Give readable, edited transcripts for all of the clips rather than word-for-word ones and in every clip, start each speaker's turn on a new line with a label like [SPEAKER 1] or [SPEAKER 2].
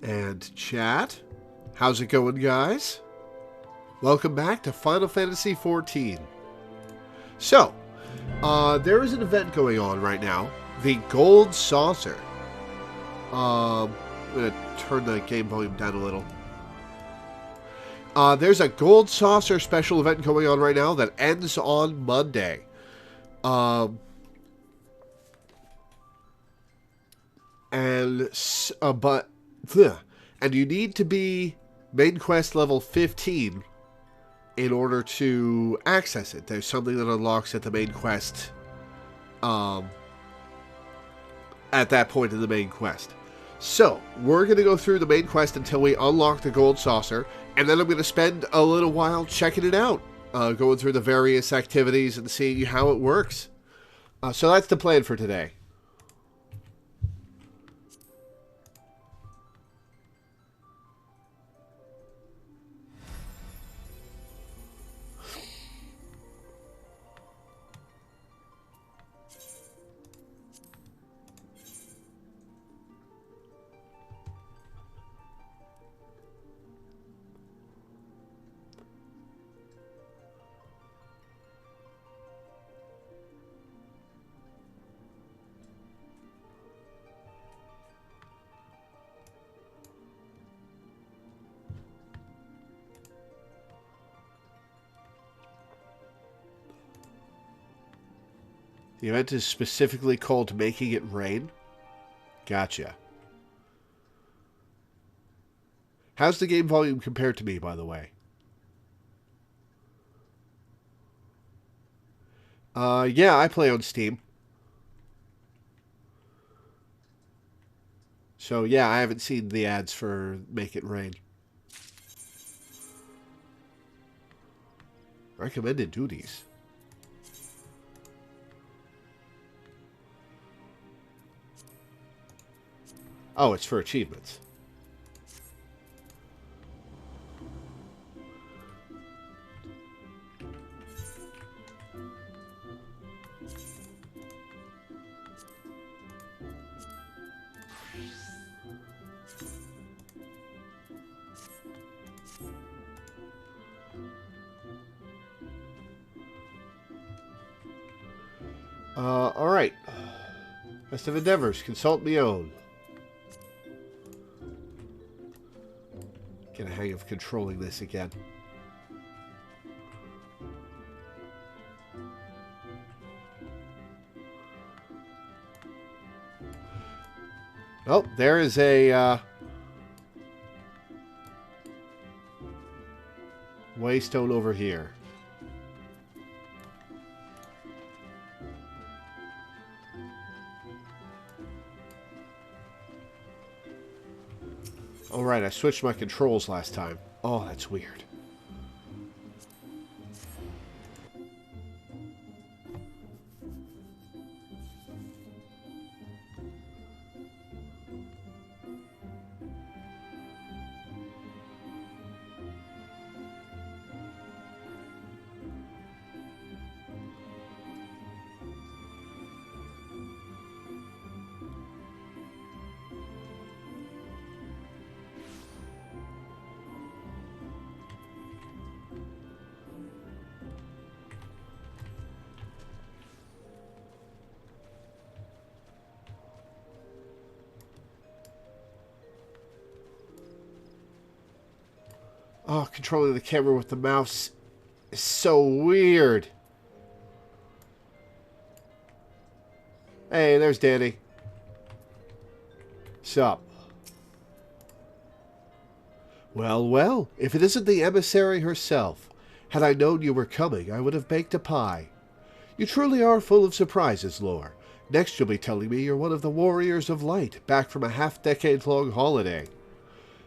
[SPEAKER 1] And chat, how's it going, guys? Welcome back to Final Fantasy XIV. So, there is an event going on right now, the Gold Saucer. I'm going to turn the game volume down a little. There's a Gold Saucer special event going on right now that ends on Monday. And you need to be main quest level 15 in order to access it. There's something that unlocks at the main quest at that point in the main quest. So, we're going to go through the main quest until we unlock the Gold Saucer, and then I'm going to spend a little while checking it out, going through the various activities and seeing how it works. So that's the plan for today. The event is specifically called Making It Rain. Gotcha. How's the game volume compared to me, by the way? Yeah, I play on Steam. So, yeah, I haven't seen the ads for Make It Rain. Recommended duties. Oh, it's for achievements. Alright. Best of endeavors. Consult me own. Get a hang of controlling this again. Oh, there is a waystone over here. Oh, right, I switched my controls last time. Oh, that's weird. Oh, controlling the camera with the mouse is so weird. Hey, there's Danny. Sup? Well, well, if it isn't the emissary herself. Had I known you were coming, I would have baked a pie. You truly are full of surprises, Lore. Next you'll be telling me you're one of the Warriors of Light, back from a half-decade-long holiday.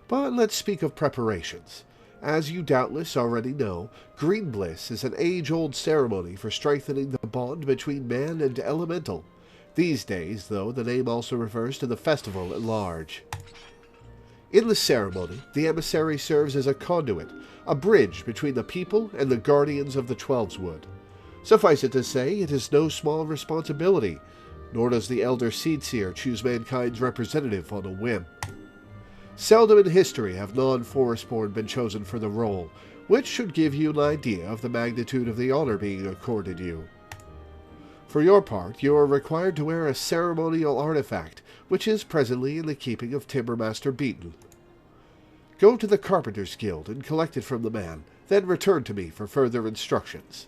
[SPEAKER 1] But let's speak of preparations. As you doubtless already know, Green Bliss is an age-old ceremony for strengthening the bond between man and elemental. These days, though, the name also refers to the festival at large. In the ceremony, the emissary serves as a conduit, a bridge between the people and the guardians of the Twelveswood. Suffice it to say, it is no small responsibility, nor does the Elder Seedseer choose mankind's representative on a whim. Seldom in history have non-Forestborn been chosen for the role, which should give you an idea of the magnitude of the honor being accorded you. For your part, you are required to wear a ceremonial artifact, which is presently in the keeping of Timbermaster Beaton. Go to the Carpenters Guild and collect it from the man, then return to me for further instructions.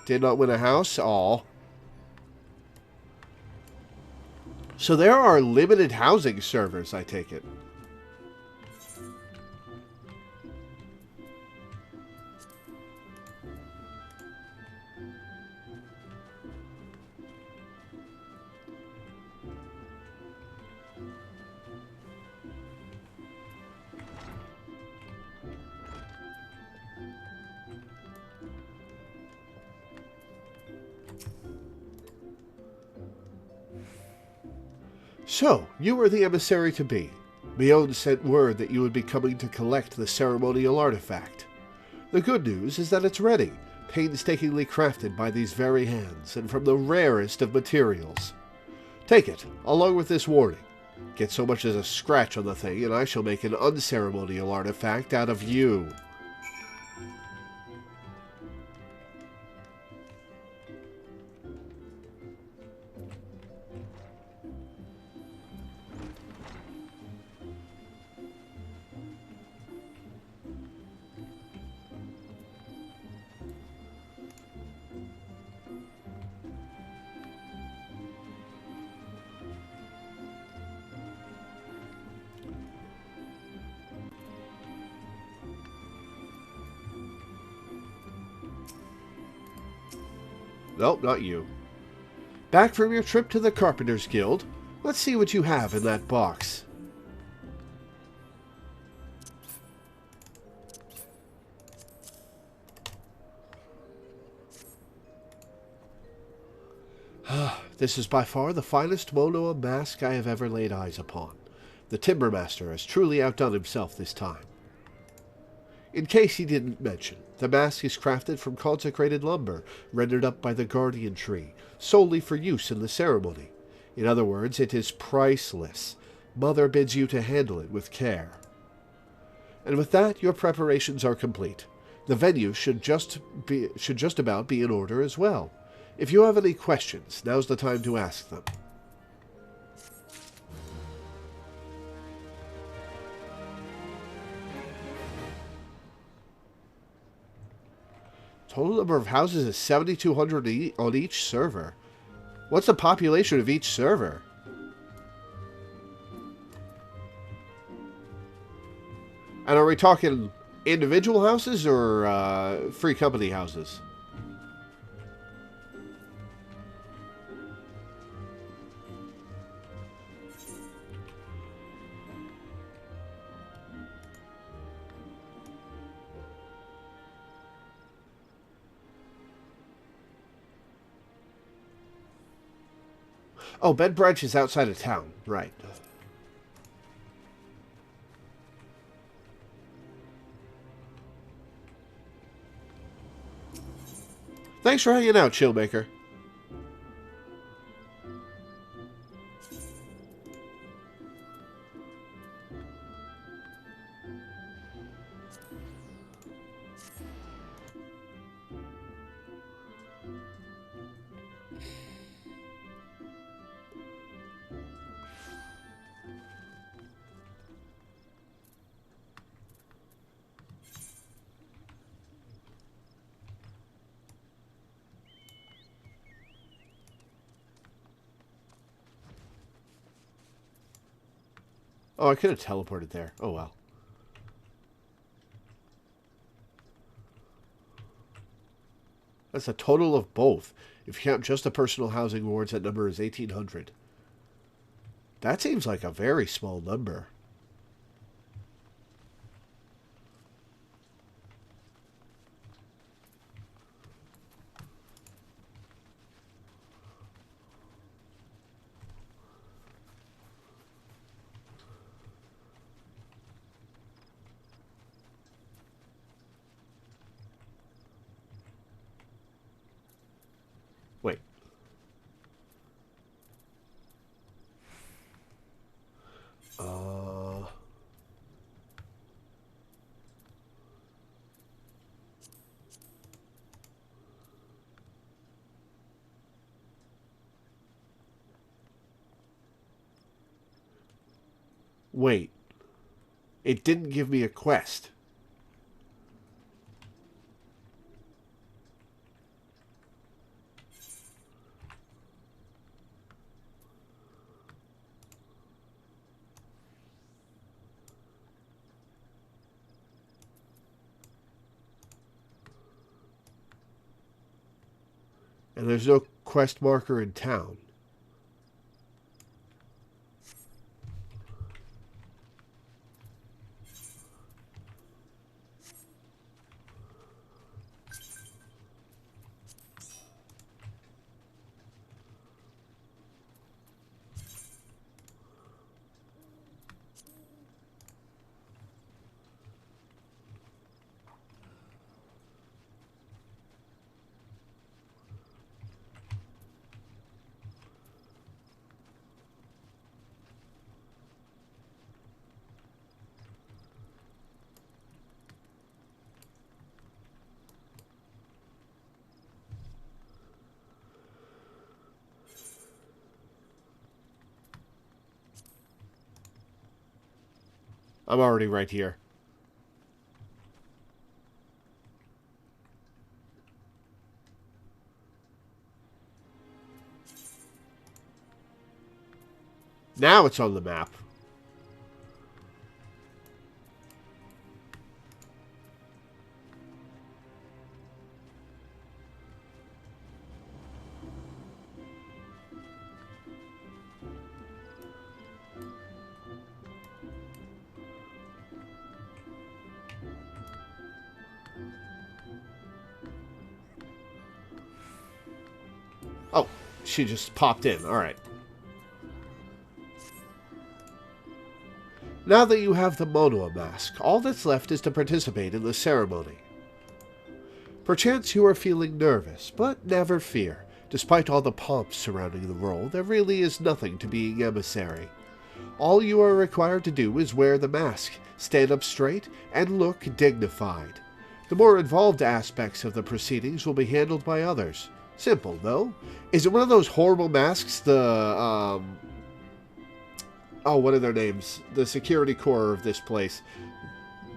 [SPEAKER 1] Did not win a house? Aw. So there are limited housing servers, I take it. So, you are the emissary to be. Mion sent word that you would be coming to collect the ceremonial artifact. The good news is that it's ready, painstakingly crafted by these very hands, and from the rarest of materials. Take it, along with this warning. Get so much as a scratch on the thing, and I shall make an unceremonial artifact out of you. Nope, not you. Back from your trip to the Carpenters Guild. Let's see what you have in that box. This is by far the finest Monoa mask I have ever laid eyes upon. The Timbermaster has truly outdone himself this time. In case he didn't mention, the mask is crafted from consecrated lumber, rendered up by the Guardian Tree, solely for use in the ceremony. In other words, it is priceless. Mother bids you to handle it with care. And with that, your preparations are complete. The venue should just about be in order as well. If you have any questions, now's the time to ask them. Total number of houses is 7,200 on each server. What's the population of each server? And are we talking individual houses or free company houses? Oh, Bed Branch is outside of town. Right. Thanks for hanging out, Chillmaker. Oh, I could have teleported there. Oh, well. That's a total of both. If you count just the personal housing awards, that number is 1,800. That seems like a very small number. Wait. Wait. It didn't give me a quest. And there's no quest marker in town. I'm already right here. Now it's on the map. Oh, she just popped in. All right. Now that you have the Monoa mask, all that's left is to participate in the ceremony. Perchance you are feeling nervous, but never fear. Despite all the pomp surrounding the role, there really is nothing to being emissary. All you are required to do is wear the mask, stand up straight, and look dignified. The more involved aspects of the proceedings will be handled by others. Simple, though. Is it one of those horrible masks, oh, what are their names? The security corps of this place.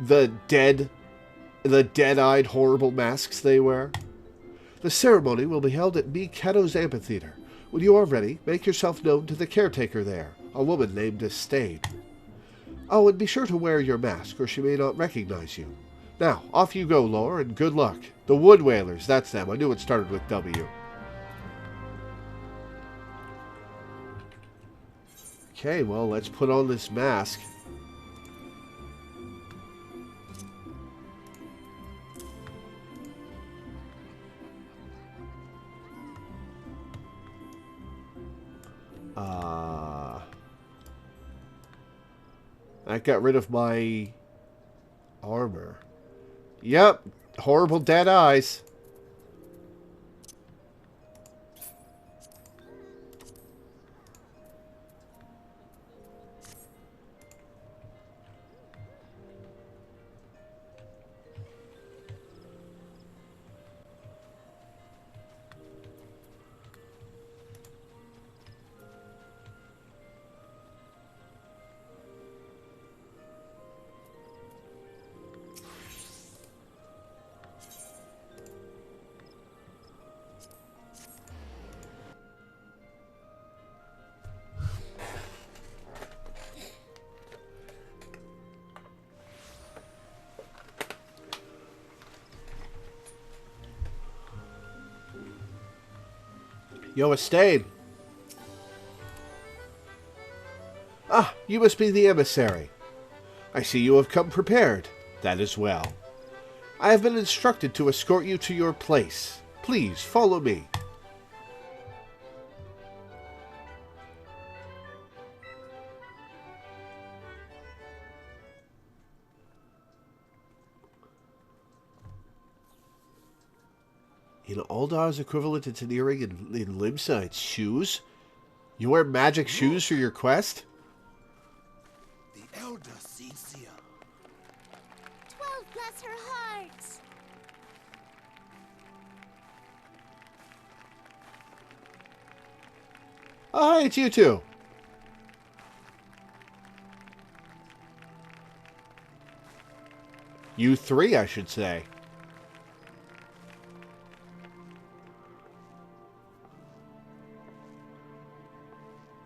[SPEAKER 1] The dead-eyed horrible masks they wear? The ceremony will be held at Miketo's amphitheater. When you are ready, make yourself known to the caretaker there, a woman named Estain. Oh, and be sure to wear your mask, or she may not recognize you. Now, off you go, Lore, and good luck. The Wood Whalers, that's them. I knew it started with W. Okay, well, let's put on this mask. That got rid of my armor. Yep, horrible dead eyes. Yo, Estain. Ah, you must be the emissary. I see you have come prepared. That is well. I have been instructed to escort you to your place. Please, follow me. In Aldar's equivalent to Teneering in Limsa, it's shoes? You wear magic shoes for your quest?
[SPEAKER 2] The elder Cecia.
[SPEAKER 3] 12 bless her heart.
[SPEAKER 1] Oh, hi, it's you two. You three, I should say.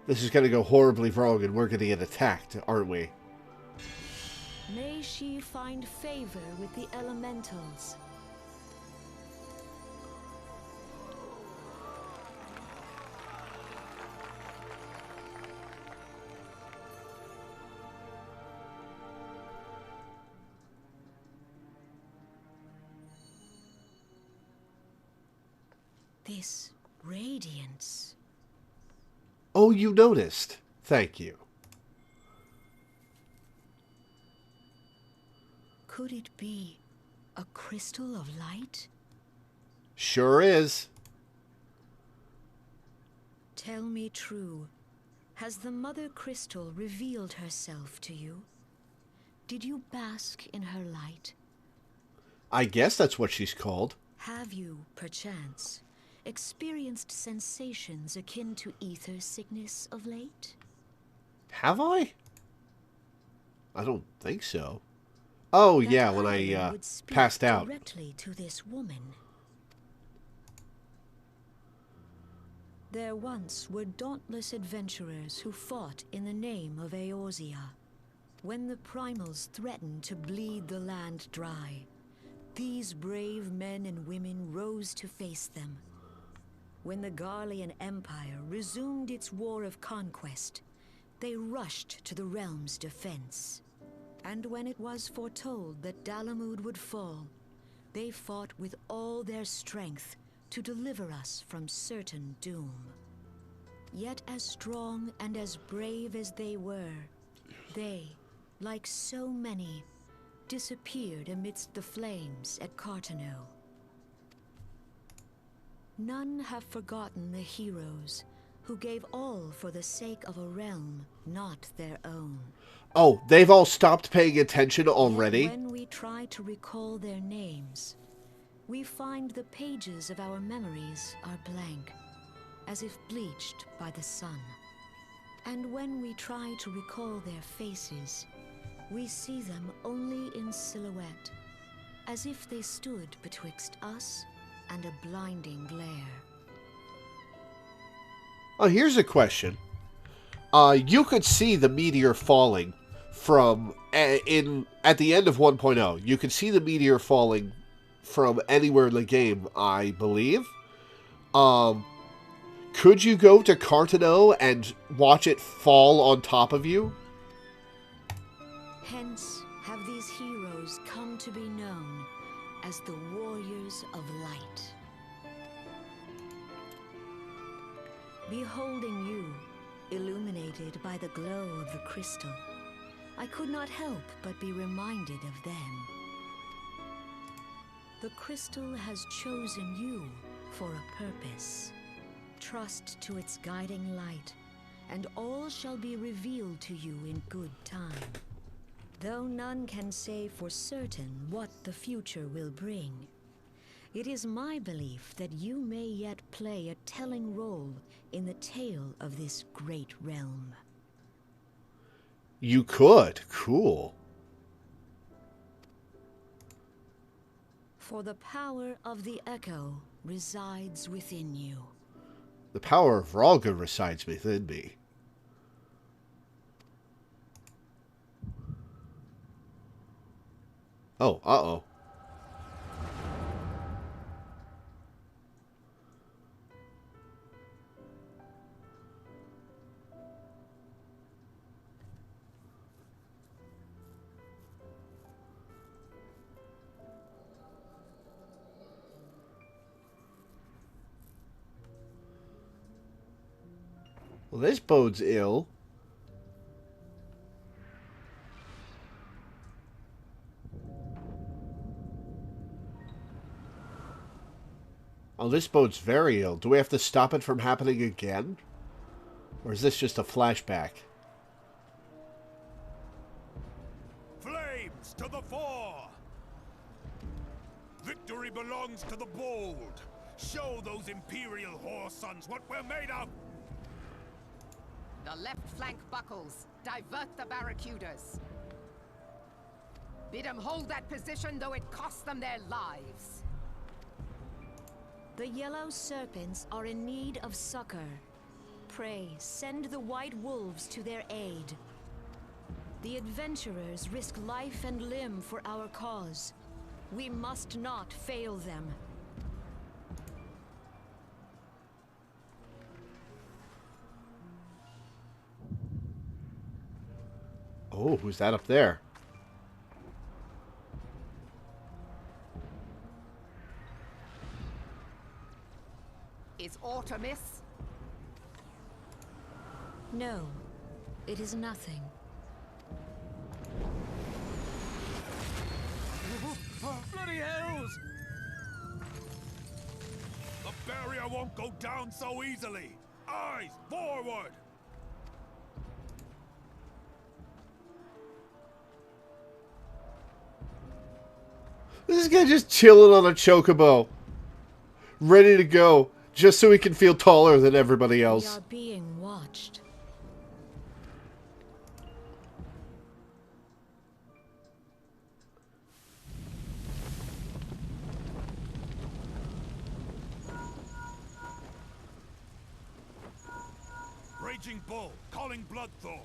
[SPEAKER 1] This is going to go horribly wrong and we're going to get attacked, aren't we?
[SPEAKER 4] May she find favor with the elementals. This radiance.
[SPEAKER 1] Oh, you noticed. Thank you.
[SPEAKER 4] Could it be a crystal of light?
[SPEAKER 1] Sure is.
[SPEAKER 4] Tell me true. Has the Mother Crystal revealed herself to you? Did you bask in her light?
[SPEAKER 1] I guess that's what she's called.
[SPEAKER 4] Have you, perchance, experienced sensations akin to ether sickness of late?
[SPEAKER 1] Have I? I don't think so. Oh,
[SPEAKER 4] That
[SPEAKER 1] yeah, when
[SPEAKER 4] Hiram
[SPEAKER 1] I
[SPEAKER 4] would speak
[SPEAKER 1] passed out.
[SPEAKER 4] directly to this woman. There once were dauntless adventurers who fought in the name of Eorzea. When the primals threatened to bleed the land dry, these brave men and women rose to face them. When the Garlean Empire resumed its war of conquest, they rushed to the realm's defense. And when it was foretold that Dalamud would fall, they fought with all their strength to deliver us from certain doom. Yet as strong and as brave as they were, they, like so many, disappeared amidst the flames at Cartano. None have forgotten the heroes who gave all for the sake of a realm not their own.
[SPEAKER 1] Oh, they've all stopped paying attention already?
[SPEAKER 4] Yet when we try to recall their names, we find the pages of our memories are blank, as if bleached by the sun. And when we try to recall their faces, we see them only in silhouette, as if they stood betwixt us and a blinding glare.
[SPEAKER 1] Oh, here's a question. You could see the meteor falling from at the end of 1.0. You could see the meteor falling from anywhere in the game, I believe. Could you go to Cartano and watch it fall on top of you?
[SPEAKER 4] Hence have these heroes come to be known as the Warriors of Light. Beholding you, illuminated by the glow of the crystal, I could not help but be reminded of them. The crystal has chosen you for a purpose. Trust to its guiding light, and all shall be revealed to you in good time. Though none can say for certain what the future will bring, it is my belief that you may yet play a telling role in the tale of this great realm.
[SPEAKER 1] You could. Cool.
[SPEAKER 4] For the power of the Echo resides within you.
[SPEAKER 1] The power of Ralga resides within me. Oh, uh-oh. Well, this bodes ill. Oh, this bodes very ill. Do we have to stop it from happening again? Or is this just a flashback?
[SPEAKER 2] Flames to the fore! Victory belongs to the bold. Show those Imperial whore sons what we're made of!
[SPEAKER 5] The left flank buckles. Divert the barracudas. Bid them hold that position, though it costs them their lives.
[SPEAKER 4] The yellow serpents are in need of succor. Pray, send the white wolves to their aid. The adventurers risk life and limb for our cause. We must not fail them.
[SPEAKER 1] Oh, who's that up there?
[SPEAKER 5] Is aught amiss?
[SPEAKER 4] No, it is nothing.
[SPEAKER 2] Bloody hells! The barrier won't go down so easily! Eyes forward!
[SPEAKER 1] This guy just chilling on a chocobo. Ready to go. Just so he can feel taller than everybody
[SPEAKER 4] We
[SPEAKER 1] else.
[SPEAKER 4] are being watched.
[SPEAKER 2] Raging Bull, calling Bloodthorn.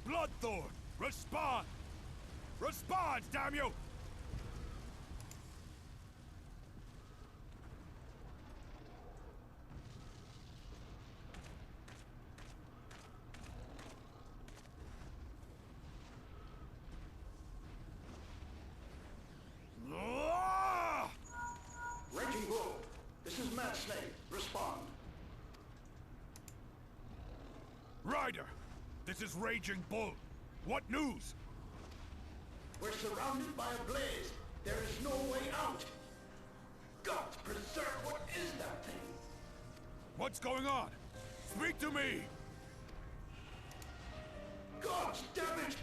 [SPEAKER 2] Bloodthorn, respond! Respond, damn you! Ah!
[SPEAKER 6] Raging Bull, this is Mad Snake. Respond.
[SPEAKER 2] Ryder, this is Raging Bull. What news?
[SPEAKER 6] We're surrounded by a blaze. There is no way out. God preserve, what is that thing?
[SPEAKER 2] What's going on? Speak to me!
[SPEAKER 6] God damn it!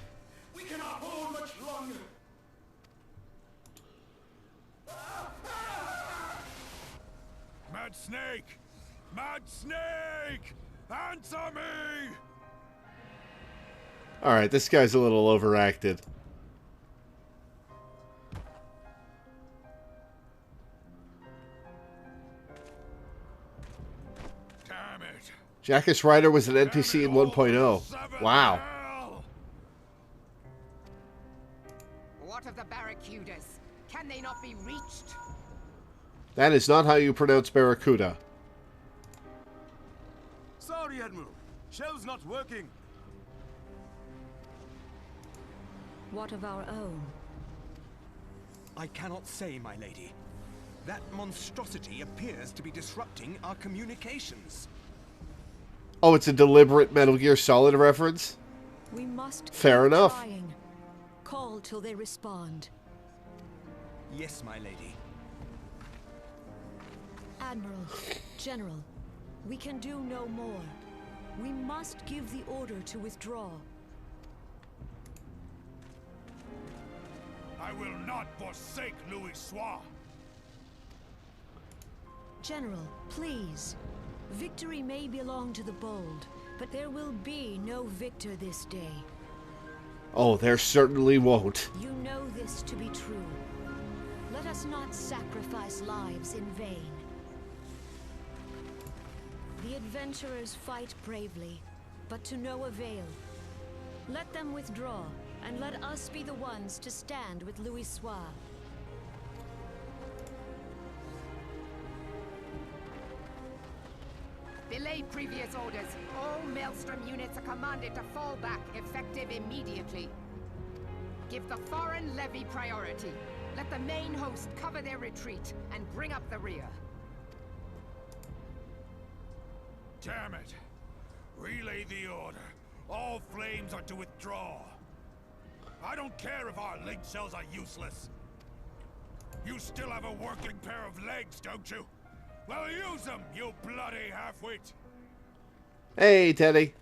[SPEAKER 6] We cannot hold much longer.
[SPEAKER 2] Mad Snake! Mad Snake! Answer me!
[SPEAKER 1] Alright, this guy's a little overacted.
[SPEAKER 2] Damn it!
[SPEAKER 1] Jackus Ryder was an NPC in 1.0. Wow.
[SPEAKER 5] What of the barracudas? Can they not be reached?
[SPEAKER 1] That is not how you pronounce Barracuda.
[SPEAKER 7] Sorry, Admiral. Shell's not working.
[SPEAKER 4] What of our own?
[SPEAKER 7] I cannot say, my lady. That monstrosity appears to be disrupting our communications.
[SPEAKER 1] Oh, it's a deliberate Metal Gear Solid reference?
[SPEAKER 4] We must
[SPEAKER 1] Fair
[SPEAKER 4] keep
[SPEAKER 1] enough.
[SPEAKER 4] trying. Call till they respond.
[SPEAKER 7] Yes, my lady.
[SPEAKER 4] Admiral, General, we can do no more. We must give the order to withdraw.
[SPEAKER 2] I will not forsake Louis Soir.
[SPEAKER 4] General, please. Victory may belong to the bold, but there will be no victor this day.
[SPEAKER 1] Oh, there certainly won't.
[SPEAKER 4] You know this to be true. Let us not sacrifice lives in vain. The adventurers fight bravely, but to no avail. Let them withdraw, and let us be the ones to stand with Louis Soir.
[SPEAKER 5] Belay previous orders. All Maelstrom units are commanded to fall back, effective immediately. Give the foreign levy priority. Let the main host cover their retreat and bring up the rear.
[SPEAKER 2] Damn it! Relay the order. All flames are to withdraw. I don't care if our link cells are useless. You still have a working pair of legs, don't you? Well, use them, you bloody half-wit!
[SPEAKER 1] Hey, Teddy.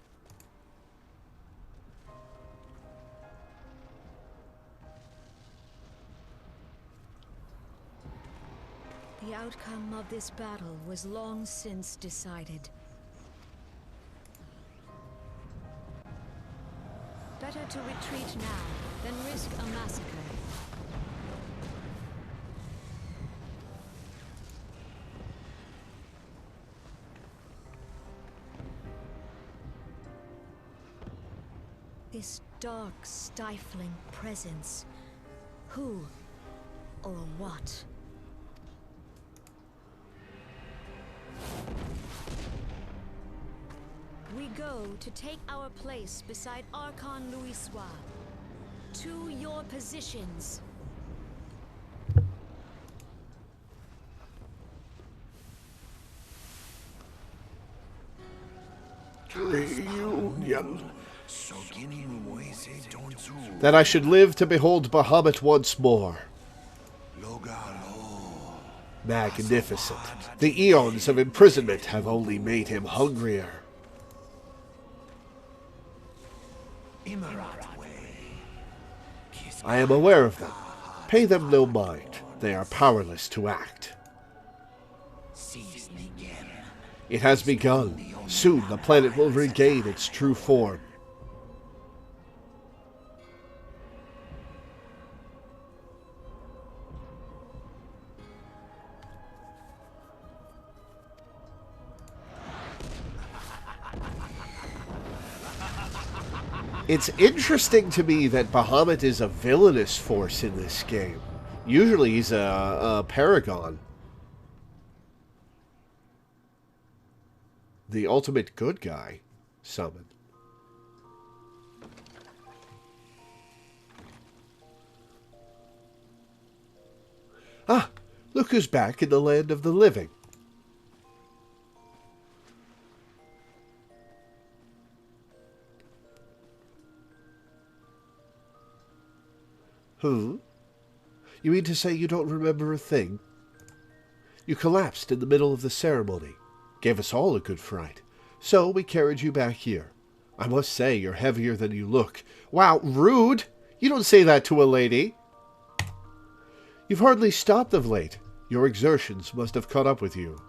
[SPEAKER 4] The outcome of this battle was long since decided. Better to retreat now than risk a massacre. dark, stifling presence. Who or what? We go to take our place beside Archon Louisoix. To your positions.
[SPEAKER 1] Reunion. That I should live to behold Bahamut once more. Magnificent. The eons of imprisonment have only made him hungrier. I am aware of them. Pay them no mind. They are powerless to act. It has begun. Soon the planet will regain its true form. It's interesting to me that Bahamut is a villainous force in this game. Usually he's a paragon. The ultimate good guy summon. Ah, look who's back in the land of the living. You mean to say you don't remember a thing? You collapsed in the middle of the ceremony. Gave us all a good fright. So we carried you back here. I must say you're heavier than you look. Wow, rude! You don't say that to a lady. You've hardly stopped of late. Your exertions must have caught up with you.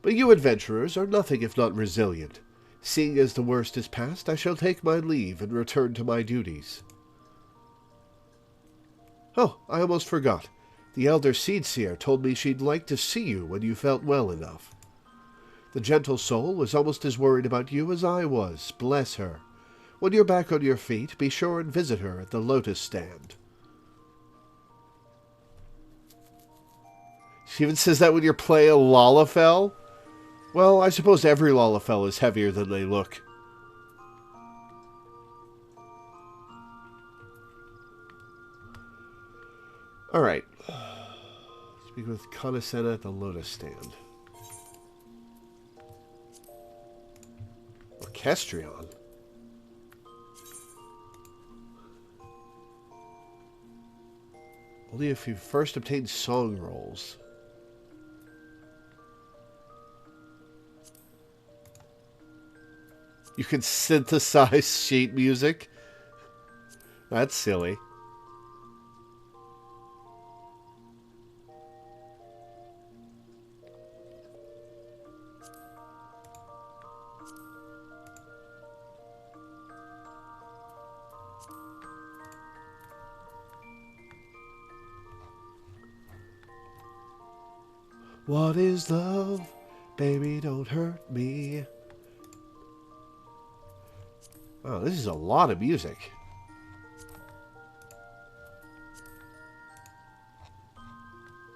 [SPEAKER 1] But you adventurers are nothing if not resilient. Seeing as the worst is past, I shall take my leave and return to my duties. Oh, I almost forgot. The Elder Seedseer told me she'd like to see you when you felt well enough. The gentle soul was almost as worried about you as I was, bless her. When you're back on your feet, be sure and visit her at the Lotus Stand. She even says that when you're playing Lalafell? Well, I suppose every Lalafell is heavier than they look. Alright. Speak with Conasena at the Lotus Stand. Orchestrion? Only if you first obtained song rolls. You can synthesize sheet music? That's silly. What is love? Baby, don't hurt me. Wow, this is a lot of music.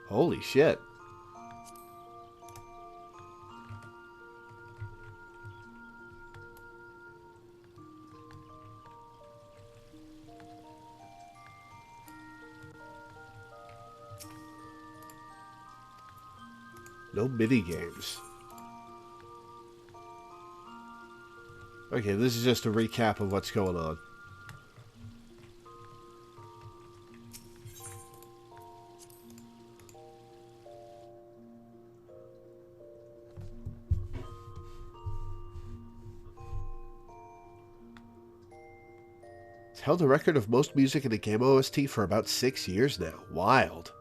[SPEAKER 1] Holy shit. No mini games. Okay, this is just a recap of what's going on. It's held a record of most music in a game OST for about 6 years now. Wild.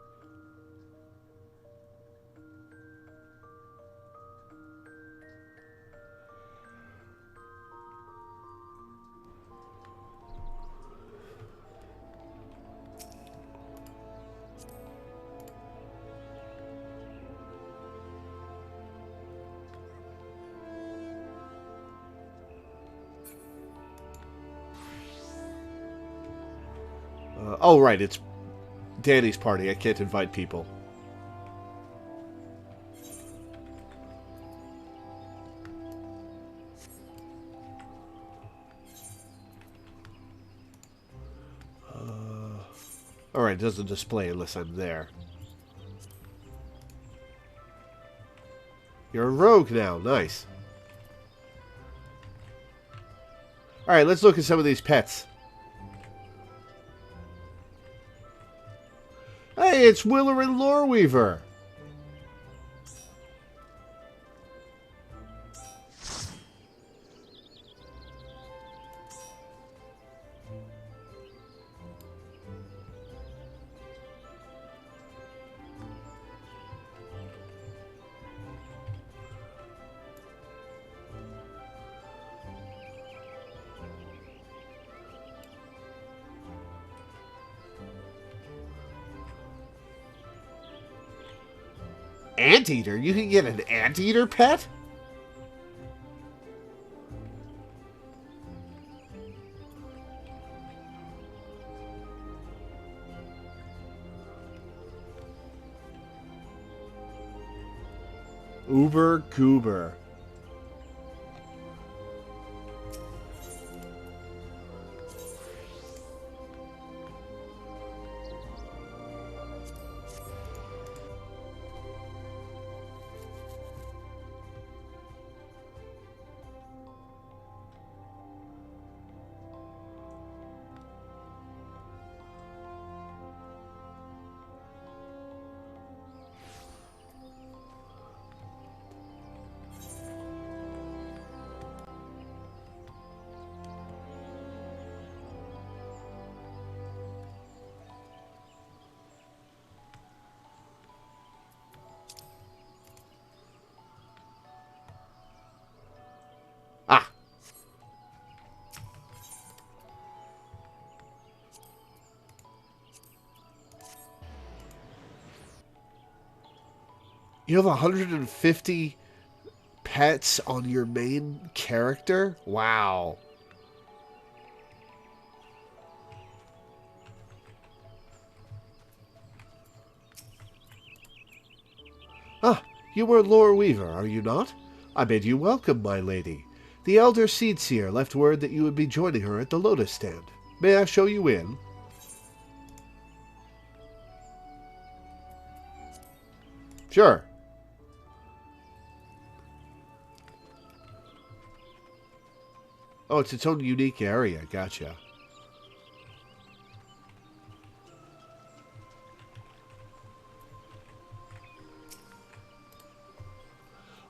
[SPEAKER 1] Oh, right, it's Danny's party. I can't invite people. Alright, it doesn't display unless I'm there. You're a rogue now. Nice. Alright, let's look at some of these pets. Hey, it's Willer and Loreweaver. Anteater? You can get an anteater pet? Uber Goober. Ah. You have 150 pets on your main character? Wow. Ah, you are Loreweaver, are you not? I bid you welcome, my lady. The elder Seedseer left word that you would be joining her at the Lotus Stand. May I show you in? Sure. Oh, it's its own unique area. Gotcha.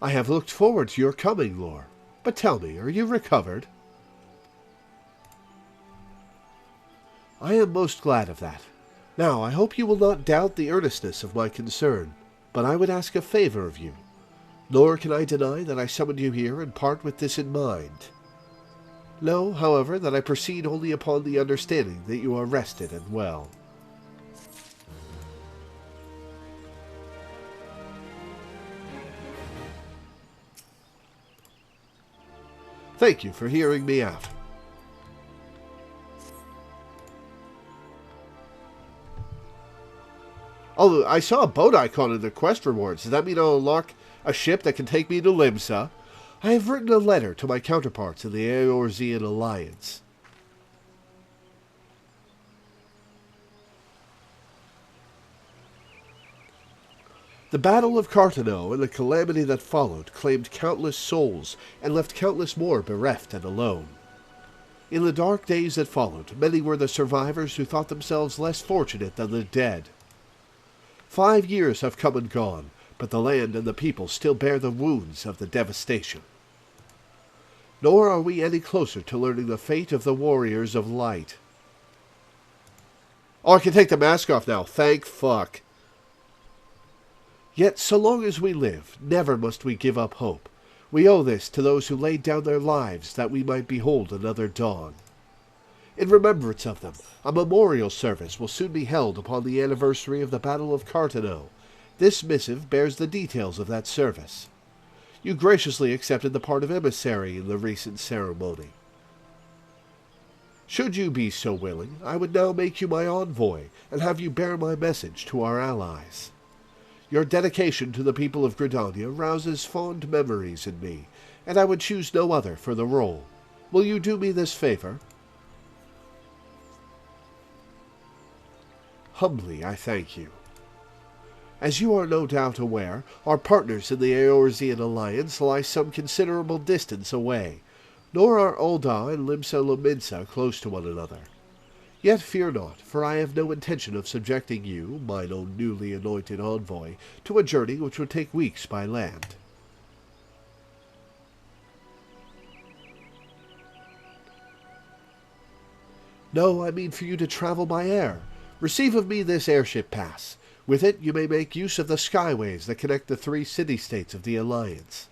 [SPEAKER 1] I have looked forward to your coming, Lore. But tell me, are you recovered? I am most glad of that. Now, I hope you will not doubt the earnestness of my concern, but I would ask a favor of you. Nor can I deny that I summoned you here in part with this in mind. Know, however, that I proceed only upon the understanding that you are rested and well. Thank you for hearing me out. Oh, I saw a boat icon in the quest rewards. Does that mean I'll unlock a ship that can take me to Limsa? I have written a letter to my counterparts in the Eorzean Alliance. The Battle of Cartano and the calamity that followed claimed countless souls and left countless more bereft and alone. In the dark days that followed, many were the survivors who thought themselves less fortunate than the dead. 5 years have come and gone, but the land and the people still bear the wounds of the devastation. Nor are we any closer to learning the fate of the warriors of light. Oh, I can take the mask off now. Thank fuck. Yet, so long as we live, never must we give up hope. We owe this to those who laid down their lives that we might behold another dawn. In remembrance of them, a memorial service will soon be held upon the anniversary of the Battle of Cartano. This missive bears the details of that service. You graciously accepted the part of emissary in the recent ceremony. Should you be so willing, I would now make you my envoy, and have you bear my message to our allies. Your dedication to the people of Gridania rouses fond memories in me, and I would choose no other for the role. Will you do me this favor? Humbly I thank you. As you are no doubt aware, our partners in the Eorzean alliance lie some considerable distance away, nor are Ul'dah and Limsa Lominsa close to one another. Yet fear not, for I have no intention of subjecting you, mine own newly anointed envoy, to a journey which would take weeks by land. No, I mean for you to travel by air. Receive of me this airship pass. With it you may make use of the skyways that connect the 3 city-states of the Alliance.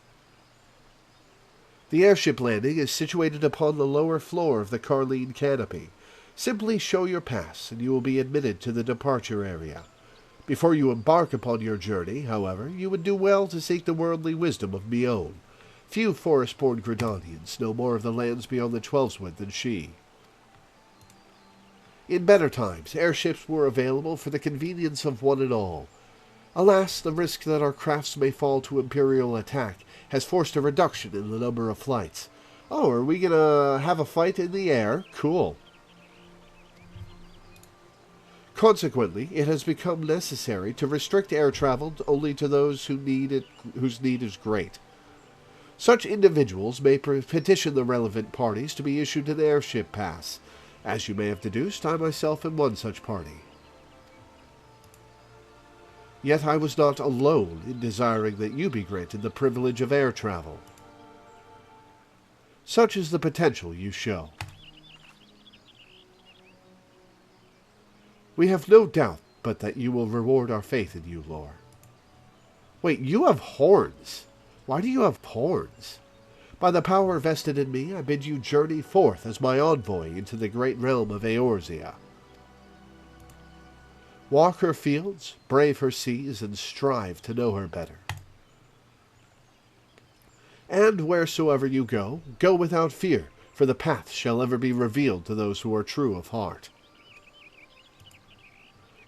[SPEAKER 1] The airship landing is situated upon the lower floor of the Carline canopy. Simply show your pass, and you will be admitted to the departure area. Before you embark upon your journey, however, you would do well to seek the worldly wisdom of Mion. Few forest-born Gridanians know more of the lands beyond the Twelveswood than she. In better times, airships were available for the convenience of one and all. Alas, the risk that our crafts may fall to Imperial attack has forced a reduction in the number of flights. Oh, are we gonna have a fight in the air? Cool. Consequently, it has become necessary to restrict air travel only to those whose need is great. Such individuals may petition the relevant parties to be issued an airship pass. As you may have deduced, I myself am one such party. Yet I was not alone in desiring that you be granted the privilege of air travel. Such is the potential you show. We have no doubt but that you will reward our faith in you, Lore. Wait, you have horns. Why do you have horns? By the power vested in me, I bid you journey forth as my envoy into the great realm of Eorzea. Walk her fields, brave her seas, and strive to know her better. And wheresoever you go, go without fear, for the path shall ever be revealed to those who are true of heart.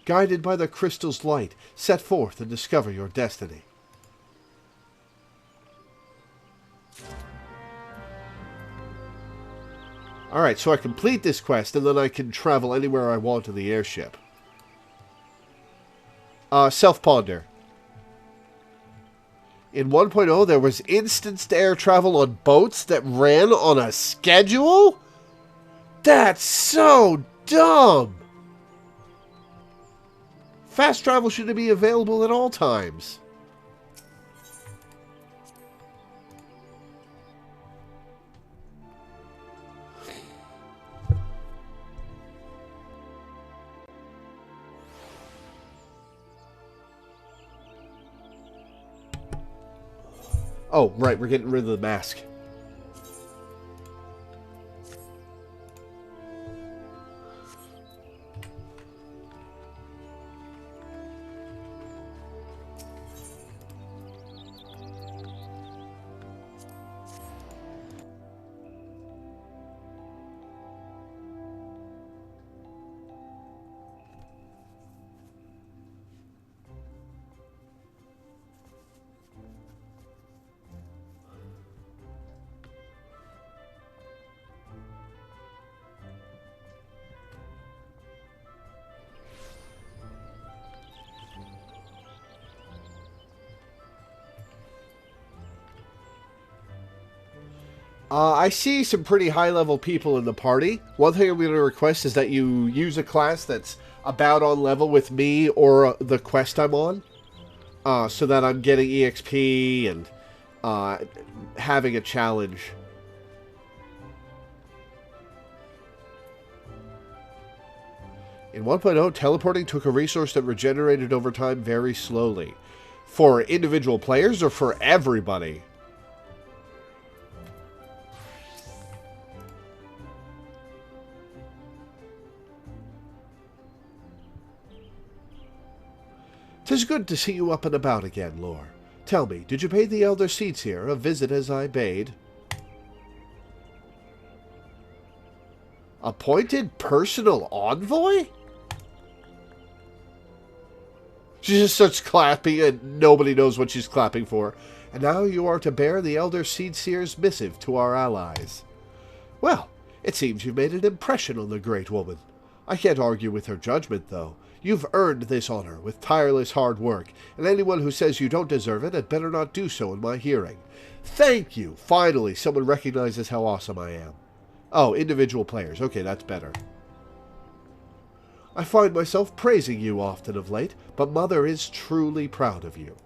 [SPEAKER 1] Guided by the crystal's light, set forth and discover your destiny. Alright, so I complete this quest, and then I can travel anywhere I want in the airship. Self-ponder. In 1.0, there was instanced air travel on boats that ran on a schedule? That's so dumb! Fast travel should be available at all times. Oh, right, we're getting rid of the mask. I see some pretty high-level people in the party. One thing I'm going to request is that you use a class that's about on level with me or the quest I'm on. So that I'm getting EXP and having a challenge. In 1.0, teleporting took a resource that regenerated over time very slowly. For individual players or for everybody? "'Tis good to see you up and about again, Lore. Tell me, did you pay the elder seats here a visit as I bade?" Appointed personal envoy? She just starts clapping and nobody knows what she's clapping for. And now you are to bear the Elder Seedseer's missive to our allies. Well, it seems you've made an impression on the great woman. I can't argue with her judgment, though. You've earned this honor with tireless hard work, and anyone who says you don't deserve it had better not do so in my hearing. Thank you! Finally, someone recognizes how awesome I am. Oh, individual players. Okay, that's better. I find myself praising you often of late, but Mother is truly proud of you.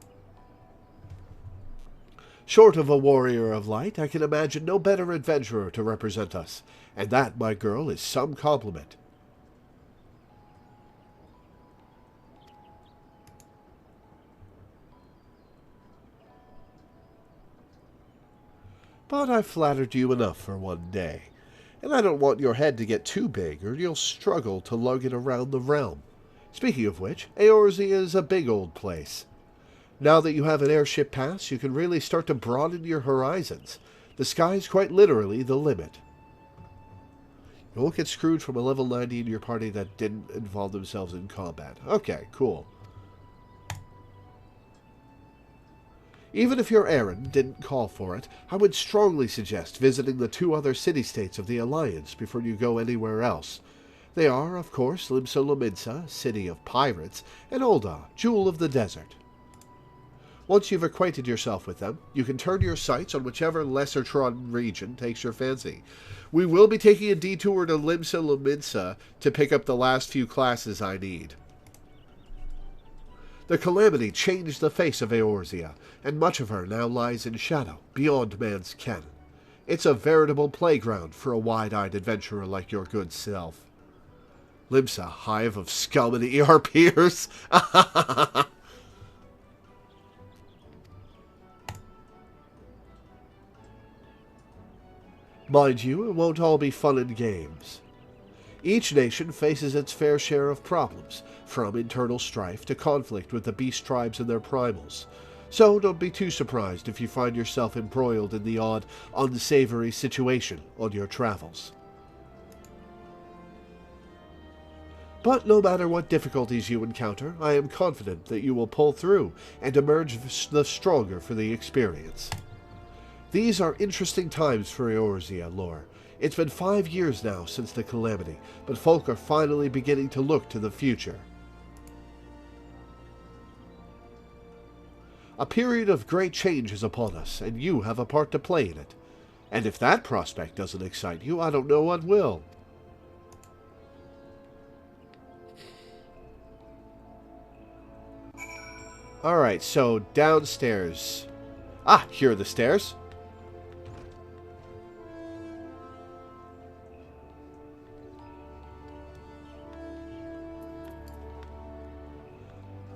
[SPEAKER 1] Short of a warrior of light, I can imagine no better adventurer to represent us, and that, my girl, is some compliment. But I've flattered you enough for one day, and I don't want your head to get too big, or you'll struggle to lug it around the realm. Speaking of which, Eorzea is a big old place. Now that you have an airship pass, you can really start to broaden your horizons. The sky's quite literally the limit. You won't get screwed from a level 90 in your party that didn't involve themselves in combat. Okay, cool. Even if your errand didn't call for it, I would strongly suggest visiting the 2 other city-states of the Alliance before you go anywhere else. They are, of course, Limsa Lominsa, City of Pirates, and Ul'dah, Jewel of the Desert. Once you've acquainted yourself with them, you can turn your sights on whichever lesser-trodden region takes your fancy. We will be taking a detour to Limsa Lominsa to pick up the last few classes I need. The calamity changed the face of Eorzea, and much of her now lies in shadow, beyond man's ken. It's a veritable playground for a wide-eyed adventurer like your good self. Limsa, hive of scum and ERPers. Mind you, it won't all be fun and games. Each nation faces its fair share of problems, from internal strife to conflict with the beast tribes and their primals. So don't be too surprised if you find yourself embroiled in the odd, unsavory situation on your travels. But no matter what difficulties you encounter, I am confident that you will pull through and emerge the stronger for the experience. These are interesting times for Eorzea, Lore. It's been 5 years now since the calamity, but folk are finally beginning to look to the future. A period of great change is upon us, and you have a part to play in it. And if that prospect doesn't excite you, I don't know what will. Alright, so downstairs. Ah, here are the stairs.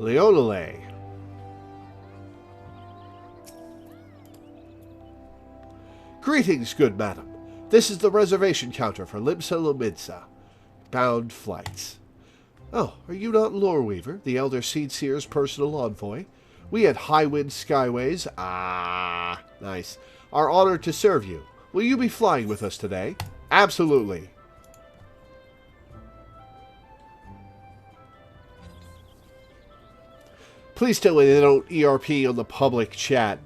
[SPEAKER 1] Leonele. Greetings, good madam. This is the reservation counter for Limsa Lominsa. Bound flights. Oh, are you not Loreweaver, the Elder Seedseer's personal envoy? We at Highwind Skyways, nice, are honored to serve you. Will you be flying with us today? Absolutely. Please tell me they don't ERP on the public chat.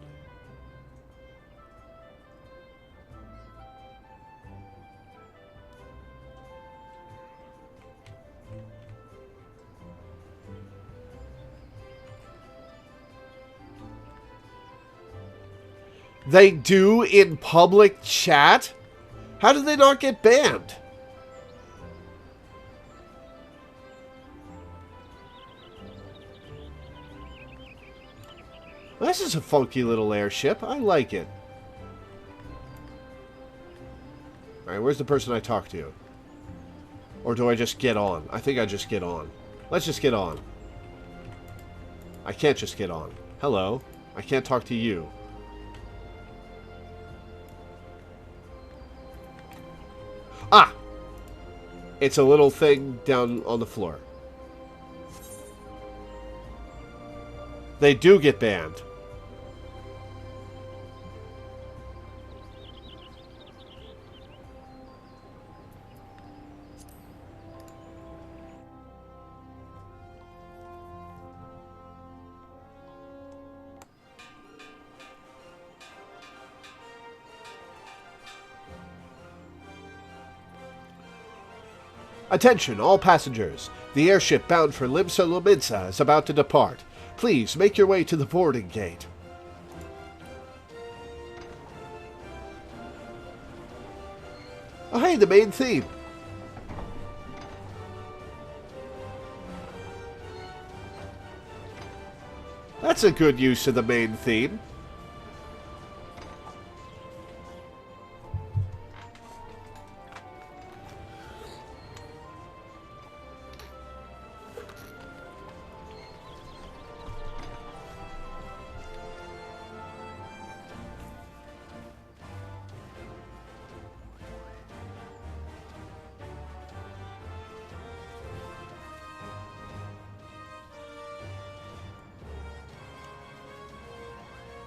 [SPEAKER 1] They do in public chat? How did they not get banned? This is a funky little airship. I like it. Alright, where's the person I talked to? Or do I just get on? I think I just get on. Let's just get on. I can't just get on. Hello. I can't talk to you. Ah! It's a little thing down on the floor. They do get banned. Attention, all passengers. The airship bound for Limsa Lominsa is about to depart. Please make your way to the boarding gate. Oh, hey, the main theme. That's a good use of the main theme.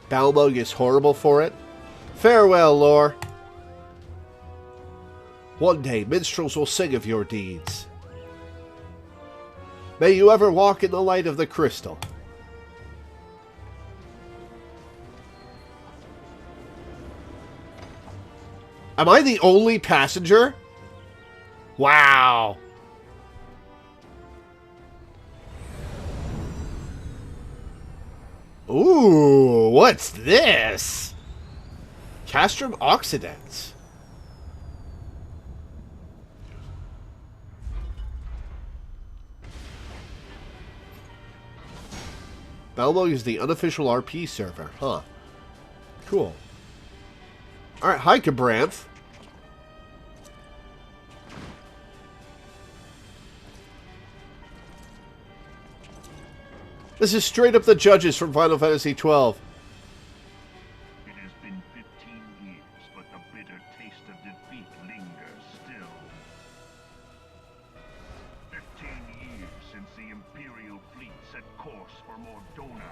[SPEAKER 1] Balmung is horrible for it. Farewell, Lore. One day, minstrels will sing of your deeds. May you ever walk in the light of the crystal. Am I the only passenger? Wow. Ooh, what's this? Castrum Occidents. Balmung is the unofficial RP server, huh? Cool. Alright, hi, Cabranth. This is straight up the judges from Final Fantasy XII.
[SPEAKER 6] It has been 15 years, but the bitter taste of defeat lingers still. 15 years since the Imperial fleet set course for Mordona,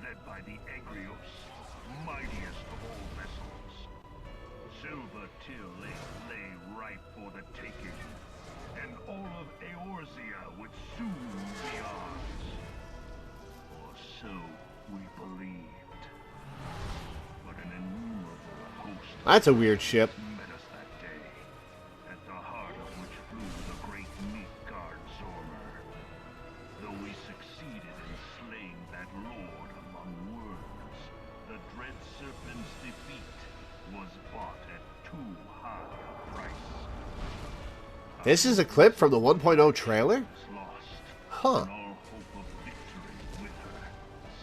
[SPEAKER 6] led by the Agrios, mightiest of all vessels. Silver Till lay ripe for the taking, and all of Eorzea would soon be ours. So we believed. But an innumerable host
[SPEAKER 1] That's a weird ship.
[SPEAKER 6] met us that day, at the heart of which flew the great Midgard Zormer. Though we succeeded in slaying that lord among worlds, the dread serpent's defeat was bought at too high a price.
[SPEAKER 1] This is a clip from the 1.0 trailer?
[SPEAKER 6] Was lost,
[SPEAKER 1] Huh.
[SPEAKER 6] and all hope of victory with her.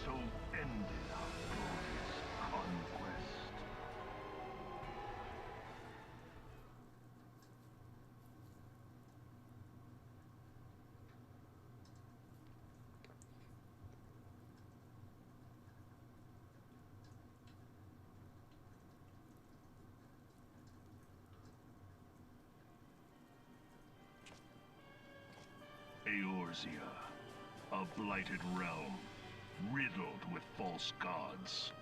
[SPEAKER 6] So ended our glorious conquest. Eorzea, a blighted realm, riddled with false gods.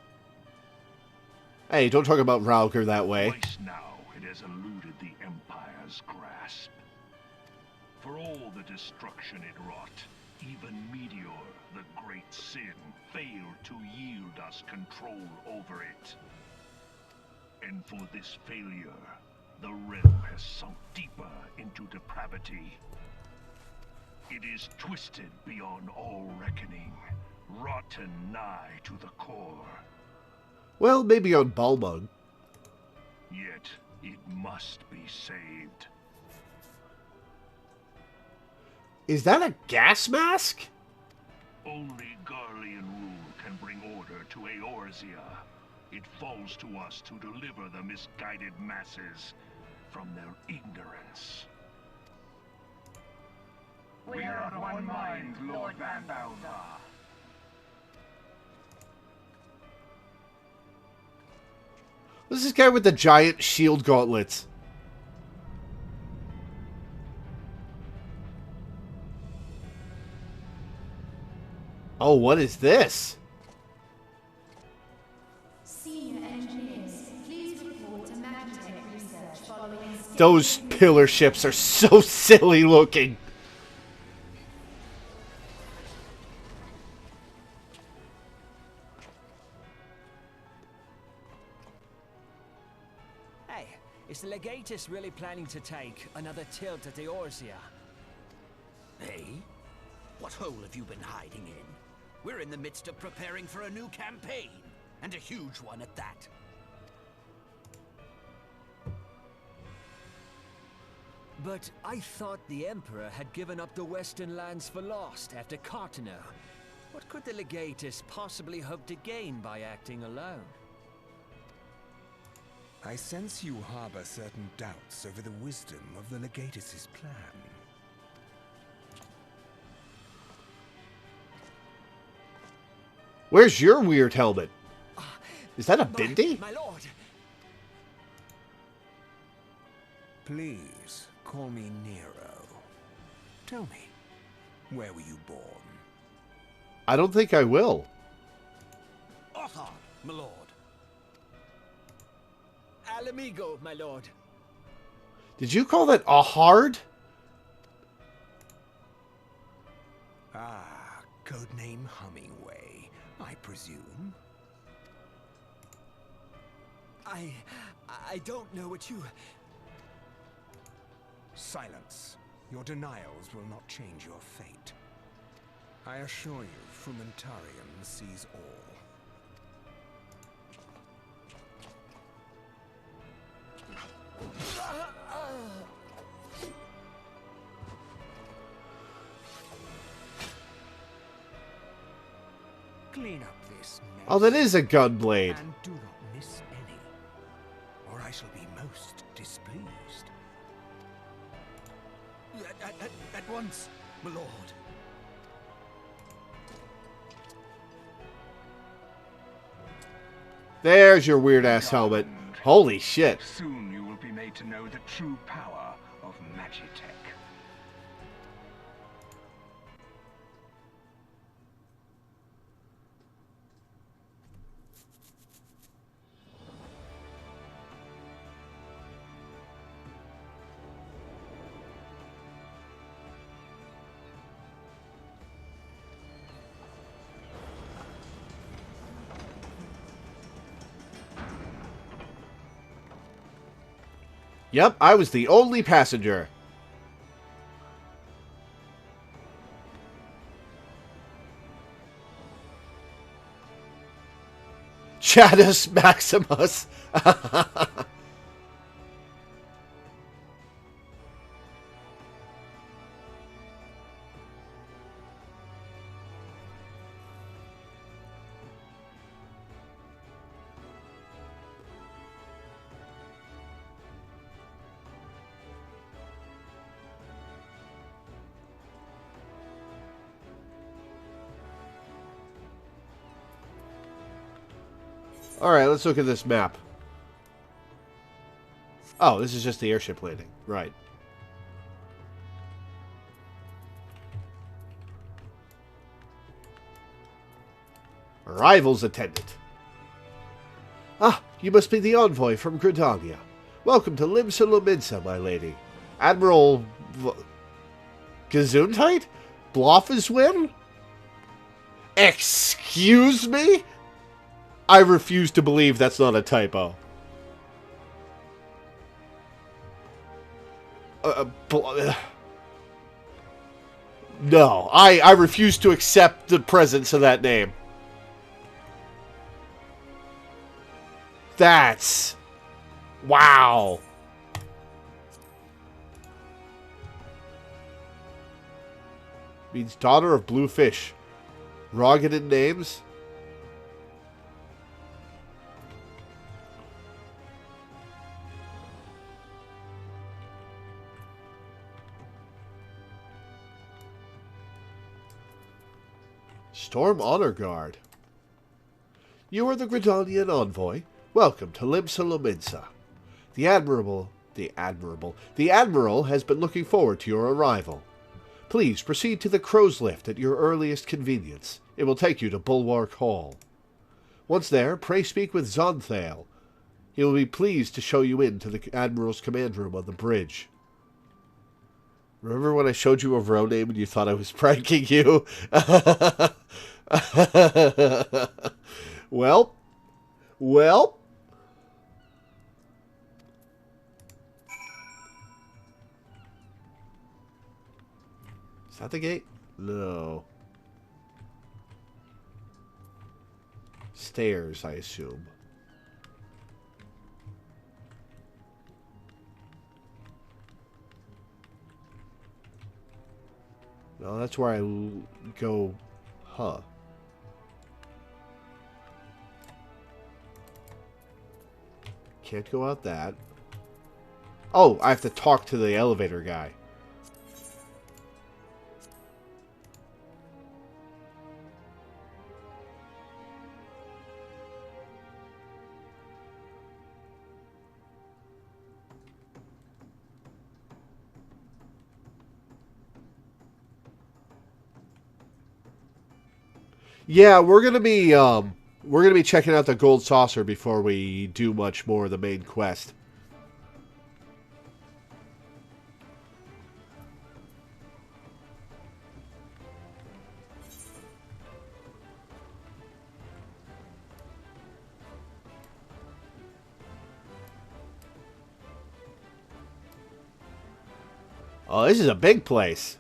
[SPEAKER 1] Hey, don't talk about Raugr that way.
[SPEAKER 6] Twice now it has eluded the Empire's grasp. For all the destruction it wrought, even Meteor, the great sin, failed to yield us control over it. And for this failure, the realm has sunk deeper into depravity. It is twisted beyond all reckoning, rotten nigh to the core.
[SPEAKER 1] Well, maybe on Balmung.
[SPEAKER 6] Yet, it must be saved.
[SPEAKER 1] Is that a gas mask?
[SPEAKER 6] Only Garlean rule can bring order to Eorzea. It falls to us to deliver the misguided masses from their ignorance.
[SPEAKER 2] We are of one mind, Lord Van Balthar.
[SPEAKER 1] Who's this guy with the giant shield gauntlets? Oh, what is this?
[SPEAKER 3] Senior engineers, please report to Magitech research following.
[SPEAKER 1] Those pillar ships are so silly looking.
[SPEAKER 8] Hey, it's the legatus really planning to take another tilt at Eorzea?
[SPEAKER 9] Hey? What hole have you been hiding in? We're in the midst of preparing for a new campaign, and a huge one at that.
[SPEAKER 8] But I thought the Emperor had given up the Western lands for lost after Carteneau. What could the legatus possibly hope to gain by acting alone?
[SPEAKER 7] I sense you harbor certain doubts over the wisdom of the legatus's plan.
[SPEAKER 1] Where's your weird helmet? Is that a bindi?
[SPEAKER 8] My lord!
[SPEAKER 7] Please, call me Nero. Tell me, where were you born?
[SPEAKER 1] I don't think I will.
[SPEAKER 9] Othar, my lord.
[SPEAKER 8] Alamigo, my lord.
[SPEAKER 1] Did you call that a hard?
[SPEAKER 7] Ah, codename Hummingway, I presume.
[SPEAKER 8] I don't know what you...
[SPEAKER 7] Silence. Your denials will not change your fate. I assure you, Frumentarium sees all. Clean up this mess.
[SPEAKER 1] Oh, that is a gun blade.
[SPEAKER 7] And do not miss any, or I shall be most displeased.
[SPEAKER 9] At once, my lord.
[SPEAKER 1] There's your weird-ass helmet. Holy shit.
[SPEAKER 6] Soon you will be made to know the true power of Magitech.
[SPEAKER 1] Yep, I was the only passenger. Chatus Maximus. Alright, let's look at this map. Oh, this is just the airship landing. Right. Arrivals attendant. Ah, you must be the envoy from Gridania. Welcome to Limsa Lominsa, my lady. Admiral... Gesundheit? Bloffeswin? Excuse me? I refuse to believe that's not a typo. No, I refuse to accept the presence of that name. That's... Wow. Means daughter of blue fish. Rogadan names? Storm Honor Guard. You are the Gridanian envoy. Welcome to Limsa Lominsa. The Admiral has been looking forward to your arrival. Please proceed to the Crow's Lift at your earliest convenience. It will take you to Bulwark Hall. Once there, pray speak with Zonthale. He will be pleased to show you into the Admiral's command room on the bridge. Remember when I showed you a row name and you thought I was pranking you? Well. that the gate? No. Stairs, I assume. No, that's where I go. Huh. Can't go out that. Oh, I have to talk to the elevator guy. Yeah, we're gonna be checking out the gold saucer before we do much more of the main quest. Oh, this is a big place.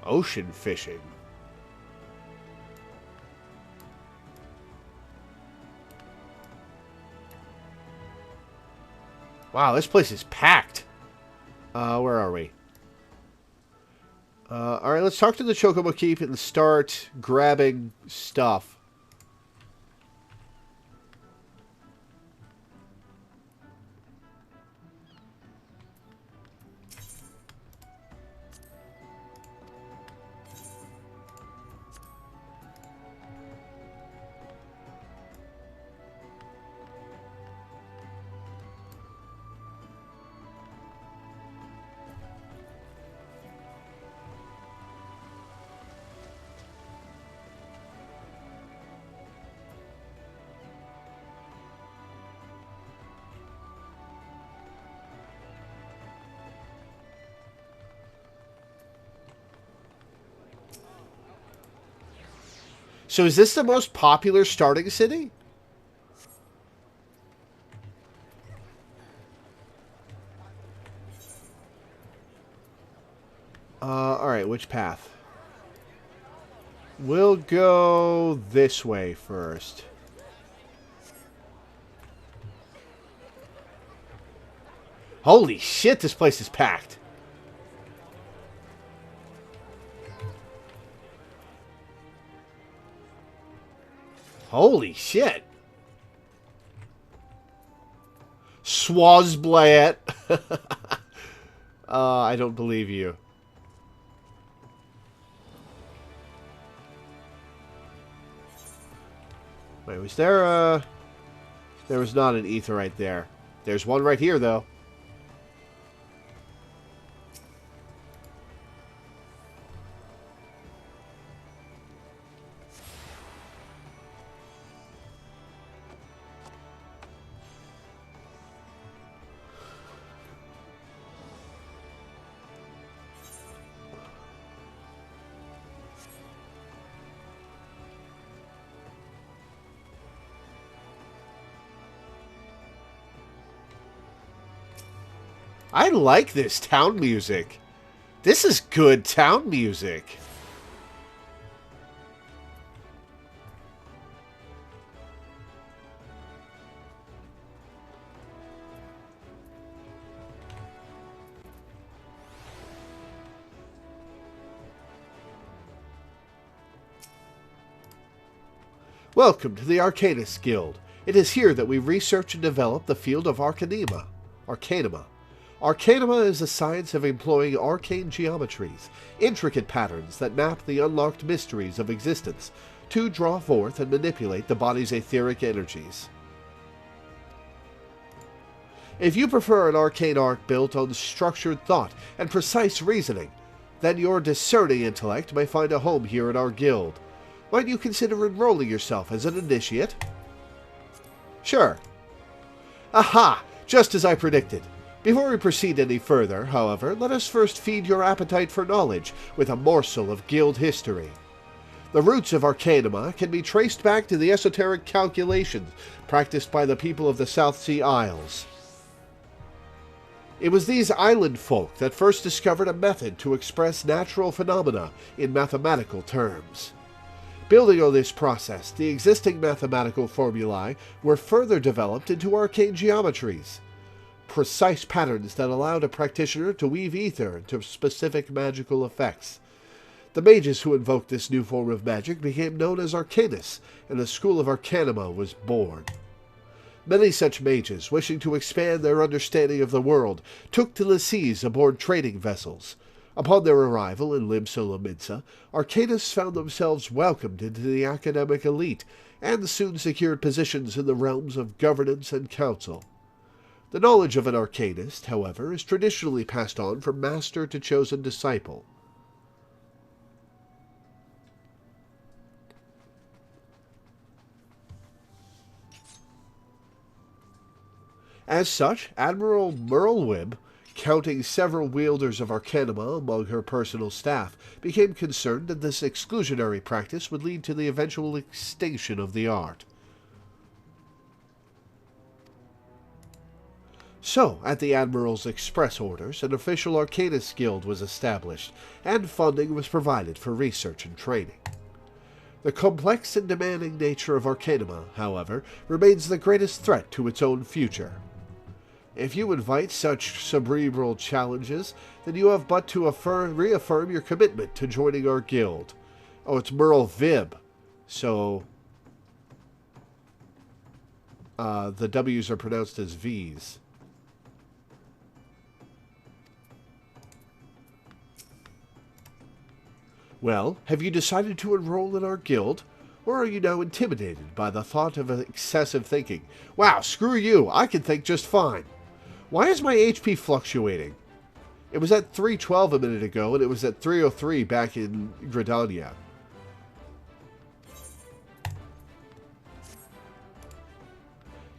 [SPEAKER 1] Ocean fishing. Wow, this place is packed. Where are we? Alright, let's talk to the Chocobo Keep and start grabbing stuff. So is this the most popular starting city? Alright, which path? We'll go this way first. Holy shit, this place is packed. Holy shit. Swazblayet. I don't believe you. Wait, was there a... There was not an ether right there. There's one right here, though. I like this town music. This is good town music. Welcome to the Arcanist Guild. It is here that we research and develop the field of Arcanima. Arcanima is the science of employing arcane geometries, intricate patterns that map the unlocked mysteries of existence to draw forth and manipulate the body's etheric energies. If you prefer an arcane art built on structured thought and precise reasoning, then your discerning intellect may find a home here in our guild. Might you consider enrolling yourself as an initiate? Sure. Aha! Just as I predicted. Before we proceed any further, however, let us first feed your appetite for knowledge with a morsel of guild history. The roots of Arcanima can be traced back to the esoteric calculations practiced by the people of the South Sea Isles. It was these island folk that first discovered a method to express natural phenomena in mathematical terms. Building on this process, the existing mathematical formulae were further developed into arcane geometries, precise patterns that allowed a practitioner to weave ether into specific magical effects. The mages who invoked this new form of magic became known as Arcanists, and the school of Arcanima was born. Many such mages, wishing to expand their understanding of the world, took to the seas aboard trading vessels. Upon their arrival in Lim-Solominsa, Arcanists found themselves welcomed into the academic elite, and soon secured positions in the realms of governance and council. The knowledge of an Arcanist, however, is traditionally passed on from master to chosen disciple. As such, Admiral Merlwyb, counting several wielders of Arcanima among her personal staff, became concerned that this exclusionary practice would lead to the eventual extinction of the art. So, at the Admiral's express orders, an official Arcanist Guild was established, and funding was provided for research and training. The complex and demanding nature of Arcanima, however, remains the greatest threat to its own future. If you invite such cerebral challenges, then you have but to reaffirm your commitment to joining our guild. Oh, it's Merlwyb. So, the W's are pronounced as V's. Well, have you decided to enroll in our guild? Or are you now intimidated by the thought of excessive thinking? Wow, screw you, I can think just fine. Why is my HP fluctuating? It was at 312 a minute ago, and it was at 303 back in Gridania.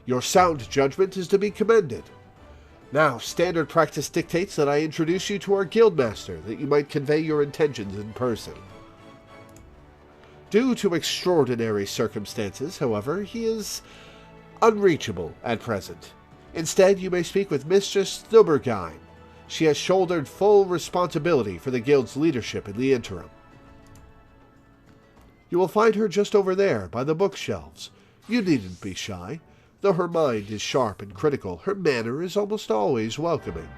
[SPEAKER 1] Your sound judgment is to be commended. Now, standard practice dictates that I introduce you to our guildmaster, that you might convey your intentions in person. Due to extraordinary circumstances, however, he is unreachable at present. Instead, you may speak with Mistress Thubergein. She has shouldered full responsibility for the guild's leadership in the interim. You will find her just over there, by the bookshelves. You needn't be shy. Though her mind is sharp and critical, her manner is almost always welcoming.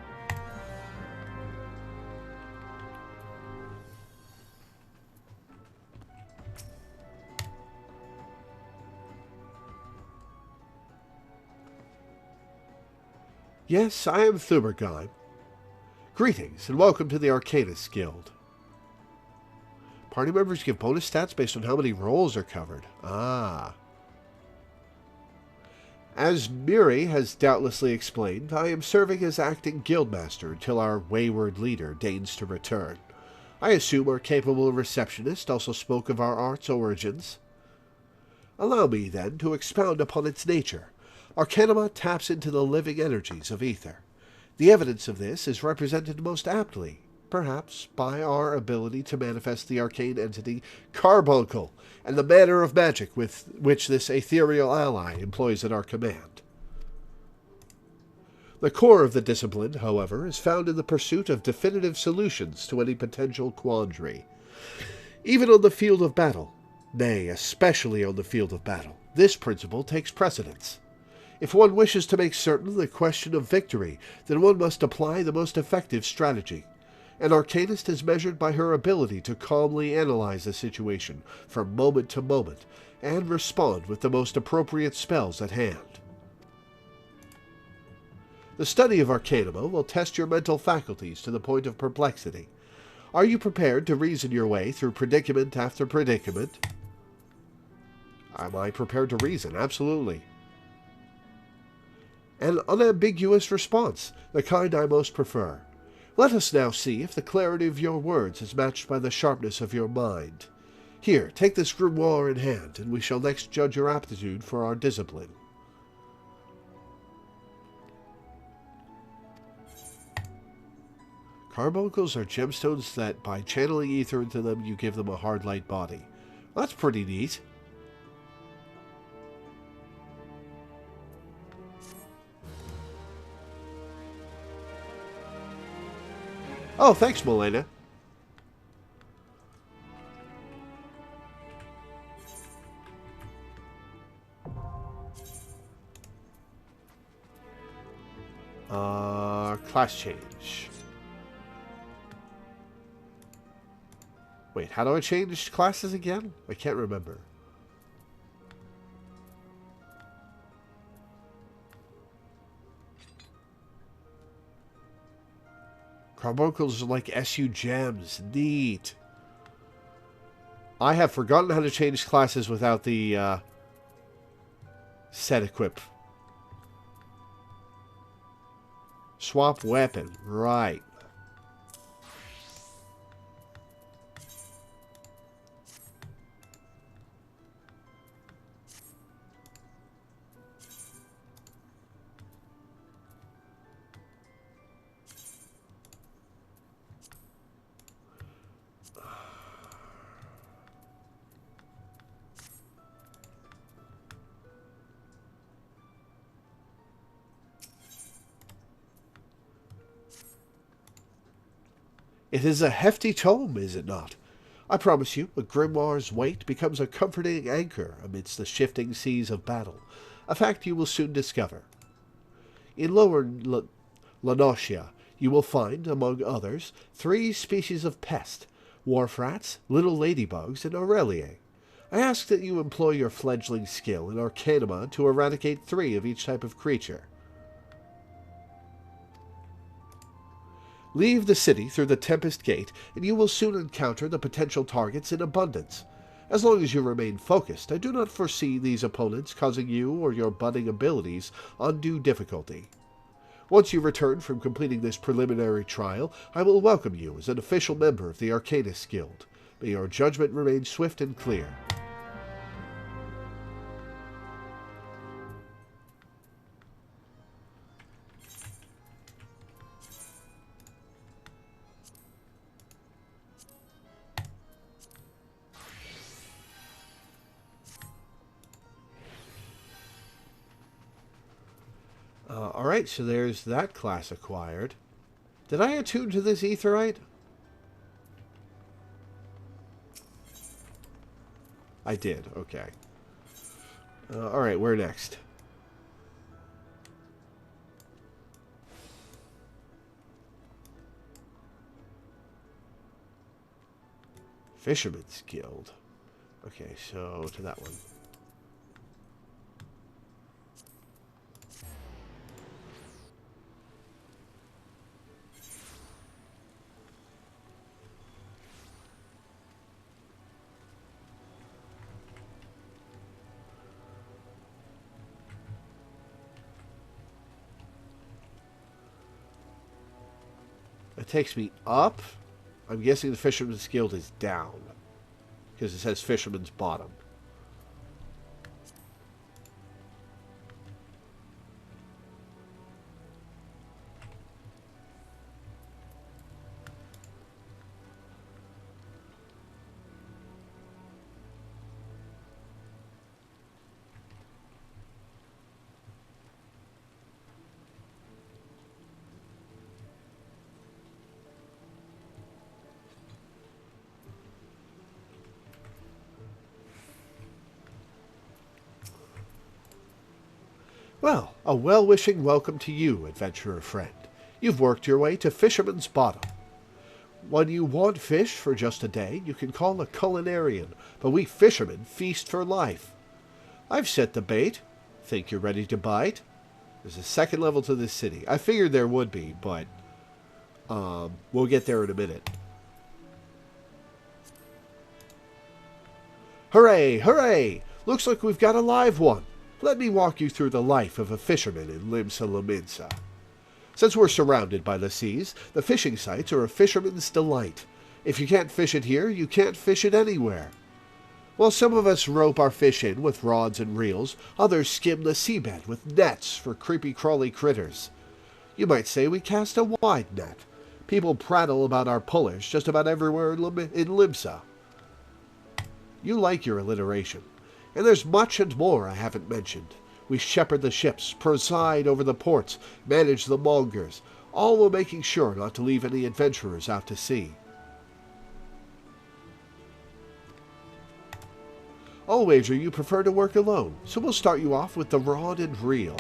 [SPEAKER 1] Yes, I am Thubergein. Greetings, and welcome to the Arcanist Guild. Party members give bonus stats based on how many roles are covered. Ah. As Miri has doubtlessly explained, I am serving as acting guildmaster until our wayward leader deigns to return. I assume our capable receptionist also spoke of our art's origins. Allow me, then, to expound upon its nature. Arcanima taps into the living energies of ether. The evidence of this is represented most aptly, perhaps, by our ability to manifest the arcane entity Carbuncle, and the manner of magic with which this ethereal ally employs at our command. The core of the discipline, however, is found in the pursuit of definitive solutions to any potential quandary. Even on the field of battle, nay, especially on the field of battle, this principle takes precedence. If one wishes to make certain the question of victory, then one must apply the most effective strategy. An Arcanist is measured by her ability to calmly analyze a situation from moment to moment and respond with the most appropriate spells at hand. The study of Arcanima will test your mental faculties to the point of perplexity. Are you prepared to reason your way through predicament after predicament? Am I prepared to reason? Absolutely. An unambiguous response, the kind I most prefer. Let us now see if the clarity of your words is matched by the sharpness of your mind. Here, take this grimoire in hand, and we shall next judge your aptitude for our discipline. Carbuncles are gemstones that, by channeling ether into them, you give them a hard light body. That's pretty neat. Oh, thanks, Milena. Class change. Wait, how do I change classes again? I can't remember. Carbuncles are like SU gems. Neat. I have forgotten how to change classes without the set equip. Swap weapon. Right. It is a hefty tome, is it not? I promise you, a grimoire's weight becomes a comforting anchor amidst the shifting seas of battle, a fact you will soon discover. In Lower Lanosia, you will find, among others, 3 species of pest, wharf rats, little ladybugs, and Aurelie. I ask that you employ your fledgling skill in Arcanima to eradicate 3 of each type of creature. Leave the city through the Tempest Gate, and you will soon encounter the potential targets in abundance. As long as you remain focused, I do not foresee these opponents causing you or your budding abilities undue difficulty. Once you return from completing this preliminary trial, I will welcome you as an official member of the Arcanist Guild. May your judgment remain swift and clear. Alright, so there's that class acquired. Did I attune to this aetheryte? I did, okay. Alright, where next? Fisherman's Guild. Okay, so to that one. It takes me up. I'm guessing the Fisherman's Guild is down, because it says Fisherman's Bottom. Well, a well-wishing welcome to you, adventurer friend. You've worked your way to Fisherman's Bottom. When you want fish for just a day, you can call a culinarian, but we fishermen feast for life. I've set the bait. Think you're ready to bite? There's a second level to this city. I figured there would be, but we'll get there in a minute. Hooray! Hooray! Looks like we've got a live one. Let me walk you through the life of a fisherman in Limsa Lominsa. Since we're surrounded by the seas, the fishing sites are a fisherman's delight. If you can't fish it here, you can't fish it anywhere. While some of us rope our fish in with rods and reels, others skim the seabed with nets for creepy-crawly critters. You might say we cast a wide net. People prattle about our pullers just about everywhere in Limsa. You like your alliteration. And there's much and more I haven't mentioned. We shepherd the ships, preside over the ports, manage the mongers, all while making sure not to leave any adventurers out to sea. I'll wager you prefer to work alone, so we'll start you off with the rod and reel.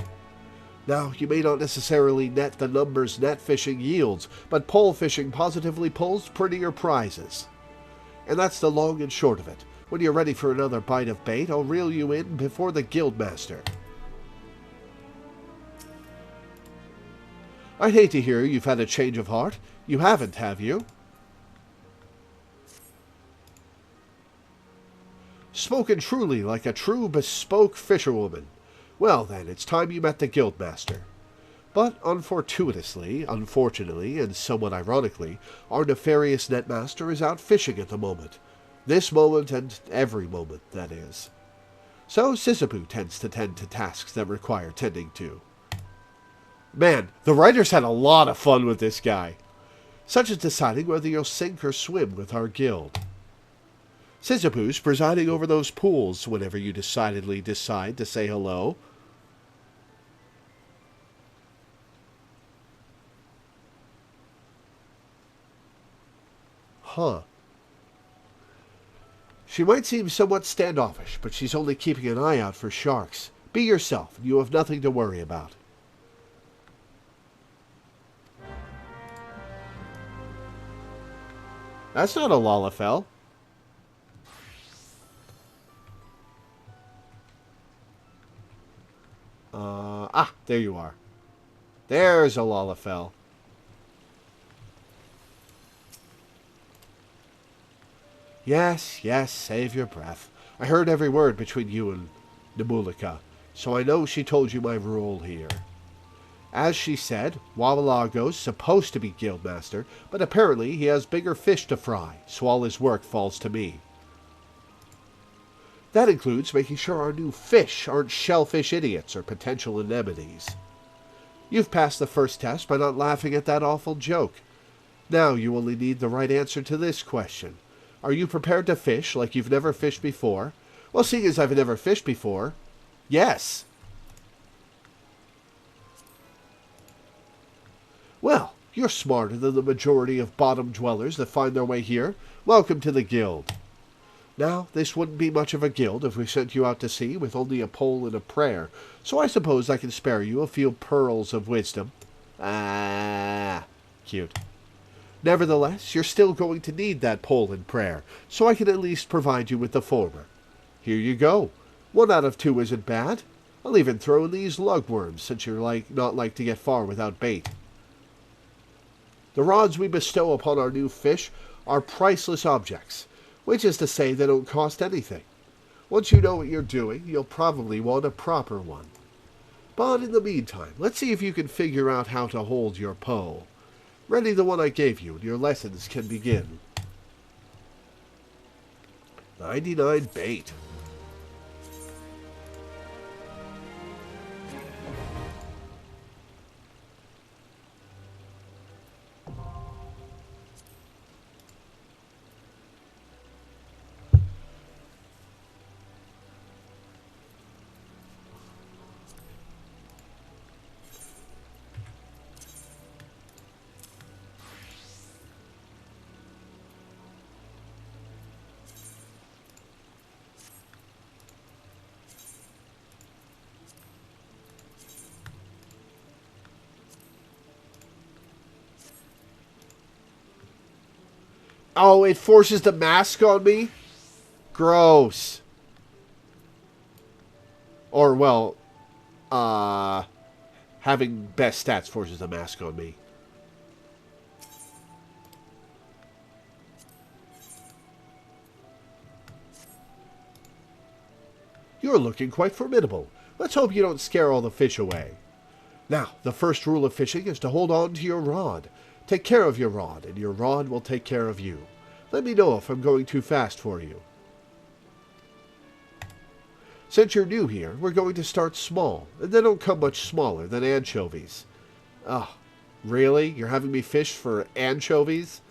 [SPEAKER 1] Now, you may not necessarily net the numbers net fishing yields, but pole fishing positively pulls prettier prizes. And that's the long and short of it. When you're ready for another bite of bait, I'll reel you in before the guildmaster. I'd hate to hear you've had a change of heart. You haven't, have you? Spoken truly like a true bespoke fisherwoman. Well then, it's time you met the guildmaster. But unfortuitously, unfortunately, and somewhat ironically, our nefarious netmaster is out fishing at the moment. This moment and every moment, that is. So Sisyphus tends to tend to tasks that require tending to. Man, the writers had a lot of fun with this guy. Such as deciding whether you'll sink or swim with our guild. Sisyphus presiding over those pools whenever you decidedly decide to say hello. Huh. She might seem somewhat standoffish, but she's only keeping an eye out for sharks. Be yourself, and you have nothing to worry about. That's not a Lalafell. There you are. There's a Lalafell. Yes, yes, save your breath. I heard every word between you and Nebulika, so I know she told you my role here. As she said, Wawalago's supposed to be guildmaster, but apparently he has bigger fish to fry, so all his work falls to me. That includes making sure our new fish aren't shellfish idiots or potential anemones. You've passed the first test by not laughing at that awful joke. Now you only need the right answer to this question. Are you prepared to fish like you've never fished before? Well, seeing as I've never fished before, yes. Well, you're smarter than the majority of bottom dwellers that find their way here. Welcome to the guild. Now, this wouldn't be much of a guild if we sent you out to sea with only a pole and a prayer, so I suppose I can spare you a few pearls of wisdom. Ah, cute. Nevertheless, you're still going to need that pole and prayer, so I can at least provide you with the former. Here you go. 1 out of 2 isn't bad. I'll even throw in these lugworms, since you're not like to get far without bait. The rods we bestow upon our new fish are priceless objects, which is to say they don't cost anything. Once you know what you're doing, you'll probably want a proper one. But in the meantime, let's see if you can figure out how to hold your pole. Ready the one I gave you, and your lessons can begin. 99 bait. Oh, it forces the mask on me? Gross. Or, well, having best stats forces the mask on me. You're looking quite formidable. Let's hope you don't scare all the fish away. Now, the first rule of fishing is to hold on to your rod. Take care of your rod, and your rod will take care of you. Let me know if I'm going too fast for you. Since you're new here, we're going to start small, and they don't come much smaller than anchovies. Oh, really? You're having me fish for anchovies?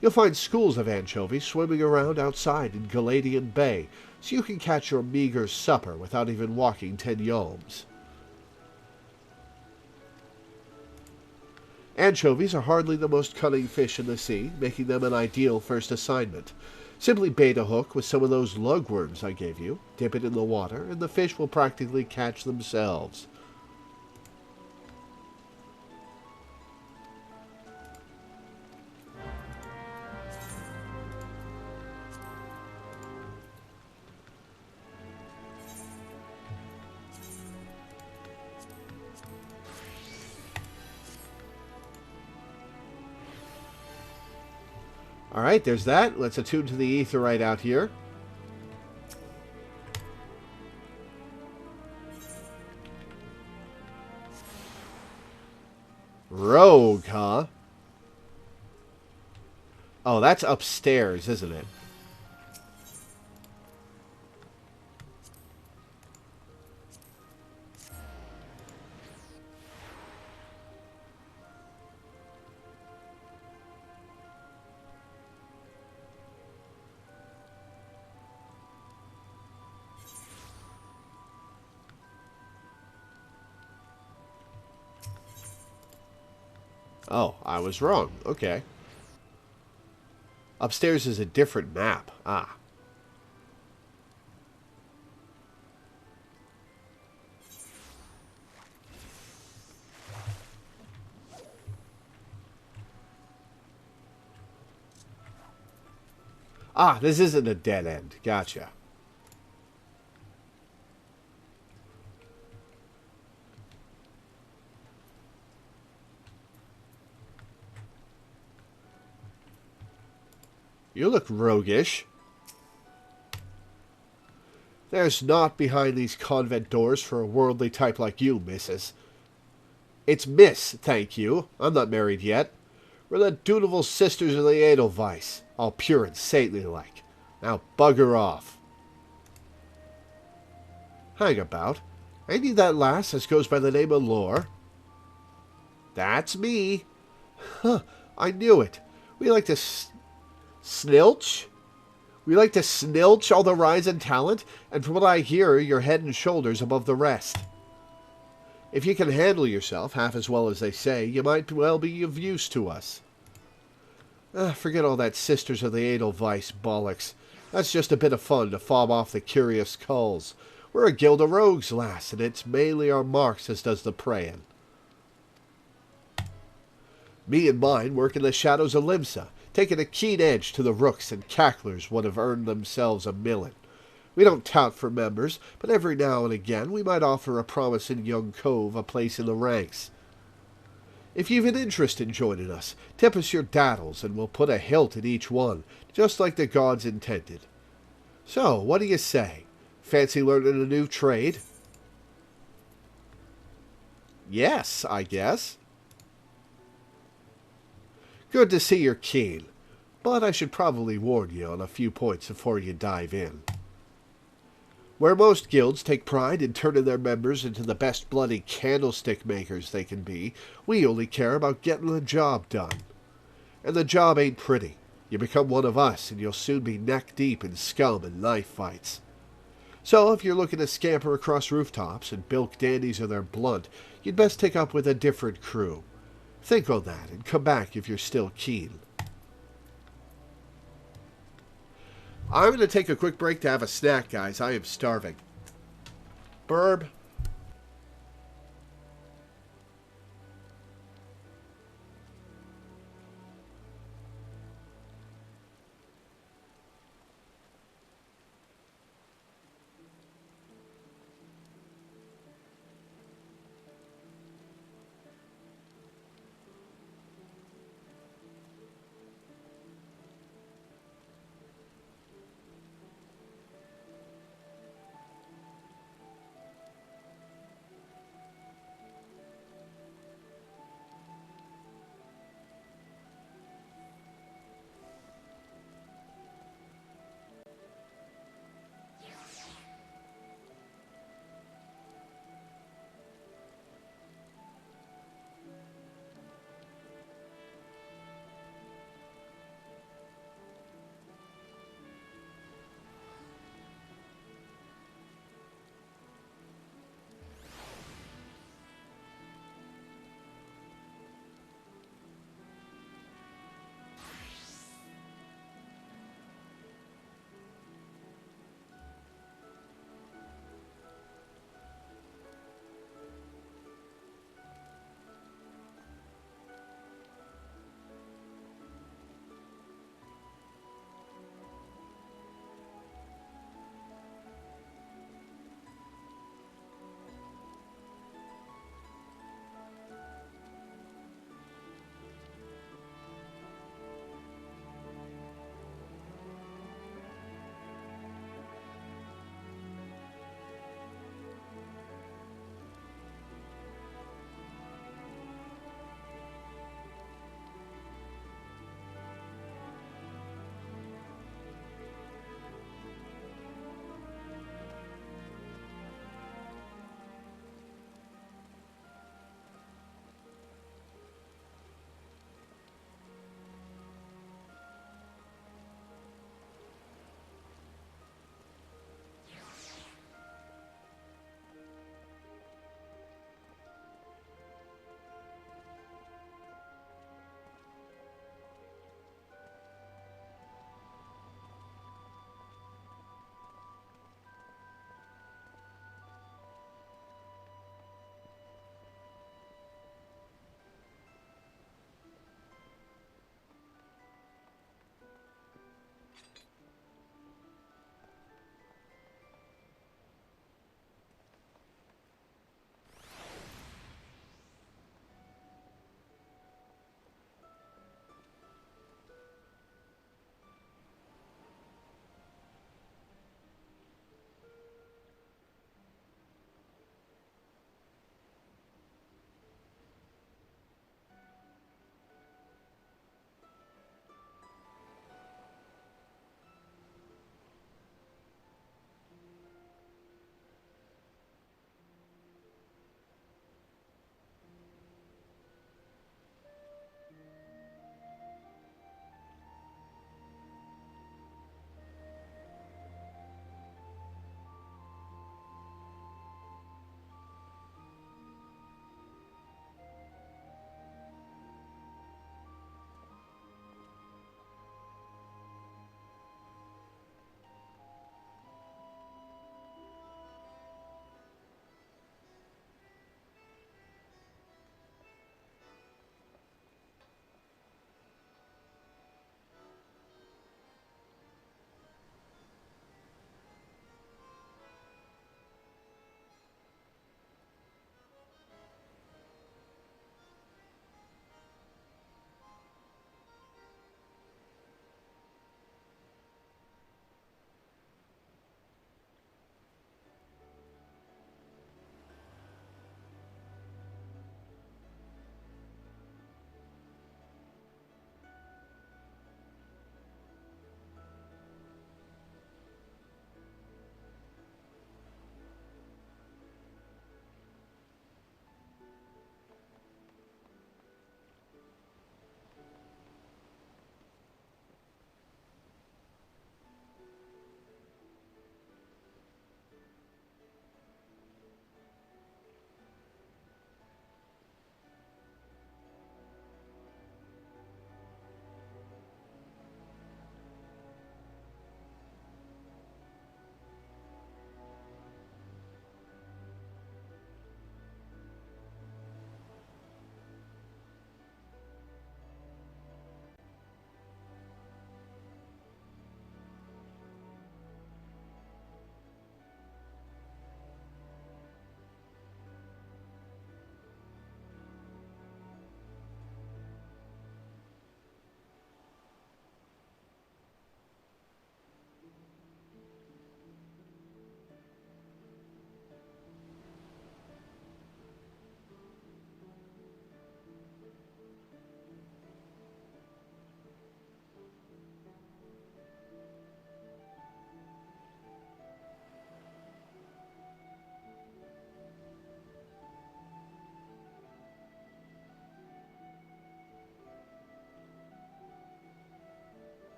[SPEAKER 1] You'll find schools of anchovies swimming around outside in Galadian Bay, so you can catch your meager supper without even walking 10 yalms. Anchovies are hardly the most cunning fish in the sea, making them an ideal first assignment. Simply bait a hook with some of those lugworms I gave you, dip it in the water, and the fish will practically catch themselves. Alright, there's that. Let's attune to the aetheryte out here. Rogue, huh? Oh, that's upstairs, isn't it? Oh, I was wrong. Okay. Upstairs is a different map. Ah. Ah, this isn't a dead end. Gotcha. You look roguish. There's naught behind these convent doors for a worldly type like you, missus. It's Miss, thank you. I'm not married yet. We're the dutiful sisters of the Edelweiss, all pure and saintly-like. Now bugger off. Hang about. Ain't you that lass as goes by the name of Lore? That's me. Huh, I knew it. We like to snilch? We like to snilch all the rise in talent, and from what I hear, you're head and shoulders above the rest. If you can handle yourself half as well as they say, you might well be of use to us. Forget all that Sisters of the Edelweiss bollocks. That's just a bit of fun to fob off the curious culls. We're a guild of rogues, lass, and it's mainly our marks as does the praying. Me and mine work in the shadows of Limsa, taking a keen edge to the rooks and cacklers what have earned themselves a millin. We don't tout for members, but every now and again we might offer a promising young cove a place in the ranks. If you've an interest in joining us, tip us your daddles and we'll put a hilt in each one, just like the gods intended. So, what do you say? Fancy learning a new trade? Yes, I guess. Good to see you're keen, but I should probably warn you on a few points before you dive in. Where most guilds take pride in turning their members into the best bloody candlestick makers they can be, we only care about getting the job done. And the job ain't pretty. You become one of us, and you'll soon be neck-deep in scum and knife fights. So if you're looking to scamper across rooftops and bilk dandies of their blunt, you'd best take up with a different crew. Think on that, and come back if you're still keen. I'm going to take a quick break to have a snack, guys. I am starving. Burb.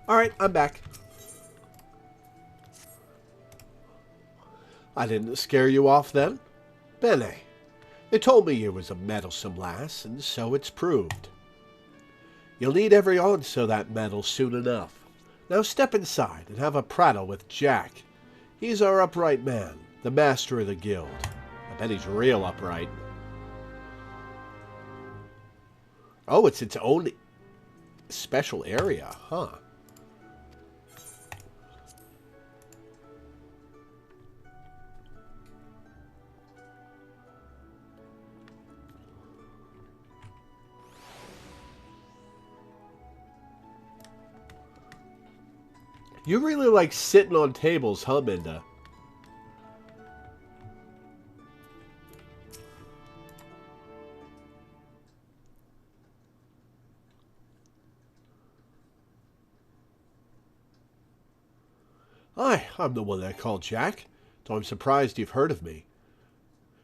[SPEAKER 1] Alright, I'm back. I didn't scare you off then? Bene. They told me you was a meddlesome lass, and so it's proved. You'll need every ounce of that metal soon enough. Now step inside and have a prattle with Jack. He's our upright man, the master of the guild. I bet he's real upright. Oh, it's its own special area, huh? You really like sitting on tables, huh, Minda? Hi, I'm the one they call Jack, though I'm surprised you've heard of me.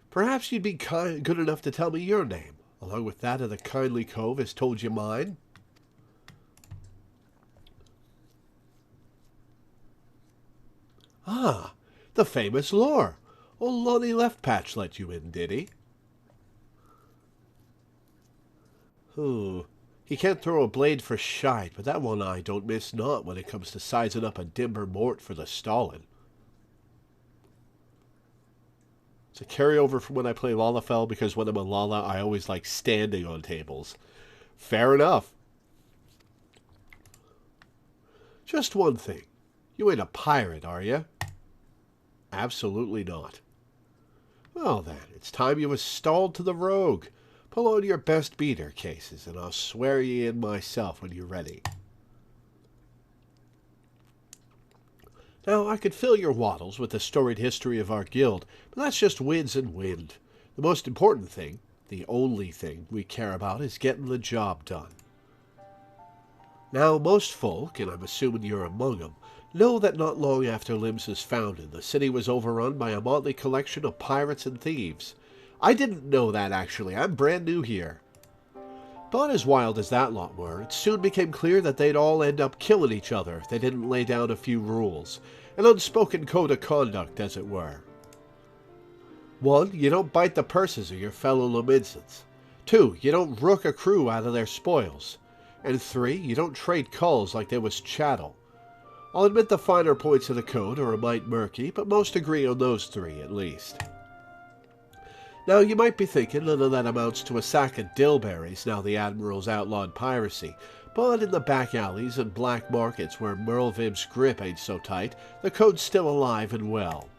[SPEAKER 1] Perhaps you'd be good enough to tell me your name, along with that of the kindly cove has told you mine? Ah, the famous Lore. Old Lonnie Leftpatch let you in, did he? He can't throw a blade for shite, but that one eye don't miss naught when it comes to sizing up a dimber mort for the stallin'. It's a carryover from when I play Lalafell, because when I'm a Lala, I always like standing on tables. Fair enough. Just one thing. You ain't a pirate, are you? Absolutely not. Well then, it's time you was stalled to the rogue. Pull on your best beater cases, and I'll swear ye in myself when you're ready. Now, I could fill your waddles with the storied history of our guild, but that's just winds and wind. The most important thing, the only thing we care about, is getting the job done. Now, most folk, and I'm assuming you're among them, know that not long after Limbs was founded, the city was overrun by a motley collection of pirates and thieves. I didn't know that, actually. I'm brand new here. But as wild as that lot were, it soon became clear that they'd all end up killing each other if they didn't lay down a few rules. An unspoken code of conduct, as it were. 1. You don't bite the purses of your fellow Laminsans. 2. You don't rook a crew out of their spoils. And 3. You don't trade culls like they was chattel. I'll admit the finer points of the code are a mite murky, but most agree on those 3 at least. Now, you might be thinking none of that amounts to a sack of dillberries now the Admiral's outlawed piracy, but in the back alleys and black markets where Merlvim's grip ain't so tight, the code's still alive and well.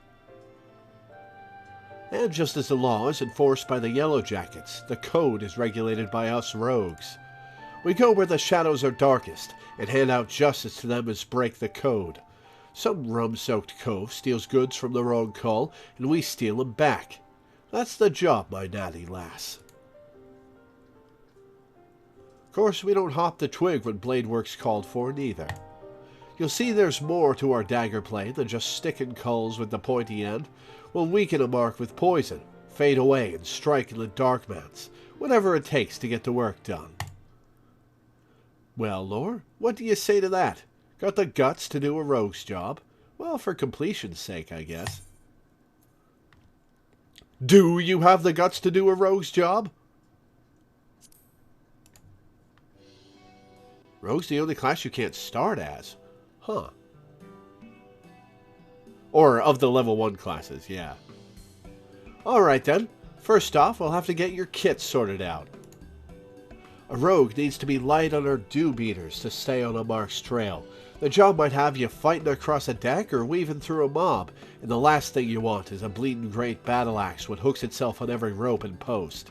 [SPEAKER 1] And just as the law is enforced by the Yellow Jackets, the code is regulated by us rogues. We go where the shadows are darkest, and hand out justice to them as break the code. Some rum-soaked cove steals goods from the wrong cull, and we steal 'em back. That's the job, my natty lass. Of course, we don't hop the twig when blade work's called for, neither. You'll see there's more to our dagger play than just sticking culls with the pointy end. We'll weaken a mark with poison, fade away and strike in the dark mats, whatever it takes to get the work done. Well, Lore, what do you say to that? Got the guts to do a rogue's job? Well, for completion's sake, I guess. Do you have the guts to do a rogue's job? Rogue's the only class you can't start as. Huh. Or of the level 1 classes, yeah. Alright then. First off, we'll have to get your kit sorted out. A rogue needs to be light on her dew beaters to stay on a mark's trail. The job might have you fighting across a deck or weaving through a mob, and the last thing you want is a bleeding great battle axe that hooks itself on every rope and post.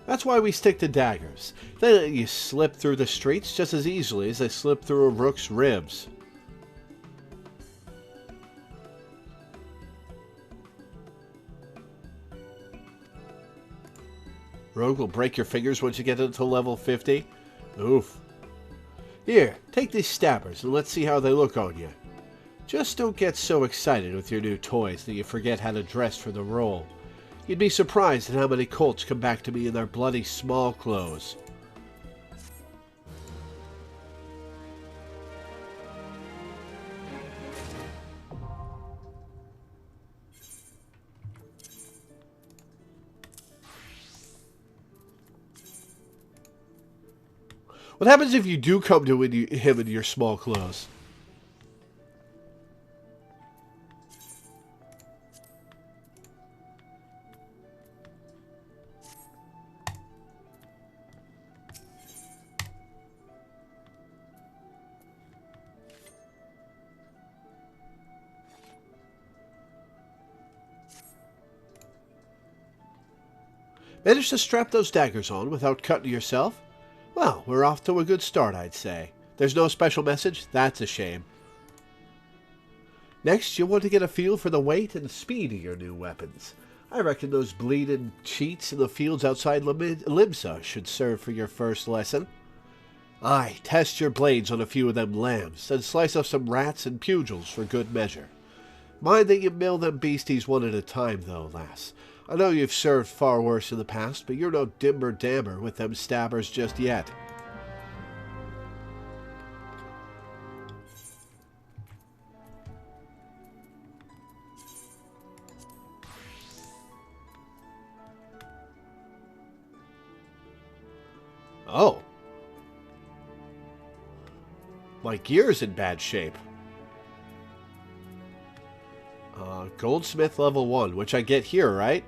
[SPEAKER 1] That's why we stick to daggers. They let you slip through the streets just as easily as they slip through a rook's ribs. Rogue will break your fingers once you get into level 50. Oof. Here, take these stabbers and let's see how they look on you. Just don't get so excited with your new toys that you forget how to dress for the role. You'd be surprised at how many colts come back to me in their bloody small clothes. What happens if you do come to him in your small clothes? Managed to strap those daggers on without cutting yourself? Well, we're off to a good start, I'd say. There's no special message? That's a shame. Next, you'll want to get a feel for the weight and speed of your new weapons. I reckon those bleeding cheats in the fields outside Limsa should serve for your first lesson. Aye, test your blades on a few of them lambs, and slice off some rats and pugils for good measure. Mind that you mill them beasties one at a time, though, lass. I know you've served far worse in the past, but you're no dimmer-dammer with them stabbers just yet. Oh. My gear's in bad shape. Goldsmith level 1, which I get here, right?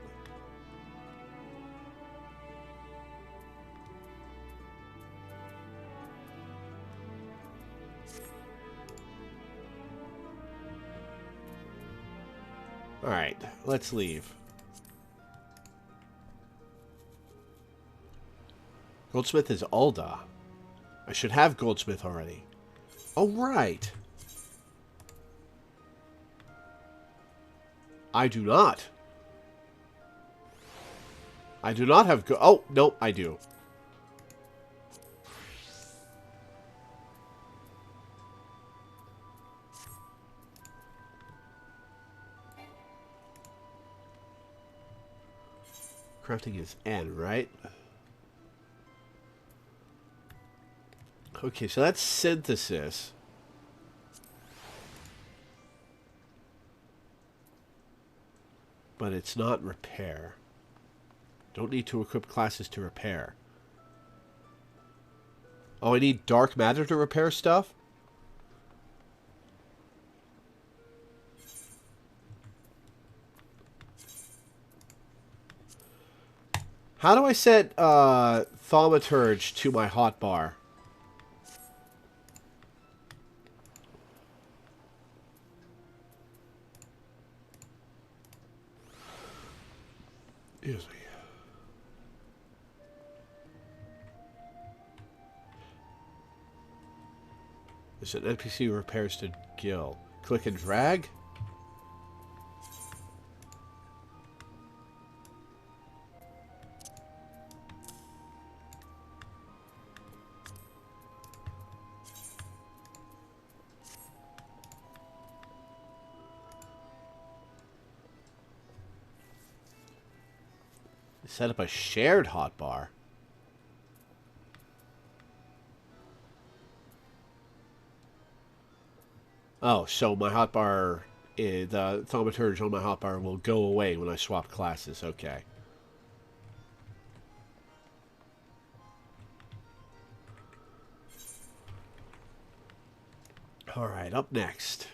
[SPEAKER 1] Alright, let's leave. Goldsmith is Ulda. I should have Goldsmith already. Oh, right. I do not. I do not have oh, nope, I do. Crafting is N, right? Okay, so that's synthesis. But it's not repair. Don't need to equip classes to repair. Oh, I need dark matter to repair stuff? How do I set Thaumaturge to my hotbar? Excuse me. There's an NPC who repairs to Gil. Click and drag? Set up a shared hotbar. Oh, so my hotbar, the thaumaturge on my hotbar will go away when I swap classes. Okay. All right, up next.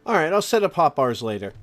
[SPEAKER 1] Alright, I'll set up hotbars later.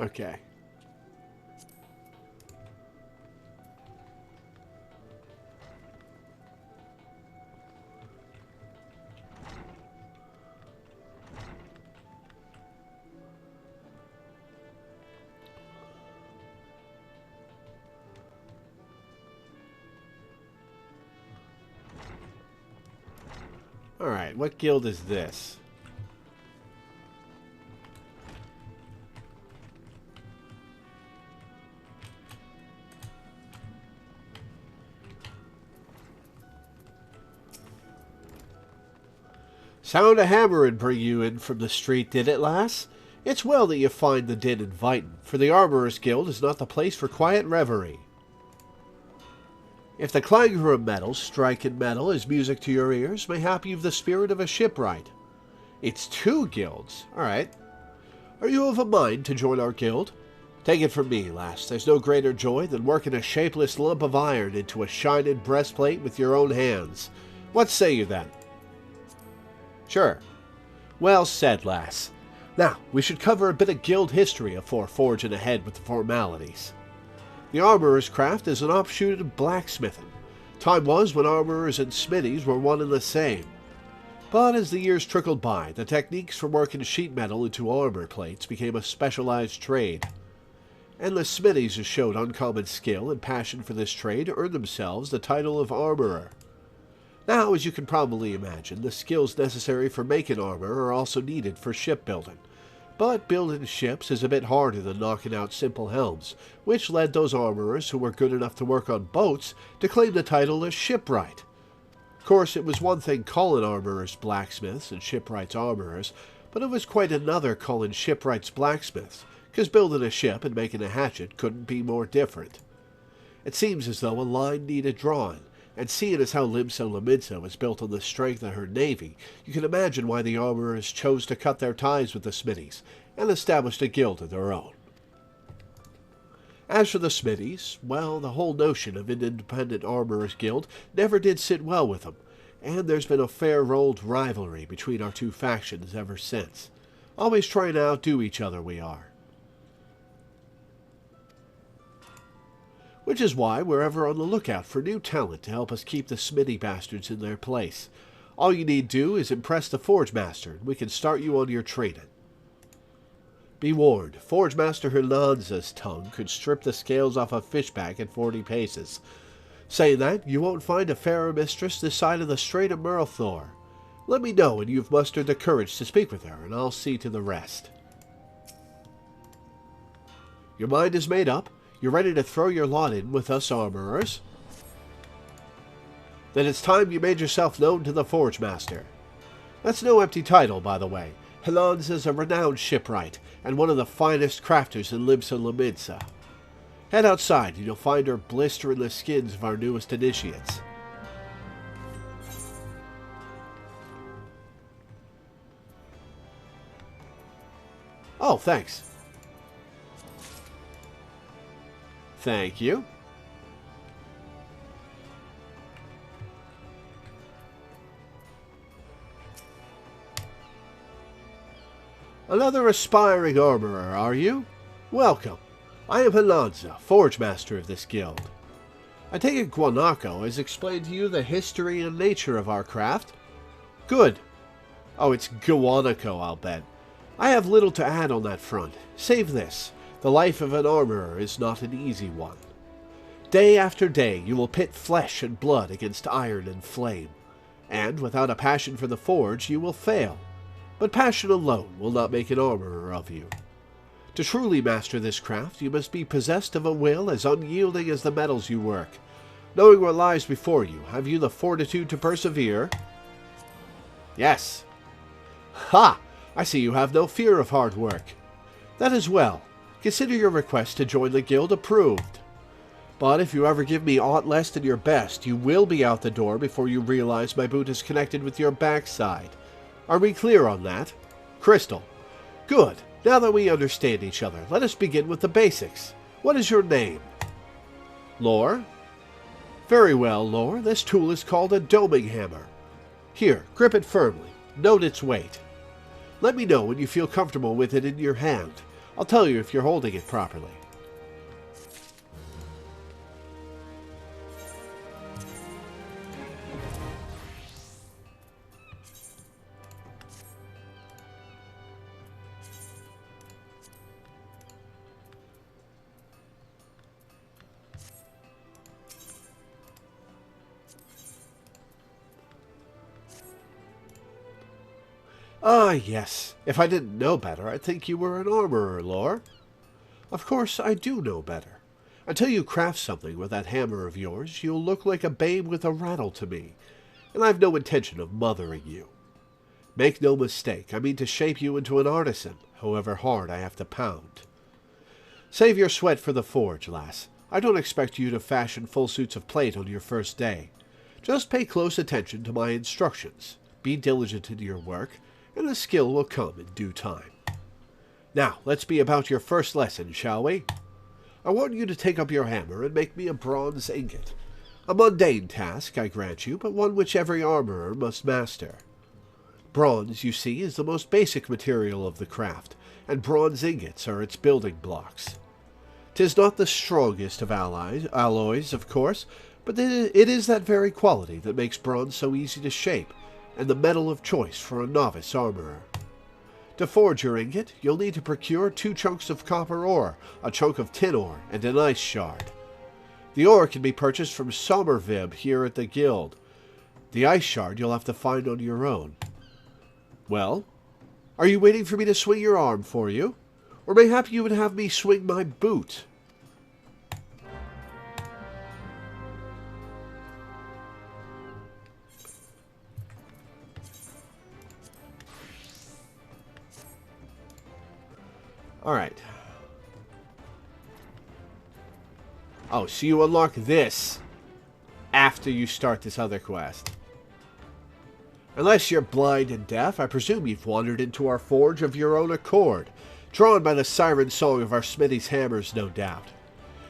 [SPEAKER 1] Okay. Alright, what guild is this? Sound a hammering bring you in from the street, did it, lass? It's well that you find the din inviting, for the Armourers' Guild is not the place for quiet reverie. If the clangor of metal, striking metal, is music to your ears, mayhap you've the spirit of a shipwright. It's 2 guilds, alright. Are you of a mind to join our guild? Take it from me, lass, there's no greater joy than working a shapeless lump of iron into a shining breastplate with your own hands. What say you then? Sure. Well said, lass. Now, we should cover a bit of guild history afore forging ahead with the formalities. The armourer's craft is an offshoot of blacksmithing. Time was when armourers and smithies were one and the same. But as the years trickled by, the techniques for working sheet metal into armour plates became a specialized trade. Endless smithies who showed uncommon skill and passion for this trade earned themselves the title of armourer. Now, as you can probably imagine, the skills necessary for making armor are also needed for shipbuilding. But building ships is a bit harder than knocking out simple helms, which led those armorers who were good enough to work on boats to claim the title of shipwright. Of course, it was one thing calling armorers blacksmiths and shipwrights armorers, but it was quite another calling shipwrights blacksmiths, because building a ship and making a hatchet couldn't be more different. It seems as though a line needed drawing, and seeing as how Limsa Lominsa was built on the strength of her navy, you can imagine why the armorers chose to cut their ties with the smithies and established a guild of their own. As for the smithies, well, the whole notion of an independent armorers' guild never did sit well with them, and there's been a fair old rivalry between our 2 factions ever since. Always trying to outdo each other we are. Which is why we're ever on the lookout for new talent to help us keep the smithy bastards in their place. All you need do is impress the Forge Master, and we can start you on your training. Be warned, Forge Master Hernanza's tongue could strip the scales off a fishback at 40 paces. Saying that, you won't find a fairer mistress this side of the Strait of Merlthor. Let me know when you've mustered the courage to speak with her, and I'll see to the rest. Your mind is made up? You're ready to throw your lot in with us armorers? Then it's time you made yourself known to the Forge Master. That's no empty title, by the way. Helans is a renowned shipwright, and one of the finest crafters in Limsa Lominsa. Head outside, and you'll find her blistering the skins of our newest initiates. Oh, thanks. Thank you. Another aspiring armorer, are you? Welcome. I am Hananza, Forge Master of this guild. I take it Guanaco has explained to you the history and nature of our craft? Good. Oh, it's Guanaco, I'll bet. I have little to add on that front, save this. The life of an armorer is not an easy one. Day after day you will pit flesh and blood against iron and flame, and without a passion for the forge you will fail. But passion alone will not make an armorer of you. To truly master this craft you must be possessed of a will as unyielding as the metals you work. Knowing what lies before you, have you the fortitude to persevere? Yes. Ha! I see you have no fear of hard work. That is well. Consider your request to join the guild approved. But if you ever give me aught less than your best, you will be out the door before you realize my boot is connected with your backside. Are we clear on that? Crystal. Good. Now that we understand each other, let us begin with the basics. What is your name? Lore? Very well, Lore. This tool is called a doming hammer. Here, grip it firmly. Note its weight. Let me know when you feel comfortable with it in your hand. I'll tell you if you're holding it properly. Ah, yes. If I didn't know better, I'd think you were an armorer, Lore. Of course, I do know better. Until you craft something with that hammer of yours, you'll look like a babe with a rattle to me, and I've no intention of mothering you. Make no mistake, I mean to shape you into an artisan, however hard I have to pound. Save your sweat for the forge, lass. I don't expect you to fashion full suits of plate on your first day. Just pay close attention to my instructions. Be diligent in your work, and the skill will come in due time. Now, let's be about your first lesson, shall we? I want you to take up your hammer and make me a bronze ingot. A mundane task, I grant you, but one which every armorer must master. Bronze, you see, is the most basic material of the craft, and bronze ingots are its building blocks. 'Tis not the strongest of alloys, of course, but it is that very quality that makes bronze so easy to shape, and the metal of choice for a novice armorer. To forge your ingot, you'll need to procure 2 chunks of copper ore, a chunk of tin ore, and an ice shard. The ore can be purchased from Somervib here at the guild. The ice shard you'll have to find on your own. Well, are you waiting for me to swing your arm for you? Or mayhap you would have me swing my boot? Alright. Oh, so you unlock this after you start this other quest. Unless you're blind and deaf, I presume you've wandered into our forge of your own accord, drawn by the siren song of our smithy's hammers, no doubt.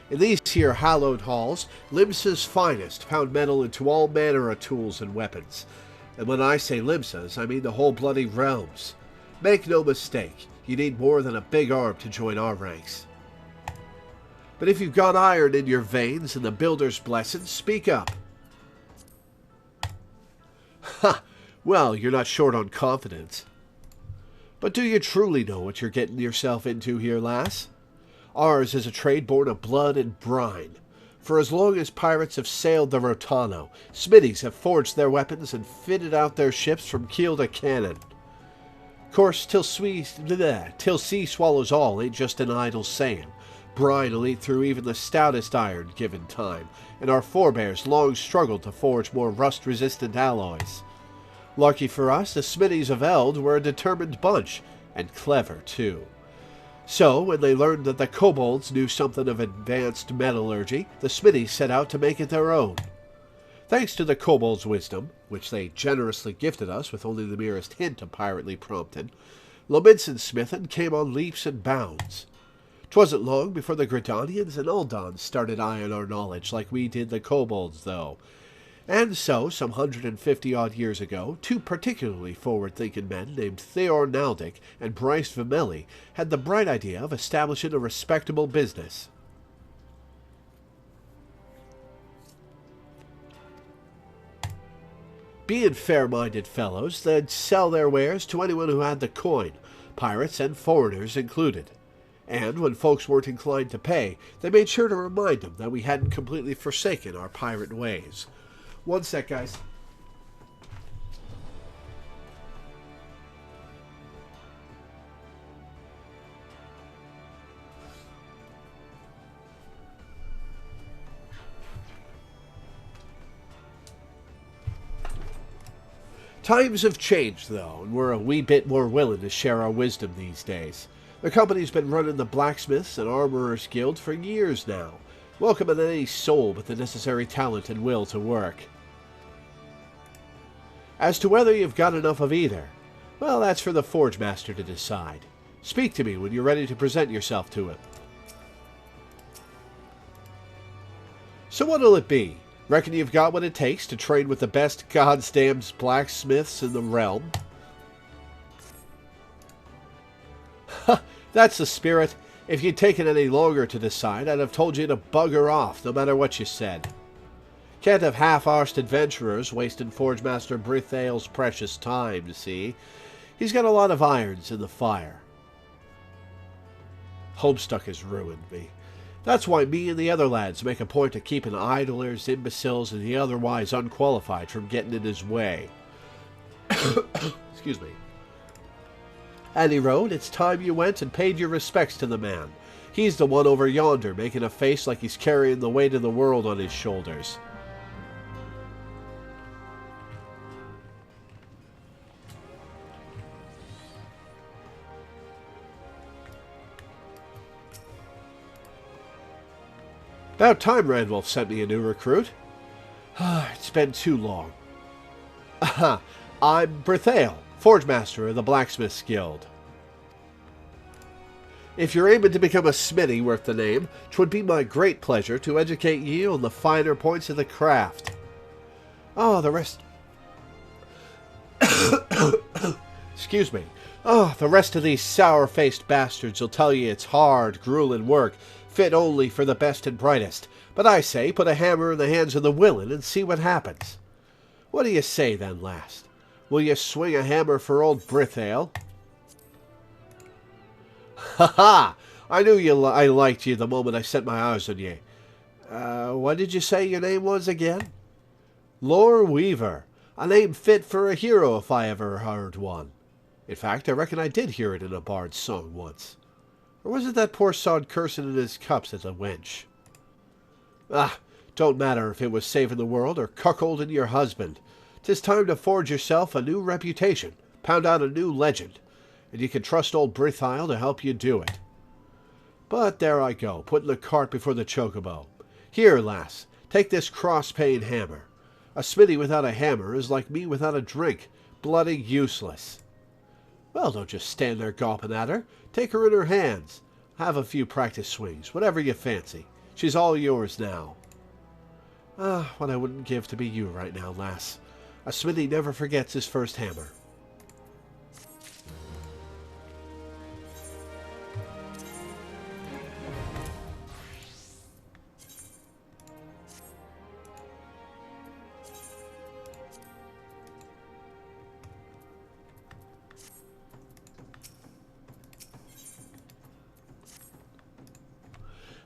[SPEAKER 1] In these here hallowed halls, Limsa's finest pound metal into all manner of tools and weapons. And when I say Limsa's, I mean the whole bloody realms. Make no mistake, you need more than a big arm to join our ranks. But if you've got iron in your veins and the builder's blessing, speak up. Ha! Well, you're not short on confidence. But do you truly know what you're getting yourself into here, lass? Ours is a trade born of blood and brine. For as long as pirates have sailed the Rotano, smithies have forged their weapons and fitted out their ships from keel to cannon. Course, till sea swallows all ain't just an idle saying. Brine will eat through even the stoutest iron given time, and our forebears long struggled to forge more rust-resistant alloys. Lucky for us, the smithies of Eld were a determined bunch, and clever too. So, when they learned that the kobolds knew something of advanced metallurgy, the smithies set out to make it their own. Thanks to the kobolds' wisdom, which they generously gifted us with only the merest hint of pirately prompting, Lominson smithing came on leaps and bounds. 'Twasn't long before the Gridanians and Uldons started eyeing our knowledge like we did the kobolds, though. And so, some 150-odd years ago, 2 particularly forward-thinking men named Theor Naldic and Bryce Vimelli had the bright idea of establishing a respectable business. Being fair-minded fellows, they'd sell their wares to anyone who had the coin, pirates and foreigners included. And when folks weren't inclined to pay, they made sure to remind them that we hadn't completely forsaken our pirate ways. One sec, guys. Times have changed, though, and we're a wee bit more willing to share our wisdom these days. The company's been running the Blacksmiths and Armorers Guild for years now, welcoming any soul with the necessary talent and will to work. As to whether you've got enough of either, well, that's for the Forge Master to decide. Speak to me when you're ready to present yourself to him. So what'll it be? Reckon you've got what it takes to train with the best goddamn blacksmiths in the realm? Ha! That's the spirit. If you'd taken any longer to decide, I'd have told you to bugger off, no matter what you said. Can't have half-arsed adventurers wasting Forge Master Brithael's precious time, you see. He's got a lot of irons in the fire. Homestuck has ruined me. That's why me and the other lads make a point of keeping idlers, imbeciles, and the otherwise unqualified from getting in his way. Excuse me. Any road, it's time you went and paid your respects to the man. He's the one over yonder, making a face like he's carrying the weight of the world on his shoulders. About time Randolph sent me a new recruit. It's been too long. I'm Brithael, Forge Master of the Blacksmith's Guild. If you're aiming to become a smithy worth the name, 'twould be my great pleasure to educate ye on the finer points of the craft. Oh, the rest... Excuse me. Oh, the rest of these sour-faced bastards will tell you it's hard, grueling work, fit only for the best and brightest. But I say, put a hammer in the hands of the willing and see what happens. What do you say then, last? Will you swing a hammer for old Brithael? Ha ha! I knew I liked you the moment I set my eyes on you. What did you say your name was again? Loreweaver. A name fit for a hero if I ever heard one. In fact, I reckon I did hear it in a bard's song once. Or was it that poor sod cursing in his cups as a wench? Ah, don't matter if it was saving the world or cuckolding your husband. 'Tis time to forge yourself a new reputation, pound out a new legend, and you can trust old Brithael to help you do it. But there I go, putting the cart before the chocobo. Here, lass, take this cross-pane hammer. A smithy without a hammer is like me without a drink, bloody useless. Well, don't just stand there gawping at her. Take her in her hands. Have a few practice swings, whatever you fancy. She's all yours now. Ah, what I wouldn't give to be you right now, lass. A smithy never forgets his first hammer.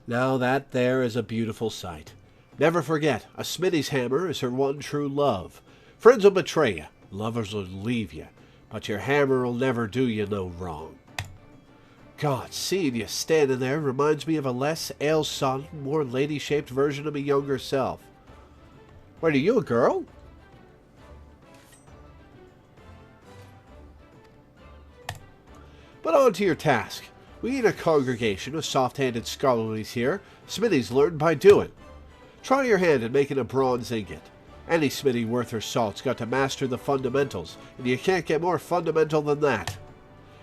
[SPEAKER 1] Now that there is a beautiful sight. Never forget, a smithy's hammer is her one true love. Friends will betray you, lovers will leave you, but your hammer'll never do you no wrong. God, seeing you standing there reminds me of a less ale-sodden, more lady-shaped version of my younger self. Wait, are you a girl? But on to your task. We ain't a congregation of soft-handed scholarlies here. Smithies learn by doing. Try your hand at making a bronze ingot. Any smithy worth her salt's got to master the fundamentals, and you can't get more fundamental than that.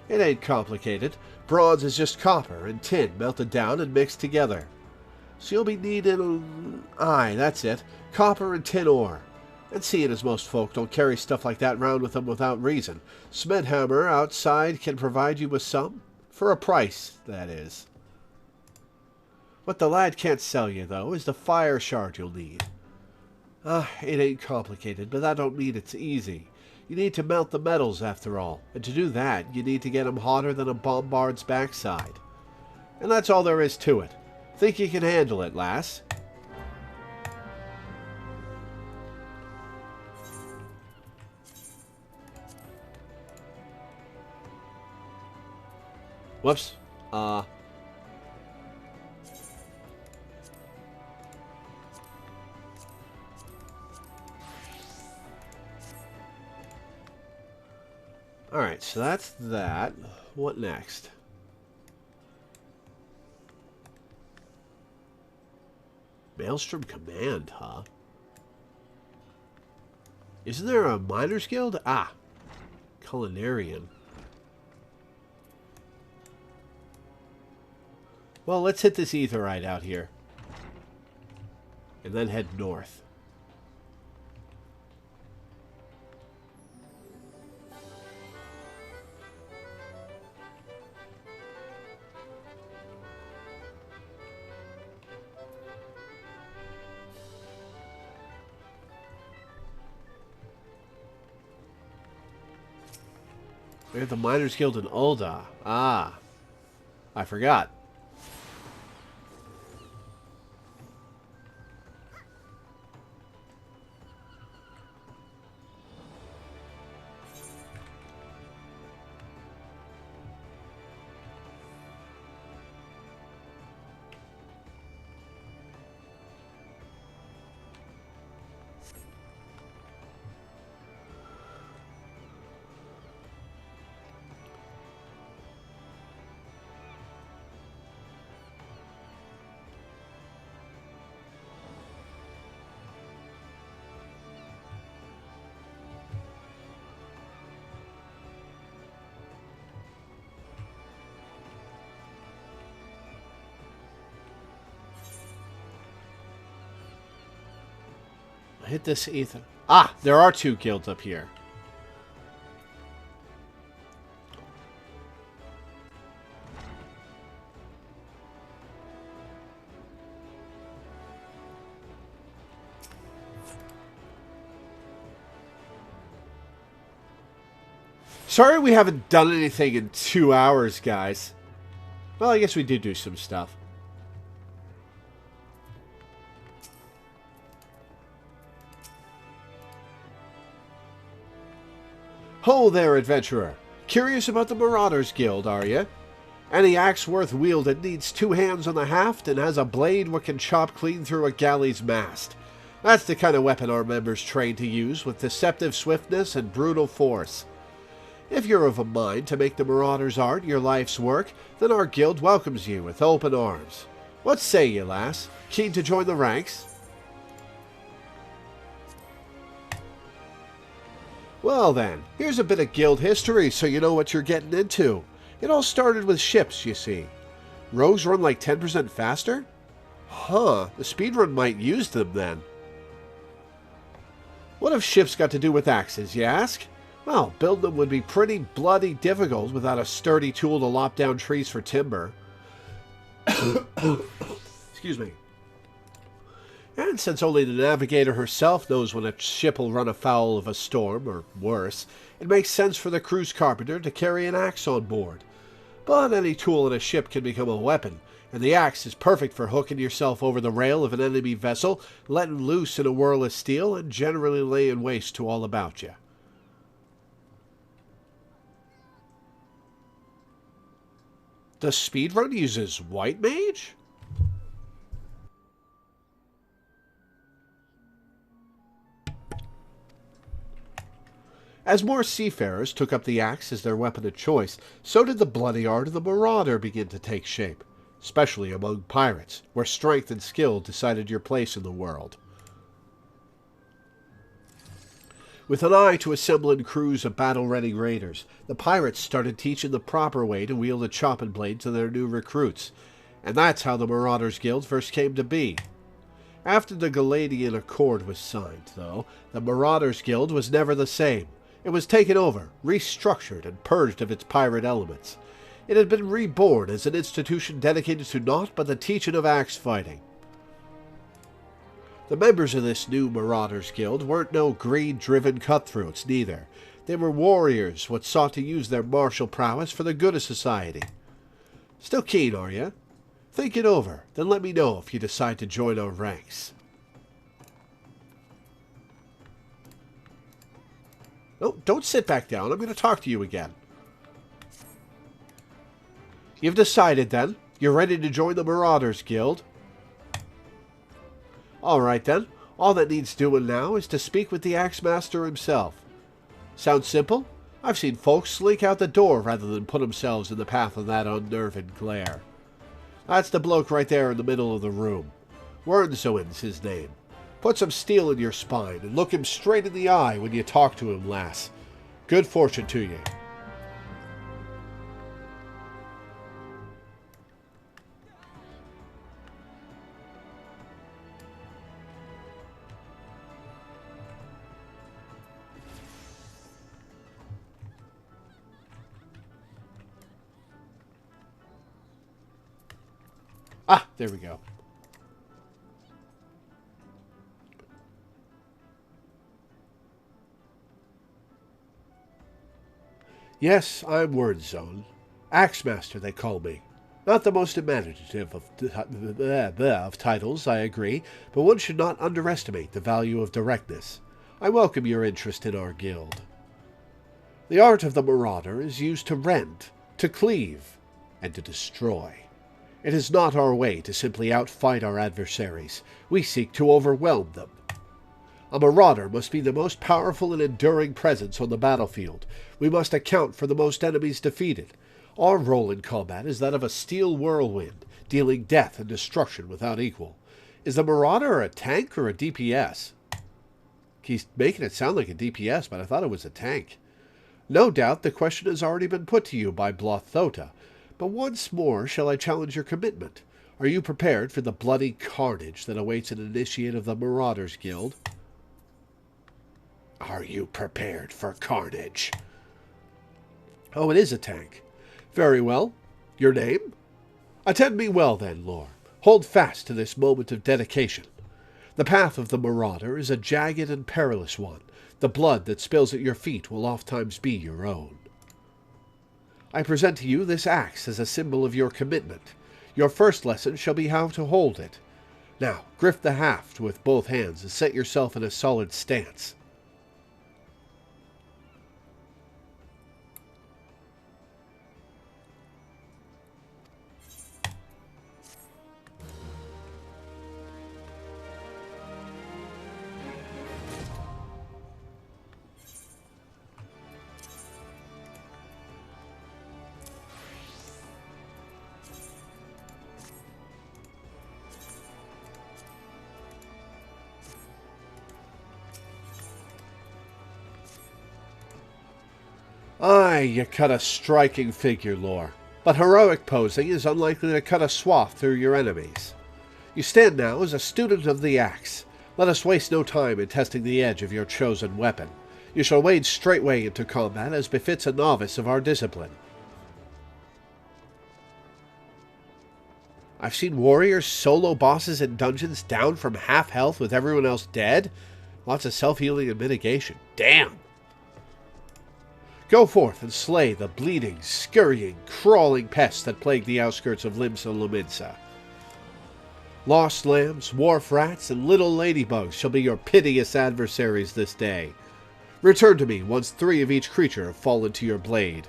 [SPEAKER 1] It ain't complicated. Bronze is just copper and tin melted down and mixed together. So you'll be needing... aye, that's it. Copper and tin ore. And seeing as most folk don't carry stuff like that round with them without reason, Smedhammer outside can provide you with some. For a price, that is. What the lad can't sell you, though, is the fire shard you'll need. It ain't complicated, but that don't mean it's easy. You need to melt the metals, after all, and to do that, you need to get 'em hotter than a bombard's backside. And that's all there is to it. Think you can handle it, lass? Whoops. Alright, so that's that. What next? Maelstrom Command, huh? Isn't there a Miners Guild? Ah, Culinarian. Well, let's hit this aetheryte out here. And then head north. We have the Miners Guild in Ul'dah. Ah. I forgot. Hit this ether. Ah, there are 2 guilds up here. Sorry we haven't done anything in 2 hours, guys. Well, I guess we did do some stuff. Ho there, adventurer! Curious about the Marauders Guild, are you? Any axe worth wielding needs 2 hands on the haft and has a blade what can chop clean through a galley's mast. That's the kind of weapon our members train to use with deceptive swiftness and brutal force. If you're of a mind to make the Marauders' art your life's work, then our guild welcomes you with open arms. What say you, lass? Keen to join the ranks? Well then, here's a bit of guild history so you know what you're getting into. It all started with ships, you see. Rogues run like 10% faster? Huh, the speedrun might use them then. What have ships got to do with axes, you ask? Well, building them would be pretty bloody difficult without a sturdy tool to lop down trees for timber. Excuse me. And since only the navigator herself knows when a ship will run afoul of a storm, or worse, it makes sense for the cruise carpenter to carry an axe on board. But any tool in a ship can become a weapon, and the axe is perfect for hooking yourself over the rail of an enemy vessel, letting loose in a whirl of steel, and generally laying waste to all about you. The speedrun uses White Mage? As more seafarers took up the axe as their weapon of choice, so did the bloody art of the marauder begin to take shape, especially among pirates, where strength and skill decided your place in the world. With an eye to assembling crews of battle-ready raiders, the pirates started teaching the proper way to wield a chopping blade to their new recruits, and that's how the Marauders Guild first came to be. After the Galadian Accord was signed, though, the Marauders Guild was never the same. It was taken over, restructured, and purged of its pirate elements. It had been reborn as an institution dedicated to naught but the teaching of axe fighting. The members of this new Marauders Guild weren't no greed-driven cutthroats, neither. They were warriors what sought to use their martial prowess for the good of society. Still keen, are you? Think it over, then let me know if you decide to join our ranks. No, don't sit back down. I'm going to talk to you again. You've decided, then? You're ready to join the Marauders Guild? Alright, then. All that needs doing now is to speak with the Axe Master himself. Sound simple? I've seen folks slink out the door rather than put themselves in the path of that unnerving glare. That's the bloke right there in the middle of the room. Wernzoin's his name. Put some steel in your spine and look him straight in the eye when you talk to him, lass. Good fortune to you. Ah, there we go. Yes, I'm Wordzone. Axemaster, they call me. Not the most imaginative of titles, I agree, but one should not underestimate the value of directness. I welcome your interest in our guild. The art of the Marauder is used to rend, to cleave, and to destroy. It is not our way to simply outfight our adversaries. We seek to overwhelm them. A Marauder must be the most powerful and enduring presence on the battlefield. We must account for the most enemies defeated. Our role in combat is that of a steel whirlwind, dealing death and destruction without equal. Is the Marauder a tank or a DPS? He's making it sound like a DPS, but I thought it was a tank. No doubt the question has already been put to you by Blothota, but once more shall I challenge your commitment. Are you prepared for the bloody carnage that awaits an initiate of the Marauders Guild? Are you prepared for carnage? Oh, it is a tank. Very well. Your name? Attend me well, then, Lore. Hold fast to this moment of dedication. The path of the Marauder is a jagged and perilous one. The blood that spills at your feet will oftentimes be your own. I present to you this axe as a symbol of your commitment. Your first lesson shall be how to hold it. Now, grip the haft with both hands and set yourself in a solid stance. Aye, you cut a striking figure, Lore, but heroic posing is unlikely to cut a swath through your enemies. You stand now as a student of the axe. Let us waste no time in testing the edge of your chosen weapon. You shall wade straightway into combat as befits a novice of our discipline. I've seen warriors solo bosses in dungeons down from half health with everyone else dead. Lots of self-healing and mitigation. Damn! Go forth and slay the bleeding, scurrying, crawling pests that plague the outskirts of Limsa Lominsa. Lost lambs, wharf rats, and little ladybugs shall be your piteous adversaries this day. Return to me once 3 of each creature have fallen to your blade.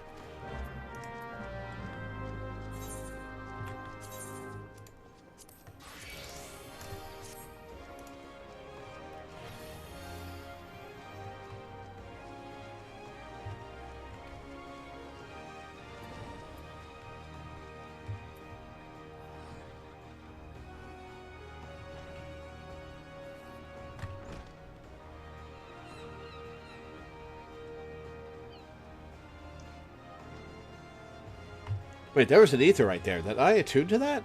[SPEAKER 1] Wait, there was an ether right there. Did I attune to that?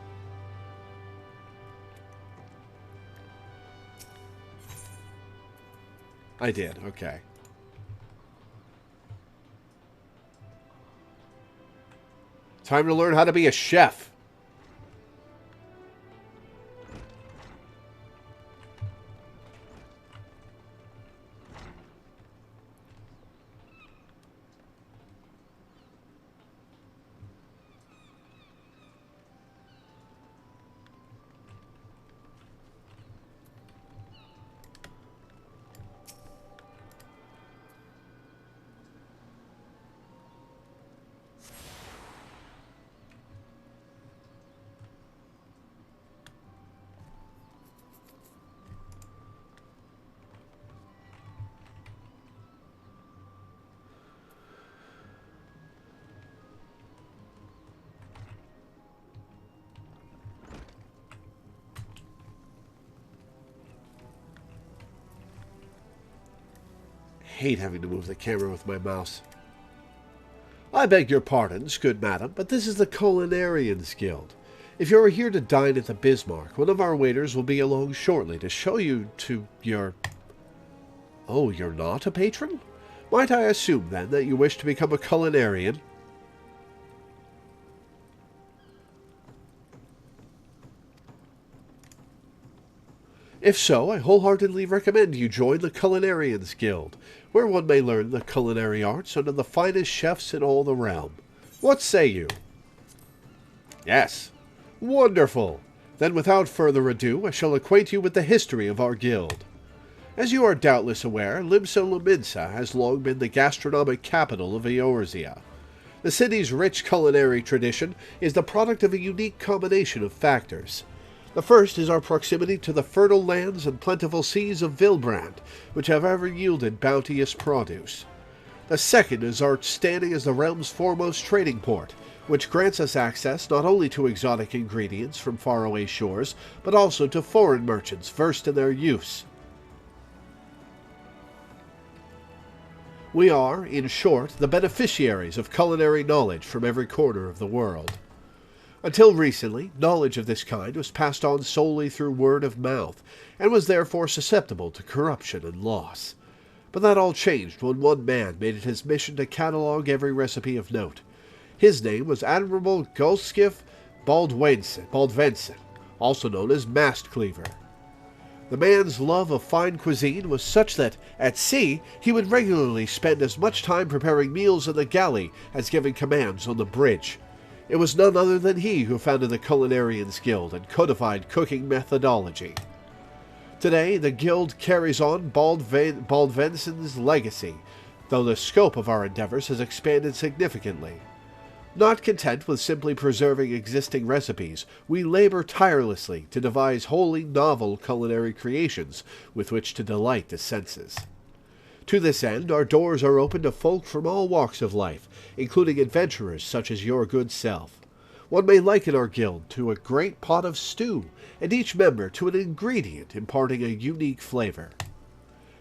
[SPEAKER 1] I did, okay. Time to learn how to be a chef. Hate having to move the camera with my mouse. I beg your pardons, good madam, but this is the Culinarians Guild. If you are here to dine at the Bismarck, one of our waiters will be along shortly to show you to your... Oh, you're not a patron? Might I assume, then, that you wish to become a culinarian? If so, I wholeheartedly recommend you join the Culinarians Guild. where one may learn the culinary arts under the finest chefs in all the realm. What say you? Yes. Wonderful! Then without further ado, I shall acquaint you with the history of our guild. As you are doubtless aware, Loreweaver has long been the gastronomic capital of Eorzea. The city's rich culinary tradition is the product of a unique combination of factors. The first is our proximity to the fertile lands and plentiful seas of Vilbrand, which have ever yielded bounteous produce. The second is our standing as the realm's foremost trading port, which grants us access not only to exotic ingredients from faraway shores, but also to foreign merchants versed in their use. We are, in short, the beneficiaries of culinary knowledge from every corner of the world. Until recently, knowledge of this kind was passed on solely through word of mouth, and was therefore susceptible to corruption and loss. But that all changed when one man made it his mission to catalogue every recipe of note. His name was Admiral Gulskif Baldvensen, also known as Mast Cleaver. The man's love of fine cuisine was such that, at sea, he would regularly spend as much time preparing meals in the galley as giving commands on the bridge. It was none other than he who founded the Culinarians Guild and codified cooking methodology. Today, the guild carries on Baldvensen's legacy, though the scope of our endeavors has expanded significantly. Not content with simply preserving existing recipes, we labor tirelessly to devise wholly novel culinary creations with which to delight the senses. To this end, our doors are open to folk from all walks of life, including adventurers such as your good self. One may liken our guild to a great pot of stew, and each member to an ingredient imparting a unique flavor.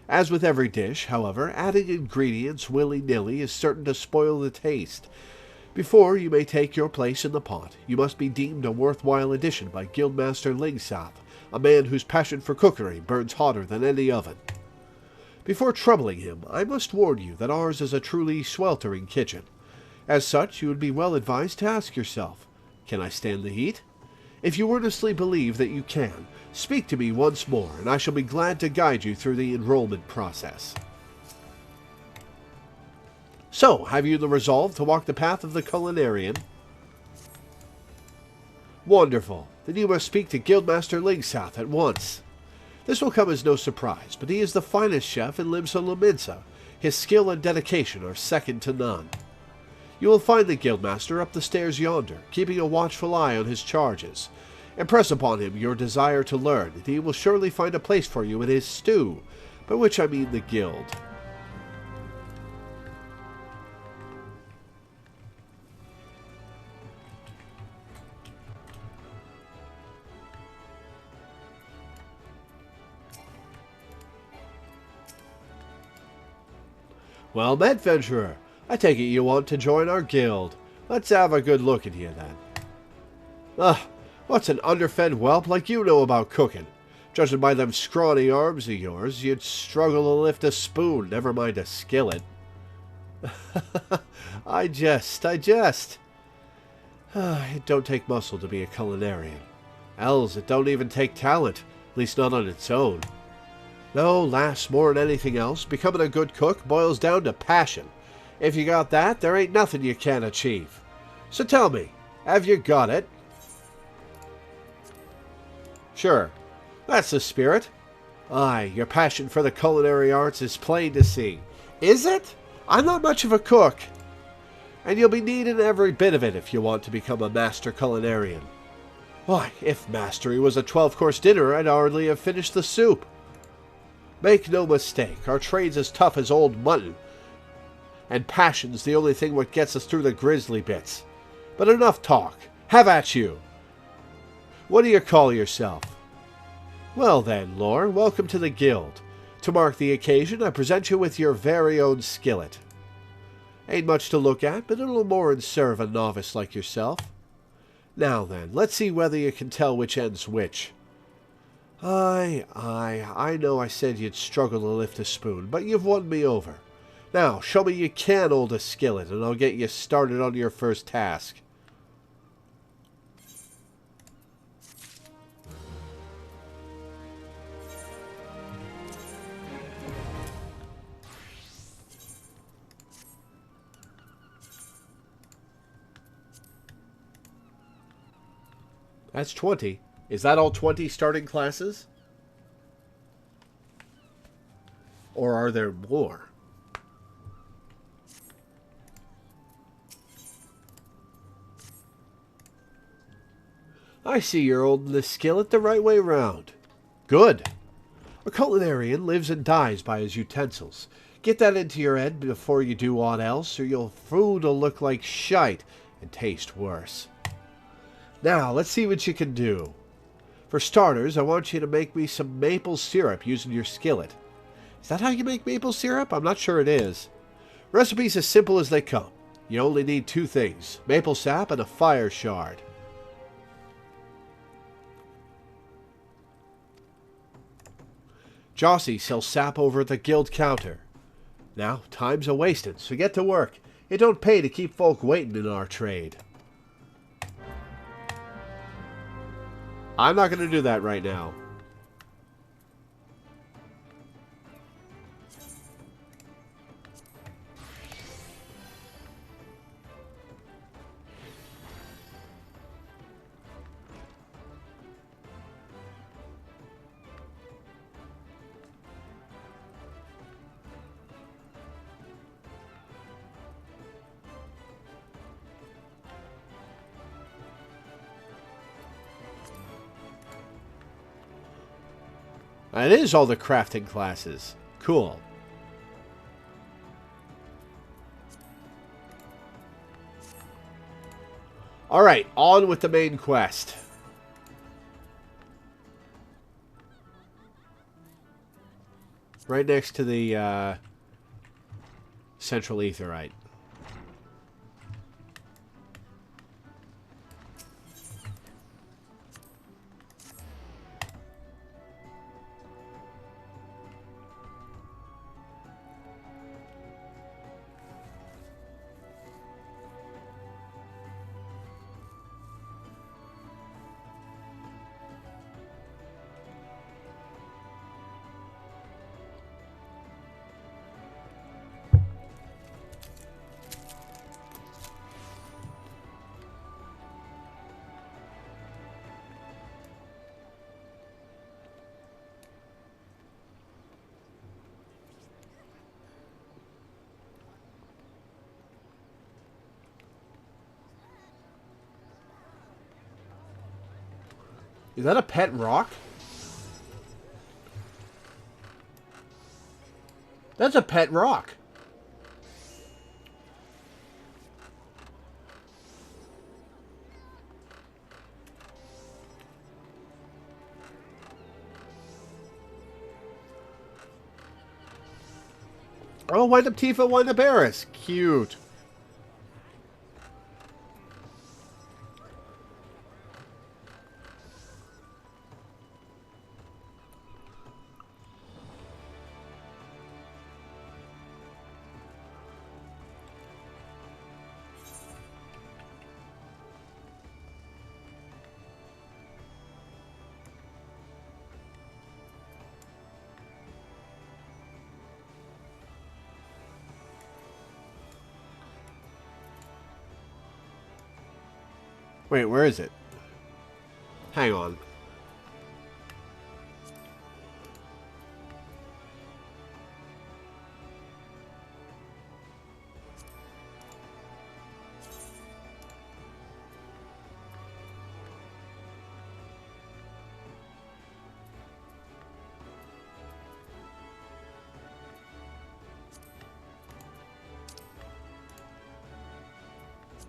[SPEAKER 1] As with every dish, however, adding ingredients willy-nilly is certain to spoil the taste. Before you may take your place in the pot, you must be deemed a worthwhile addition by Guildmaster Lingsouth, a man whose passion for cookery burns hotter than any oven. Before troubling him, I must warn you that ours is a truly sweltering kitchen. As such, you would be well advised to ask yourself, can I stand the heat? If you earnestly believe that you can, speak to me once more, and I shall be glad to guide you through the enrollment process. So, have you the resolve to walk the path of the culinarian? Wonderful. Then you must speak to Guildmaster Lingsouth at once. This will come as no surprise, but he is the finest chef in Loreweaver. His skill and dedication are second to none. You will find the Guildmaster up the stairs yonder, keeping a watchful eye on his charges. Impress upon him your desire to learn, and he will surely find a place for you in his stew, by which I mean the guild. Well met, venturer. I take it you want to join our guild. Let's have a good look at you, then. What's an underfed whelp like you know about cooking? Judging by them scrawny arms of yours, you'd struggle to lift a spoon, never mind a skillet. I jest. It don't take muscle to be a culinarian. Else, it don't even take talent, at least not on its own. No, lass, more than anything else, becoming a good cook boils down to passion. If you got that, there ain't nothing you can't achieve. So tell me, have you got it? Sure, that's the spirit. Aye, your passion for the culinary arts is plain to see. Is it? I'm not much of a cook. And you'll be needing every bit of it if you want to become a master culinarian. Why, if mastery was a 12-course dinner, I'd hardly have finished the soup. Make no mistake, our trade's as tough as old mutton, and passion's the only thing what gets us through the grisly bits. But enough talk. Have at you. What do you call yourself? Well then, Lore, welcome to the guild. To mark the occasion, I present you with your very own skillet. Ain't much to look at, but it'll more than serve a novice like yourself. Now then, let's see whether you can tell which end's which. Aye, I know I said you'd struggle to lift a spoon, but you've won me over. Now, show me you can hold a skillet, and I'll get you started on your first task. That's 20. Is that all 20 starting classes? Or are there more? I see you're holding the skillet the right way round. Good. A culinarian lives and dies by his utensils. Get that into your head before you do aught else, or your food will look like shite and taste worse. Now, let's see what you can do. For starters, I want you to make me some maple syrup using your skillet. Is that how you make maple syrup? I'm not sure it is. Recipe's as simple as they come. You only need 2 things, maple sap and a fire shard. Jossie sells sap over at the guild counter. Now, time's a-wasting, so get to work. It don't pay to keep folk waiting in our trade. I'm not going to do that right now. It is all the crafting classes. Cool. Alright, on with the main quest. Right next to the central aetheryte. Is that a pet rock? That's a pet rock. Oh, wind up Tifa, wind up Eris. Cute. Wait, where is it? Hang on.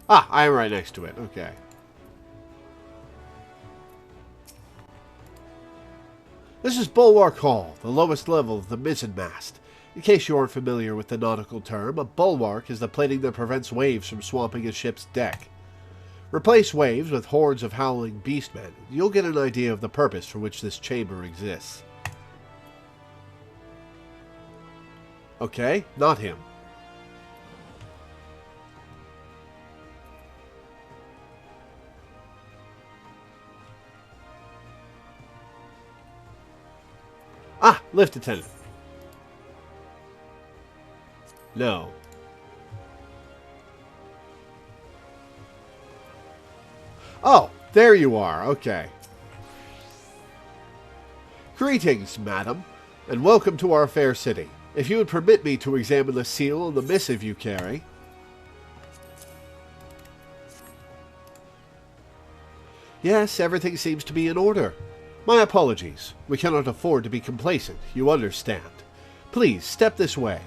[SPEAKER 1] Ah, I'm right next to it. Okay. This is Bulwark Hall, the lowest level of the mizzenmast. In case you aren't familiar with the nautical term, a bulwark is the plating that prevents waves from swamping a ship's deck. Replace waves with hordes of howling beastmen, and you'll get an idea of the purpose for which this chamber exists. Okay, not him. Ah, lift attendant. No. Oh, There you are, okay. Greetings, madam, and welcome to our fair city. If you would permit me to examine the seal and the missive you carry. Yes, everything seems to be in order. My apologies. We cannot afford to be complacent, you understand. Please, step this way.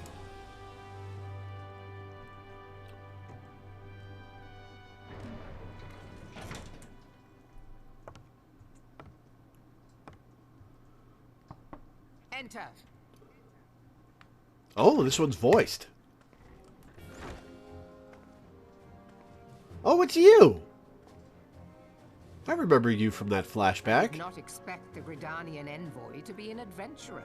[SPEAKER 5] Enter.
[SPEAKER 1] Oh, this one's voiced. Oh, it's you! I remember you from that flashback.
[SPEAKER 5] I did not expect the Gridanian envoy to be an adventurer.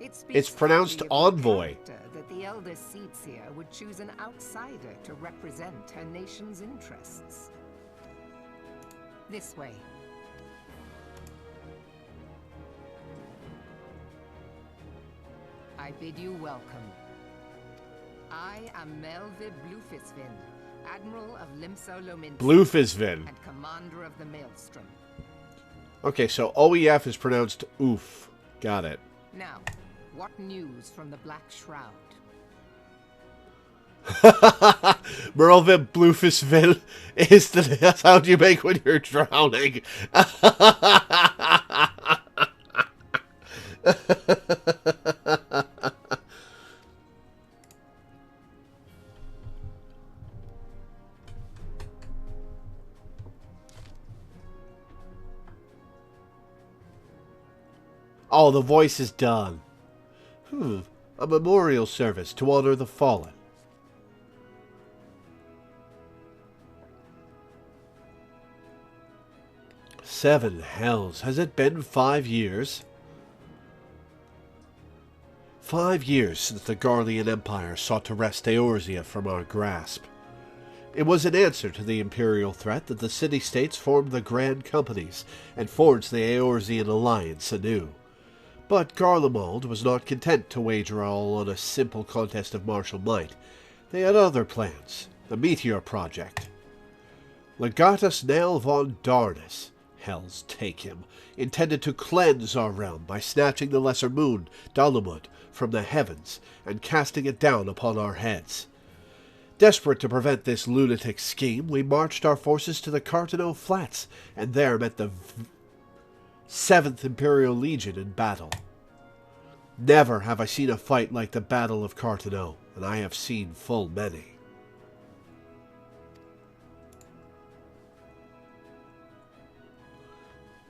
[SPEAKER 1] It's pronounced envoy.
[SPEAKER 5] That the elder Seedseer would choose an outsider to represent her nation's interests. This way. I bid you welcome. I am Melvin Bluefisvin, Admiral of Limso-Lominsk.
[SPEAKER 1] Bluefisvin.
[SPEAKER 5] And Commander of the Maelstrom.
[SPEAKER 1] Okay, so OEF is pronounced oof. Got it.
[SPEAKER 5] Now, what news from the Black Shroud?
[SPEAKER 1] Merlvin Bluefisvin is the sound you make when you're drowning. Oh, the voice is done. A memorial service to honor the fallen. Seven hells. Has it been 5 years? 5 years since the Garlean Empire sought to wrest Eorzea from our grasp. It was in answer to the Imperial threat that the city-states formed the Grand Companies and forged the Eorzean alliance anew. But Garlemald was not content to wager all on a simple contest of martial might. They had other plans, the Meteor Project. Legatus Nell von Darnus, hells take him, intended to cleanse our realm by snatching the lesser moon, Dalamud, from the heavens and casting it down upon our heads. Desperate to prevent this lunatic scheme, we marched our forces to the Cartano Flats, and there met the 7th Imperial Legion in battle. Never have I seen a fight like the Battle of Cartano, and I have seen full many.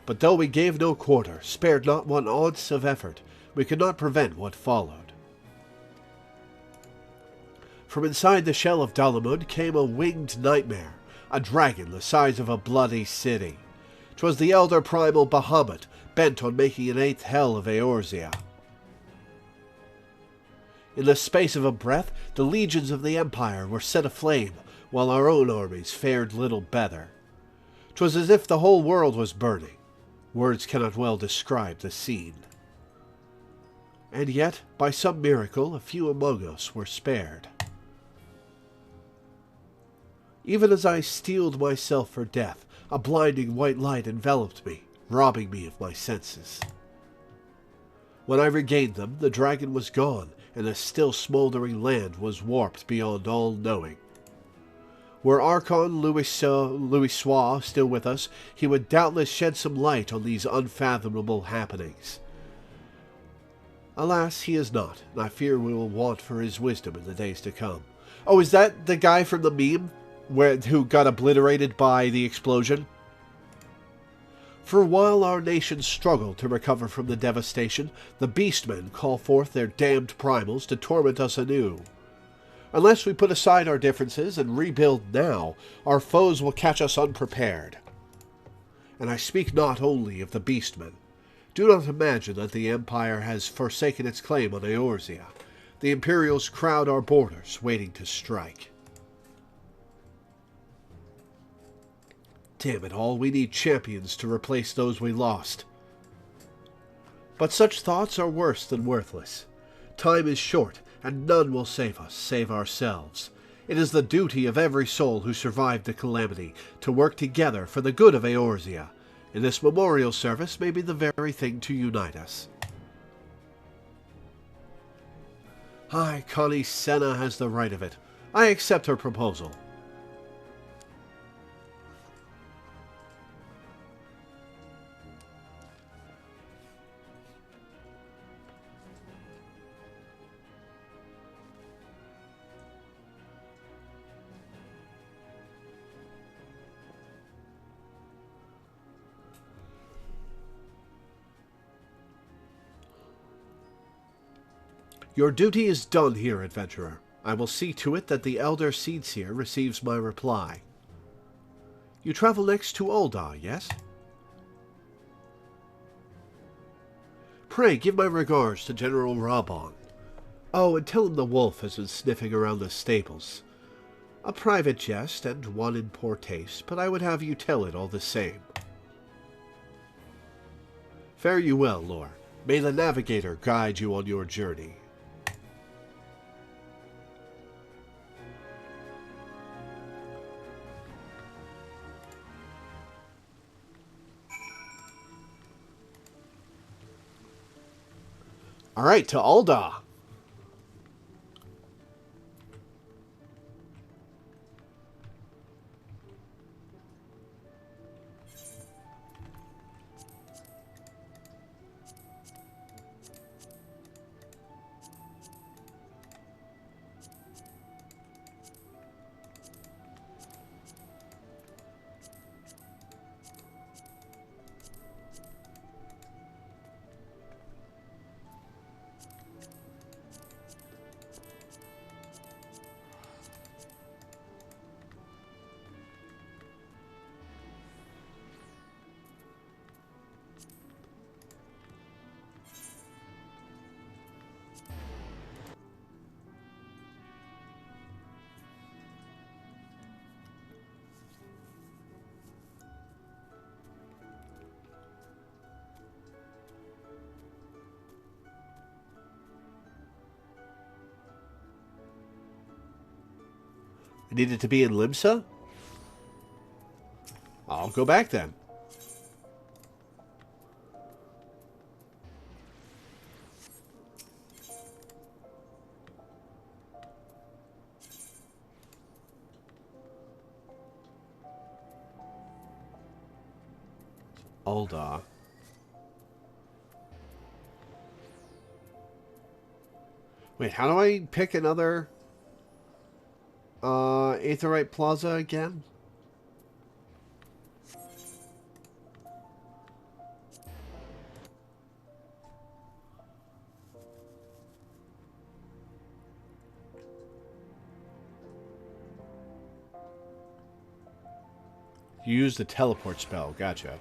[SPEAKER 1] But though we gave no quarter, spared not one ounce of effort, we could not prevent what followed. From inside the shell of Dalamud came a winged nightmare, a dragon the size of a bloody city. 'Twas the elder primal Bahamut, bent on making an 8th hell of Eorzea. In the space of a breath, the legions of the Empire were set aflame, while our own armies fared little better. 'Twas as if the whole world was burning. Words cannot well describe the scene. And yet, by some miracle, a few among us were spared. Even as I steeled myself for death, a blinding white light enveloped me, robbing me of my senses. When I regained them, the dragon was gone, and the still smoldering land was warped beyond all knowing. Were Archon Louisoix still with us, he would doubtless shed some light on these unfathomable happenings. Alas, he is not, and I fear we will want for his wisdom in the days to come. Oh, is that the guy from the meme who got obliterated by the explosion? For while our nation struggled to recover from the devastation, the Beastmen call forth their damned primals to torment us anew. Unless we put aside our differences and rebuild now, our foes will catch us unprepared. And I speak not only of the Beastmen. Do not imagine that the Empire has forsaken its claim on Eorzea. The Imperials crowd our borders, waiting to strike. Damn it all, we need champions to replace those we lost. But such thoughts are worse than worthless. Time is short, and none will save us, save ourselves. It is the duty of every soul who survived the calamity to work together for the good of Eorzea, and this memorial service may be the very thing to unite us. Aye, Connie Senna has the right of it. I accept her proposal. Your duty is done here, adventurer. I will see to it that the Elder Seedseer receives my reply. You travel next to Ul'dah, yes? Pray give my regards to General Reborn. Oh, and tell him the wolf has been sniffing around the stables. A private jest, and one in poor taste, but I would have you tell it all the same. Fare you well, Lore. May the Navigator guide you on your journey. All right, to Ul'dah. I needed to be in Limsa? I'll go back then. Ul'dah. Wait, how do I pick another Aetheryte Plaza again? You use the teleport spell, gotcha.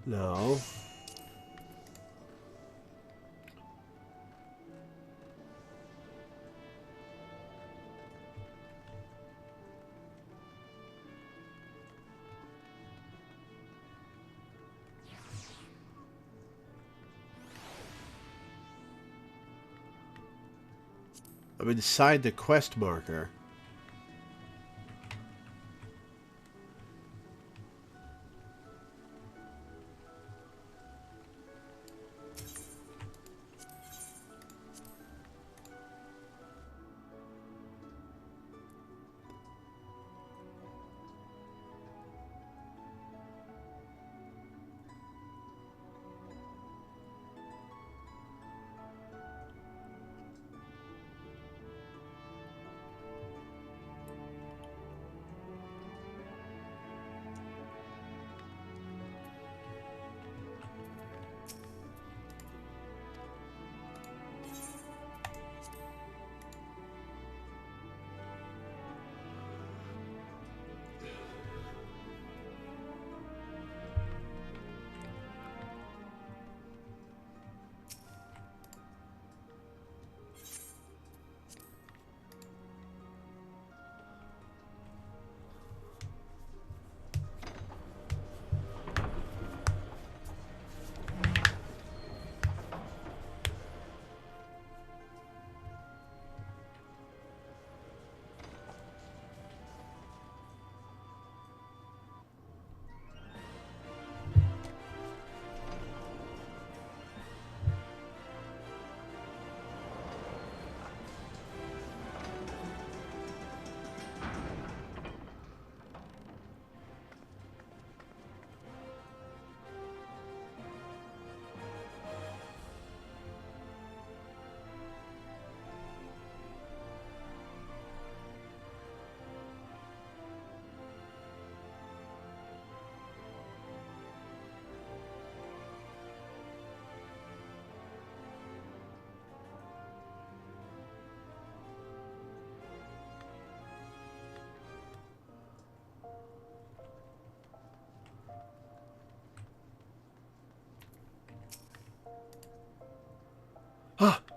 [SPEAKER 1] No. I'm inside the quest marker.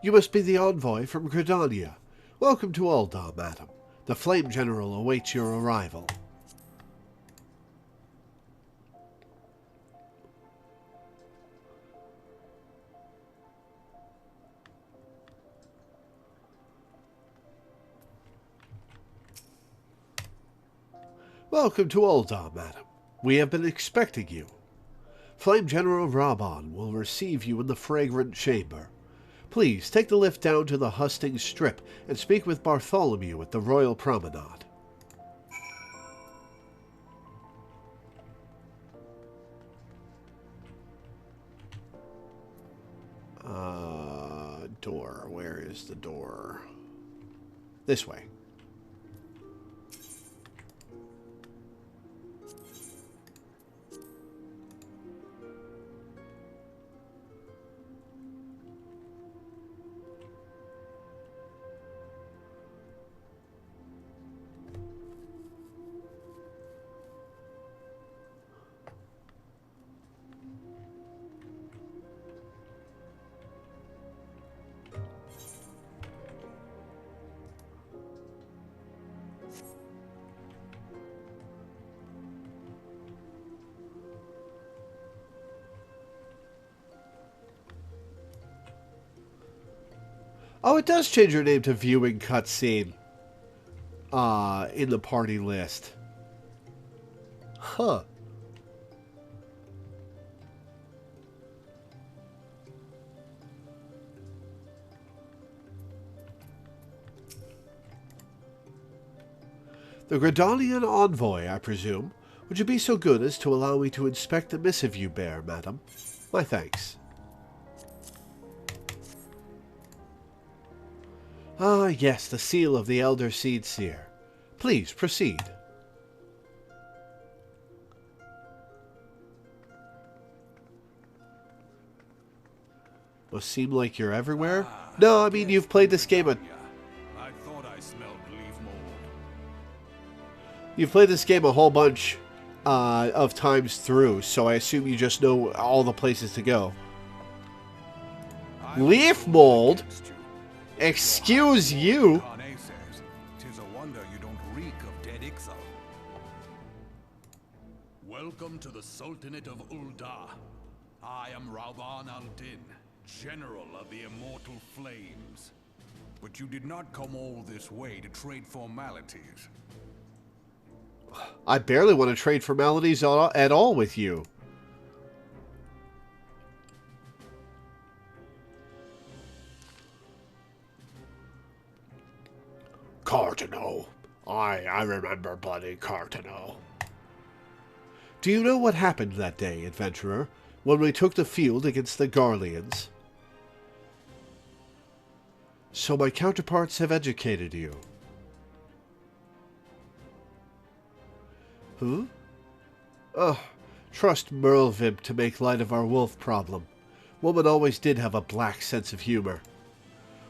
[SPEAKER 1] You must be the envoy from Gridania. Welcome to Ul'dah, madam. The Flame General awaits your arrival. Welcome to Ul'dah, madam. We have been expecting you. Flame General Reborn will receive you in the fragrant chamber. Please take the lift down to the hustings strip and speak with Bartholomew at the Royal Promenade. Door. Where is the door? This way. Oh, it does change your name to viewing cutscene. In the party list. Huh. The Gridanian envoy, I presume. Would you be so good as to allow me to inspect the missive you bear, madam? My thanks. Ah, yes, the seal of the Elder Seed Seer. Please, proceed. Must seem like you're everywhere? No, I mean, you've played this game
[SPEAKER 2] I thought I smelled leaf mold.
[SPEAKER 1] You've played this game a whole bunch of times through, so I assume you just know all the places to go. Leaf mold? Excuse you?
[SPEAKER 2] Tis a wonder you don't reek of dead Ixal. Welcome to the Sultanate of Ul'dah. I am Reborn al-Din, General of the Immortal Flames. But you did not come all this way to trade formalities.
[SPEAKER 1] I barely want to trade formalities at all with you. Cardinal. I remember bloody Cardinal. Do you know what happened that day, adventurer, when we took the field against the Garleans? So my counterparts have educated you. Huh? Oh, trust Merlvib to make light of our wolf problem. Woman always did have a black sense of humor.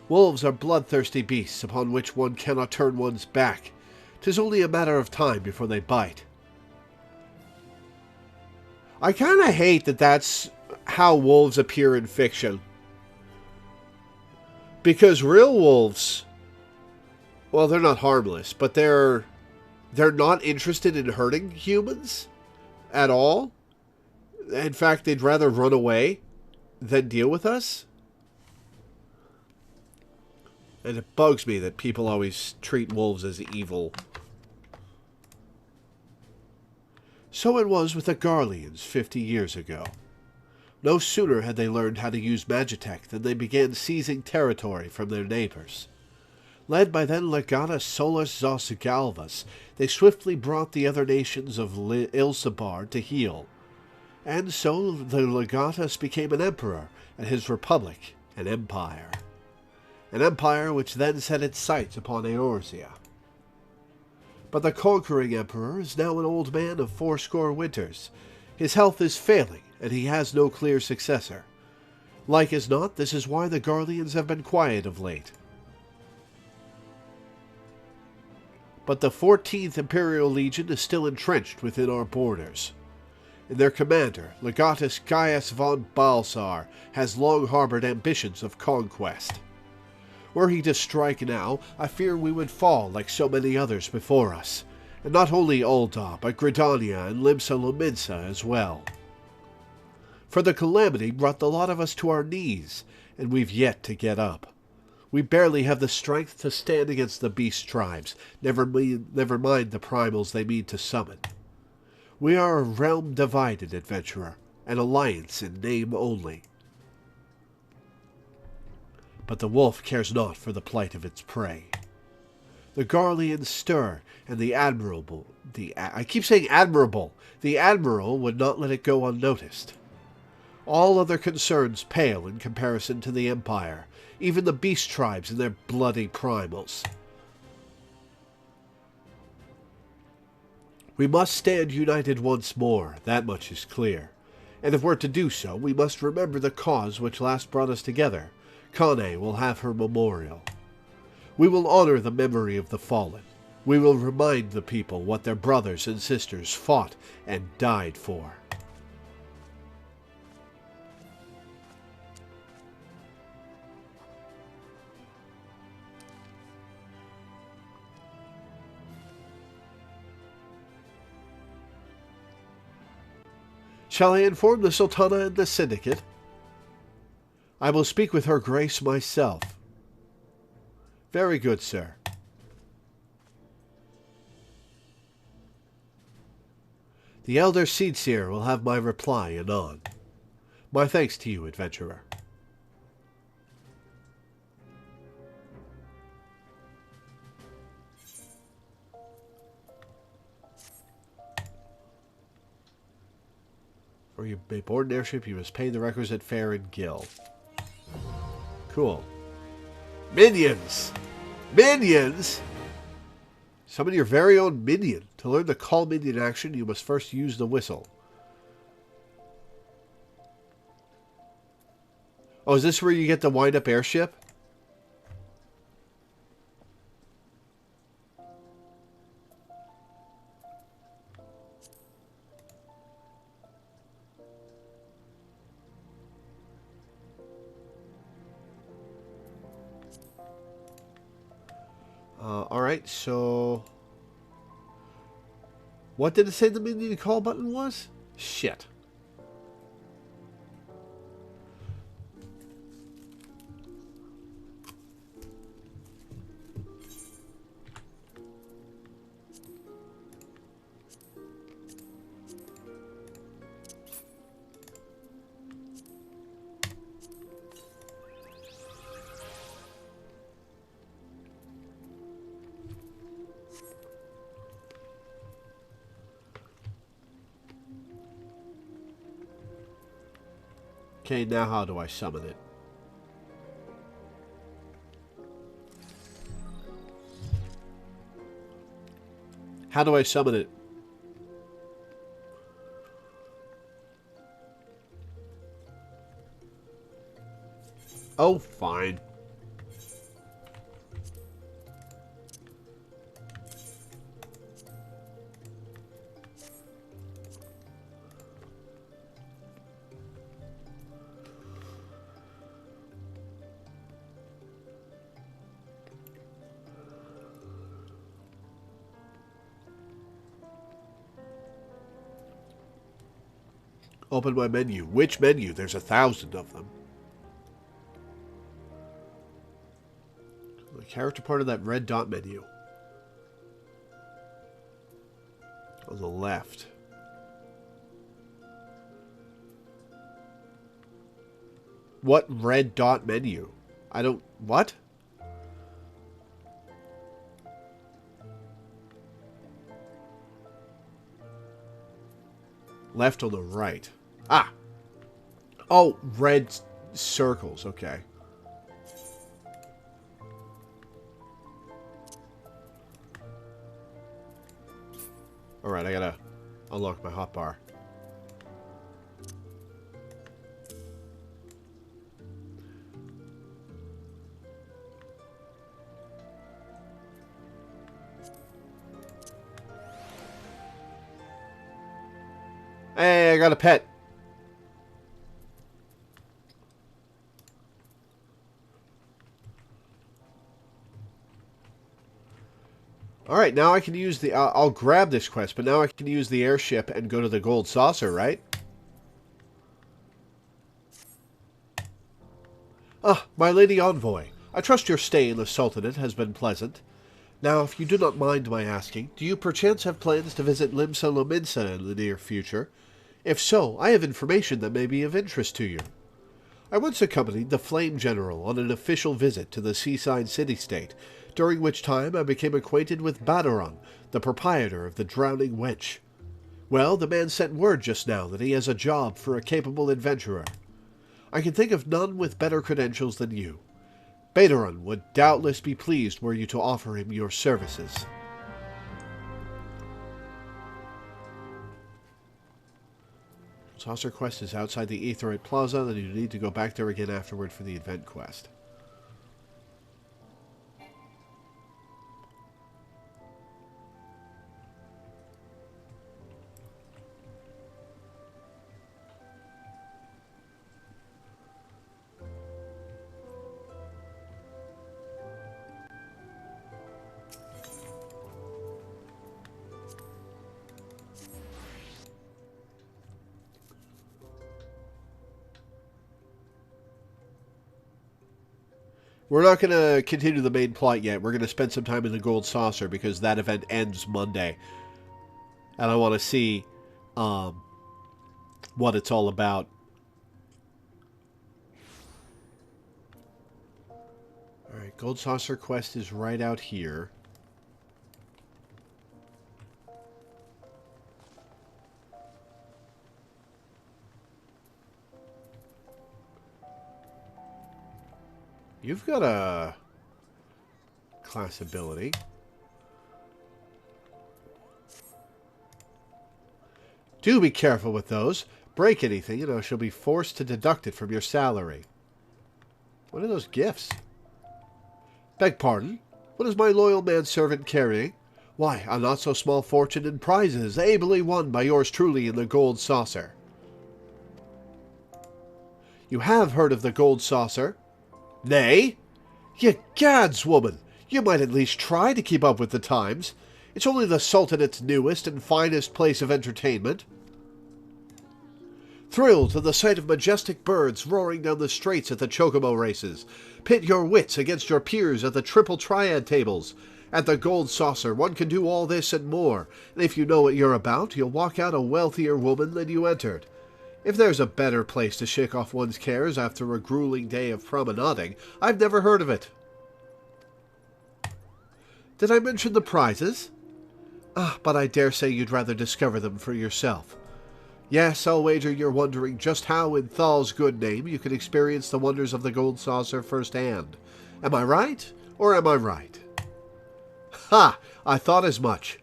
[SPEAKER 1] Wolves are bloodthirsty beasts upon which one cannot turn one's back. 'Tis only a matter of time before they bite. I kind of hate that that's how wolves appear in fiction. Because real wolves, well, they're not harmless, but they're not interested in hurting humans at all. In fact, they'd rather run away than deal with us. And it bugs me that people always treat wolves as evil. So it was with the Garleans 50 years ago. No sooner had they learned how to use Magitech than they began seizing territory from their neighbors. Led by then Legata Solus Zosugalvas, they swiftly brought the other nations of Ilsabar to heel. And so the Legatus became an emperor, and his republic an empire. An empire which then set its sights upon Eorzea. But the conquering emperor is now an old man of 80 winters. His health is failing, and he has no clear successor. Like as not, this is why the Garleans have been quiet of late. But the 14th Imperial Legion is still entrenched within our borders. And their commander, Legatus Gaius von Balsar, has long harbored ambitions of conquest. Were he to strike now, I fear we would fall like so many others before us. And not only Ul'dah, but Gridania and Limsa Lominsa as well. For the calamity brought the lot of us to our knees, and we've yet to get up. We barely have the strength to stand against the beast tribes, never mind the primals they mean to summon. We are a realm divided, adventurer, an alliance in name only. But the wolf cares not for the plight of its prey. The Garleans stir, and the admirable, I keep saying admirable, the admiral would not let it go unnoticed. All other concerns pale in comparison to the Empire, even the beast tribes and their bloody primals. We must stand united once more, that much is clear. And if we're to do so, we must remember the cause which last brought us together. Kane will have her memorial. We will honor the memory of the fallen. We will remind the people what their brothers and sisters fought and died for. Shall I inform the Sultana and the Syndicate? I will speak with her grace myself. Very good, sir. The Elder Seedseer will have my reply anon. My thanks to you, adventurer. Or you may board an airship, you must pay the requisite fare and gill. Cool. Minions! Minions! Summon your very own minion. To learn the call minion action, you must first use the whistle. Oh, is this where you get the wind-up airship? Alright, so... What did it say the minion call button was? Shit. Okay, now how do I summon it? How do I summon it? Oh, fine. Open my menu. Which menu? There's 1,000 of them. The character part of that red dot menu. On the left. What red dot menu? I don't... What? Left on the right. Ah! Oh, red circles. Okay. Alright, I gotta unlock my hotbar. Hey, I got a pet. Alright, now I can use the... I'll grab this quest, but now I can use the airship and go to the gold saucer, right? Ah, my lady envoy. I trust your stay in the Sultanate has been pleasant. Now, if you do not mind my asking, do you perchance have plans to visit Limsa Lominsa in the near future? If so, I have information that may be of interest to you. I once accompanied the Flame General on an official visit to the seaside city-state, during which time I became acquainted with Badaron, the proprietor of the Drowning Wench. Well, the man sent word just now that he has a job for a capable adventurer. I can think of none with better credentials than you. Badaron would doubtless be pleased were you to offer him your services. Saucer quest is outside the Aetheryte Plaza, then you need to go back there again afterward for the event quest. We're not going to continue the main plot yet. We're going to spend some time in the Gold Saucer because that event ends Monday. And I want to see what it's all about. Alright, Gold Saucer quest is right out here. You've got a class ability. Do be careful with those. Break anything, and I shall be forced to deduct it from your salary. What are those gifts? Beg pardon? What is my loyal manservant carrying? Why, a not-so-small fortune in prizes, ably won by yours truly in the Gold Saucer. You have heard of the Gold Saucer? Nay? Ye gads, woman! You might at least try to keep up with the times. It's only the Sultanate's newest and finest place of entertainment. Thrill to the sight of majestic birds roaring down the straits at the Chocobo races. Pit your wits against your peers at the Triple Triad tables. At the Gold Saucer, one can do all this and more, and if you know what you're about, you'll walk out a wealthier woman than you entered. If there's a better place to shake off one's cares after a grueling day of promenading, I've never heard of it. Did I mention the prizes? Ah, but I dare say you'd rather discover them for yourself. Yes, I'll wager you're wondering just how, in Thal's good name, you can experience the wonders of the Gold Saucer firsthand. Am I right, or am I right? Ha! I thought as much.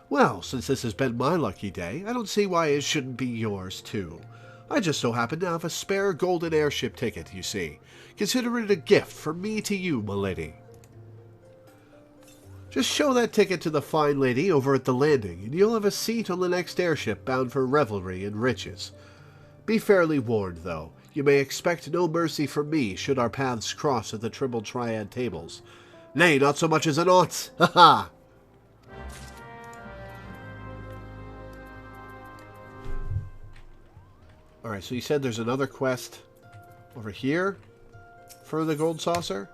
[SPEAKER 1] Well, since this has been my lucky day, I don't see why it shouldn't be yours, too. I just so happen to have a spare golden airship ticket, you see. Consider it a gift from me to you, m'lady. Just show that ticket to the fine lady over at the landing, and you'll have a seat on the next airship bound for revelry and riches. Be fairly warned, though. You may expect no mercy from me should our paths cross at the Triple Triad tables. Nay, not so much as an ought! Ha ha! Alright, so you said there's another quest over here for the Gold Saucer?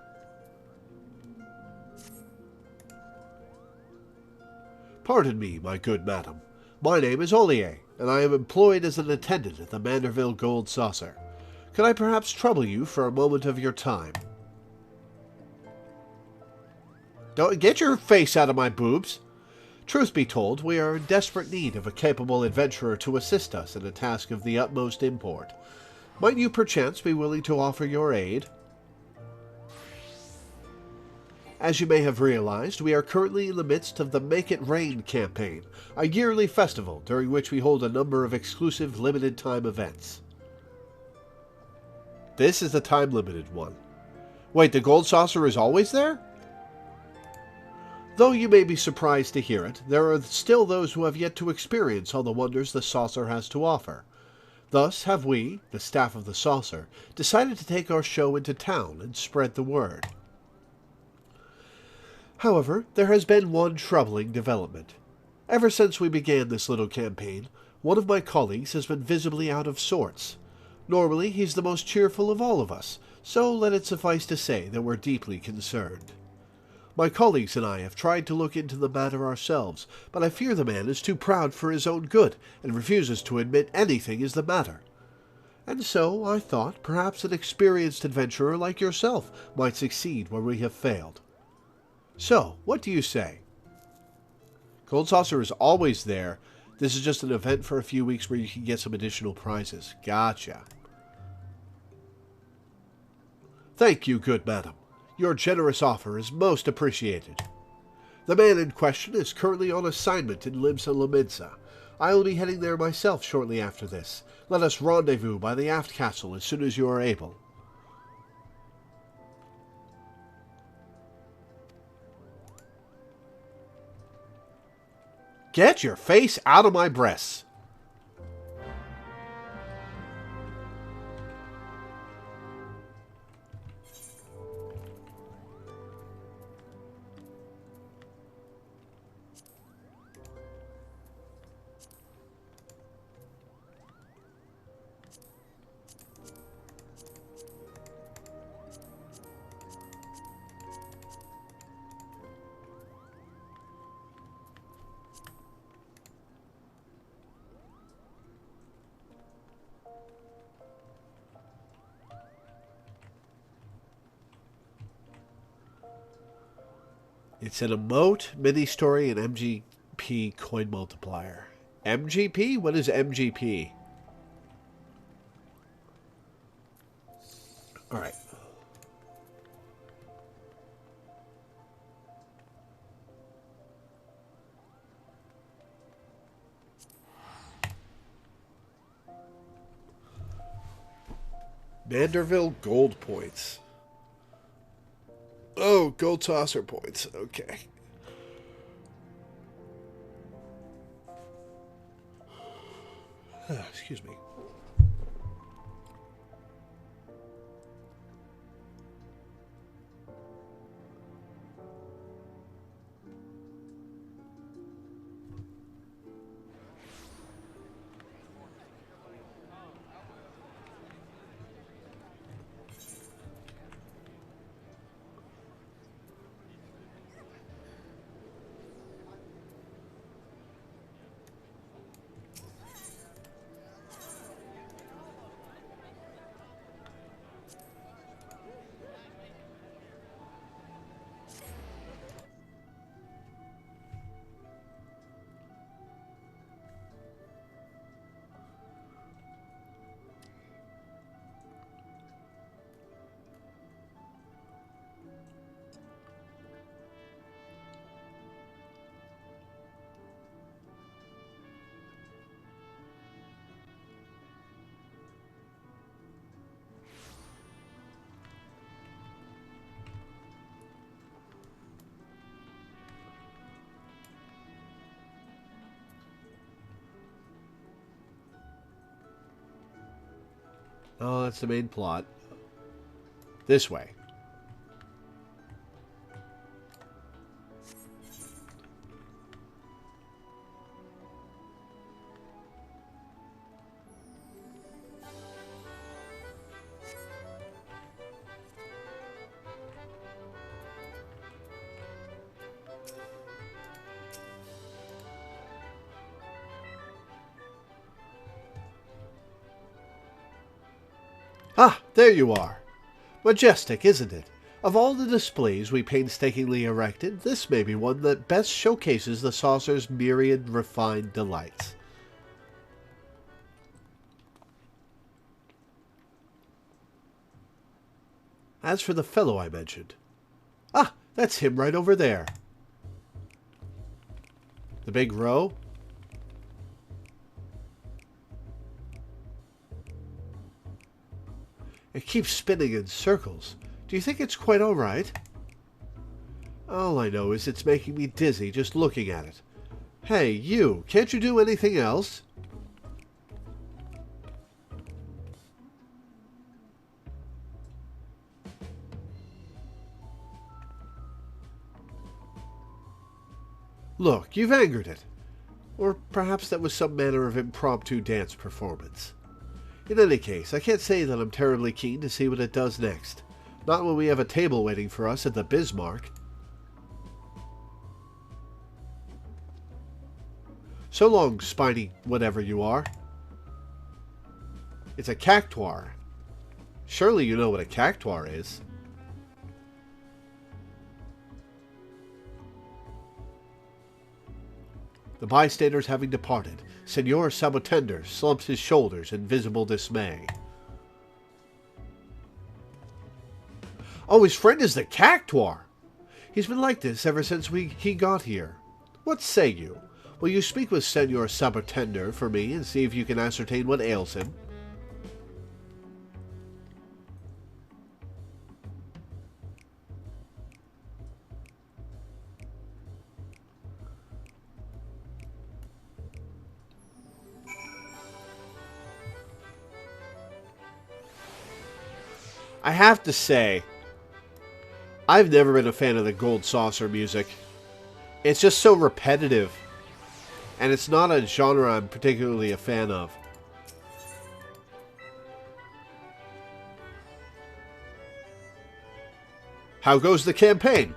[SPEAKER 1] Pardon me, my good madam. My name is Ollier, and I am employed as an attendant at the Manderville Gold Saucer. Could I perhaps trouble you for a moment of your time? Don't get your face out of my boobs! Truth be told, we are in desperate need of a capable adventurer to assist us in a task of the utmost import. Might you perchance be willing to offer your aid? As you may have realized, we are currently in the midst of the Make It Rain campaign, a yearly festival during which we hold a number of exclusive limited-time events. This is the time-limited one. Wait, the Gold Saucer is always there? Though you may be surprised to hear it, there are still those who have yet to experience all the wonders the saucer has to offer. Thus have we, the staff of the saucer, decided to take our show into town and spread the word. However, there has been one troubling development. Ever since we began this little campaign, one of my colleagues has been visibly out of sorts. Normally, he's the most cheerful of all of us, so let it suffice to say that we're deeply concerned. My colleagues and I have tried to look into the matter ourselves, but I fear the man is too proud for his own good and refuses to admit anything is the matter. And so I thought perhaps an experienced adventurer like yourself might succeed where we have failed. So, what do you say? Cold Saucer is always there. This is just an event for a few weeks where you can get some additional prizes. Gotcha. Thank you, good madam. Your generous offer is most appreciated. The man in question is currently on assignment in Limsa Lominsa. I will be heading there myself shortly after this. Let us rendezvous by the aft castle as soon as you are able. Get your face out of my breasts! It's an emote, mini-story, and MGP coin multiplier. MGP? What is MGP? Alright. Manderville gold points. Oh, gold saucer points. Okay. Excuse me. Oh, that's the main plot. This way. Ah, there you are. Majestic, isn't it? Of all the displays we painstakingly erected, this may be one that best showcases the saucer's myriad refined delights. As for the fellow I mentioned... Ah, that's him right over there. The big row? It keeps spinning in circles. Do you think it's quite all right? All I know is it's making me dizzy just looking at it. Hey, you, can't you do anything else? Look, you've angered it. Or perhaps that was some manner of impromptu dance performance. In any case, I can't say that I'm terribly keen to see what it does next. Not when we have a table waiting for us at the Bismarck. So long, spiny whatever you are. It's a cactuar. Surely you know what a cactuar is. The bystanders having departed, Senor Sabotender slumps his shoulders in visible dismay. Oh, his friend is the cactuar! He's been like this ever since he got here. What say you? Will you speak with Senor Sabotender for me and see if you can ascertain what ails him? I have to say, I've never been a fan of the Gold Saucer music. It's just so repetitive. And it's not a genre I'm particularly a fan of. How goes the campaign?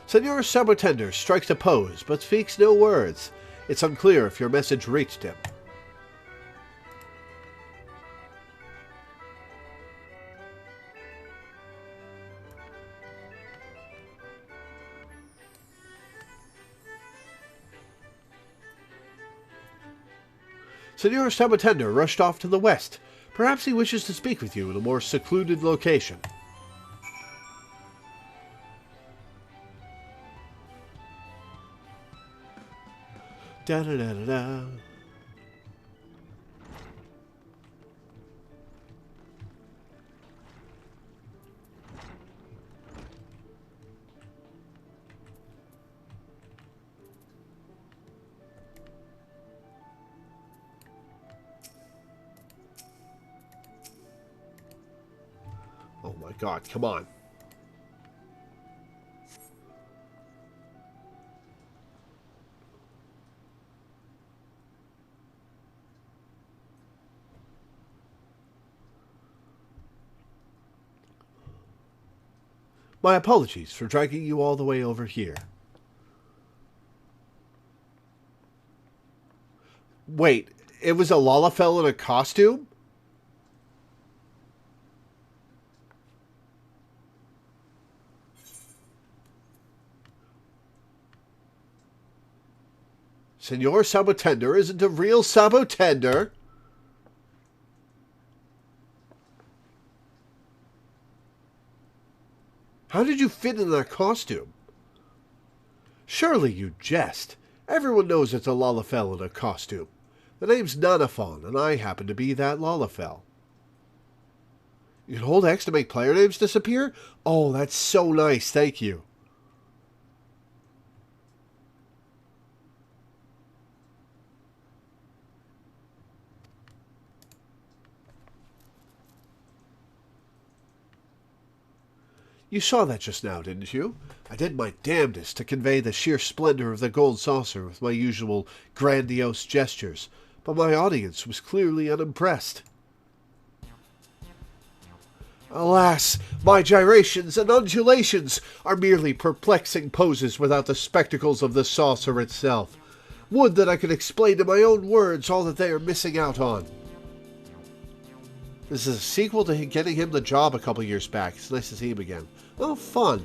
[SPEAKER 1] Senor Sabotender strikes a pose, but speaks no words. It's unclear if your message reached him. Senor Sabotender rushed off to the west. Perhaps he wishes to speak with you in a more secluded location. Da-da-da-da-da. Oh my God, come on. My apologies for dragging you all the way over here. Wait, it was a Lalafell in a costume? Senor Sabotender isn't a real Sabotender? How did you fit in that costume? Surely you jest. Everyone knows it's a Lalafell in a costume. The name's Nanafon, and I happen to be that Lalafell. You can hold X to make player names disappear? Oh, that's so nice, thank you. You saw that just now, didn't you? I did my damnedest to convey the sheer splendor of the gold saucer with my usual grandiose gestures, but my audience was clearly unimpressed. Alas, my gyrations and undulations are merely perplexing poses without the spectacles of the saucer itself. Would that I could explain in my own words all that they are missing out on. This is a sequel to getting him the job a couple years back. It's nice to see him again. Oh, fun.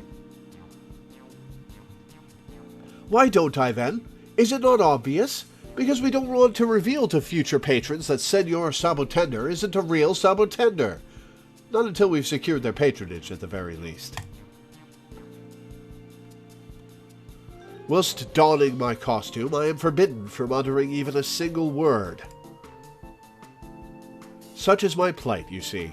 [SPEAKER 1] Why don't I then? Is it not obvious? Because we don't want to reveal to future patrons that Senor Sabotender isn't a real Sabotender. Not until we've secured their patronage, at the very least. Whilst donning my costume, I am forbidden from uttering even a single word. Such is my plight, you see.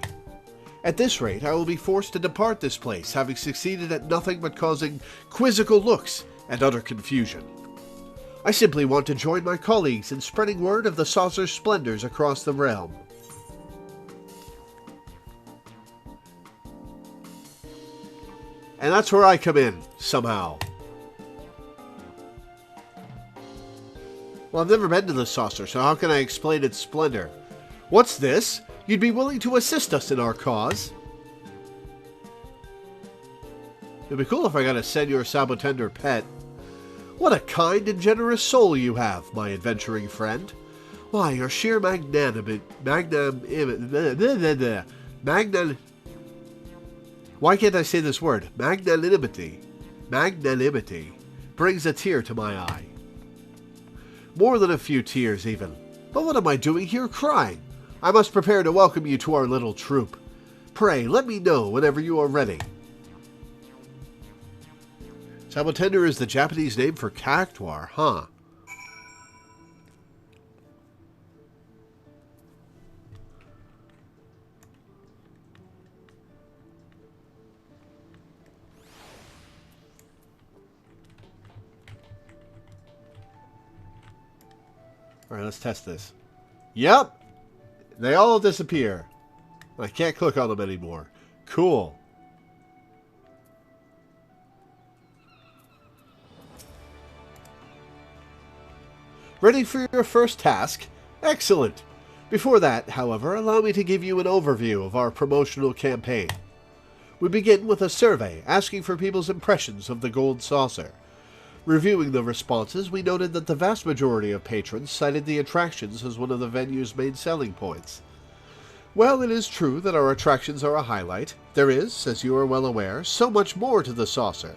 [SPEAKER 1] At this rate, I will be forced to depart this place, having succeeded at nothing but causing quizzical looks and utter confusion. I simply want to join my colleagues in spreading word of the saucer's splendors across the realm. And that's where I come in, somehow. Well, I've never been to the saucer, so how can I explain its splendor? What's this? You'd be willing to assist us in our cause? It'd be cool if I got a Senor Sabotender pet. What a kind and generous soul you have, my adventuring friend. Why, your sheer magnanimity... Why can't I say this word? Magnanimity brings a tear to my eye. More than a few tears, even. But what am I doing here crying? I must prepare to welcome you to our little troop. Pray, let me know whenever you are ready. Sabotender is the Japanese name for cactuar, huh? Alright, let's test this. Yep! They all disappear. I can't click on them anymore. Cool. Ready for your first task? Excellent! Before that, however, allow me to give you an overview of our promotional campaign. We begin with a survey asking for people's impressions of the Gold Saucer. Reviewing the responses, we noted that the vast majority of patrons cited the attractions as one of the venue's main selling points. While it is true that our attractions are a highlight, there is, as you are well aware, so much more to the saucer.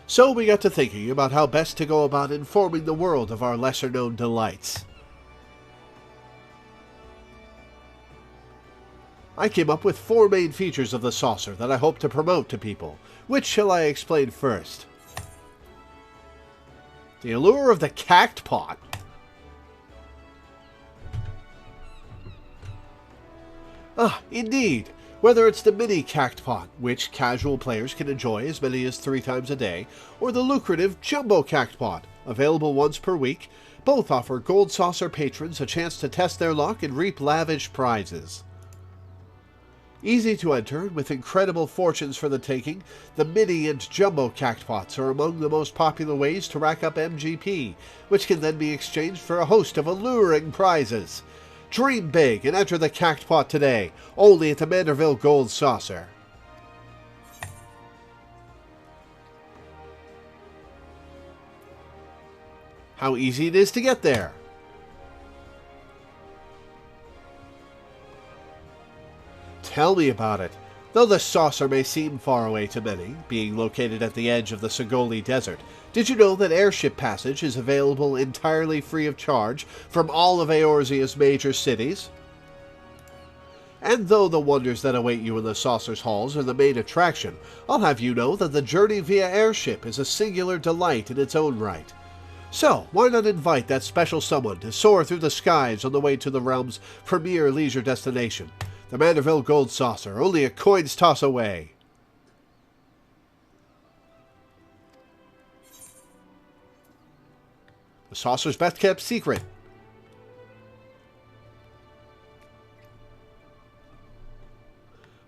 [SPEAKER 1] So we got to thinking about how best to go about informing the world of our lesser-known delights. I came up with 4 main features of the saucer that I hope to promote to people. Which shall I explain first? The allure of the cactpot. Ah, indeed. Whether it's the mini cactpot, which casual players can enjoy as many as 3 times a day, or the lucrative jumbo cactpot, available once per week, both offer Gold Saucer patrons a chance to test their luck and reap lavish prizes. Easy to enter, with incredible fortunes for the taking, the mini and jumbo cactpots are among the most popular ways to rack up MGP, which can then be exchanged for a host of alluring prizes. Dream big and enter the cactpot today, only at the Manderville Gold Saucer. How easy it is to get there. Tell me about it. Though the saucer may seem far away to many, being located at the edge of the Sogoli Desert, did you know that airship passage is available entirely free of charge from all of Eorzea's major cities? And though the wonders that await you in the saucer's halls are the main attraction, I'll have you know that the journey via airship is a singular delight in its own right. So, why not invite that special someone to soar through the skies on the way to the realm's premier leisure destination? The Manderville Gold Saucer, only a coin's toss away. The saucer's best-kept secret.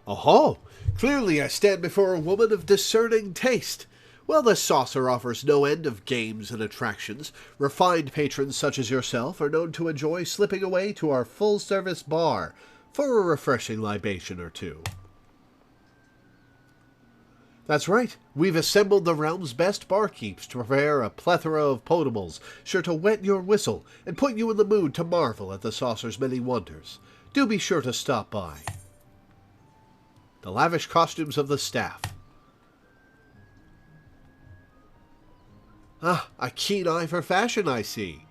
[SPEAKER 1] Oh, clearly I stand before a woman of discerning taste. Well, the saucer offers no end of games and attractions. Refined patrons such as yourself are known to enjoy slipping away to our full-service bar for a refreshing libation or two. That's right, we've assembled the realm's best barkeeps to prepare a plethora of potables, sure to wet your whistle and put you in the mood to marvel at the saucer's many wonders. Do be sure to stop by. The lavish costumes of the staff. Ah, a keen eye for fashion, I see.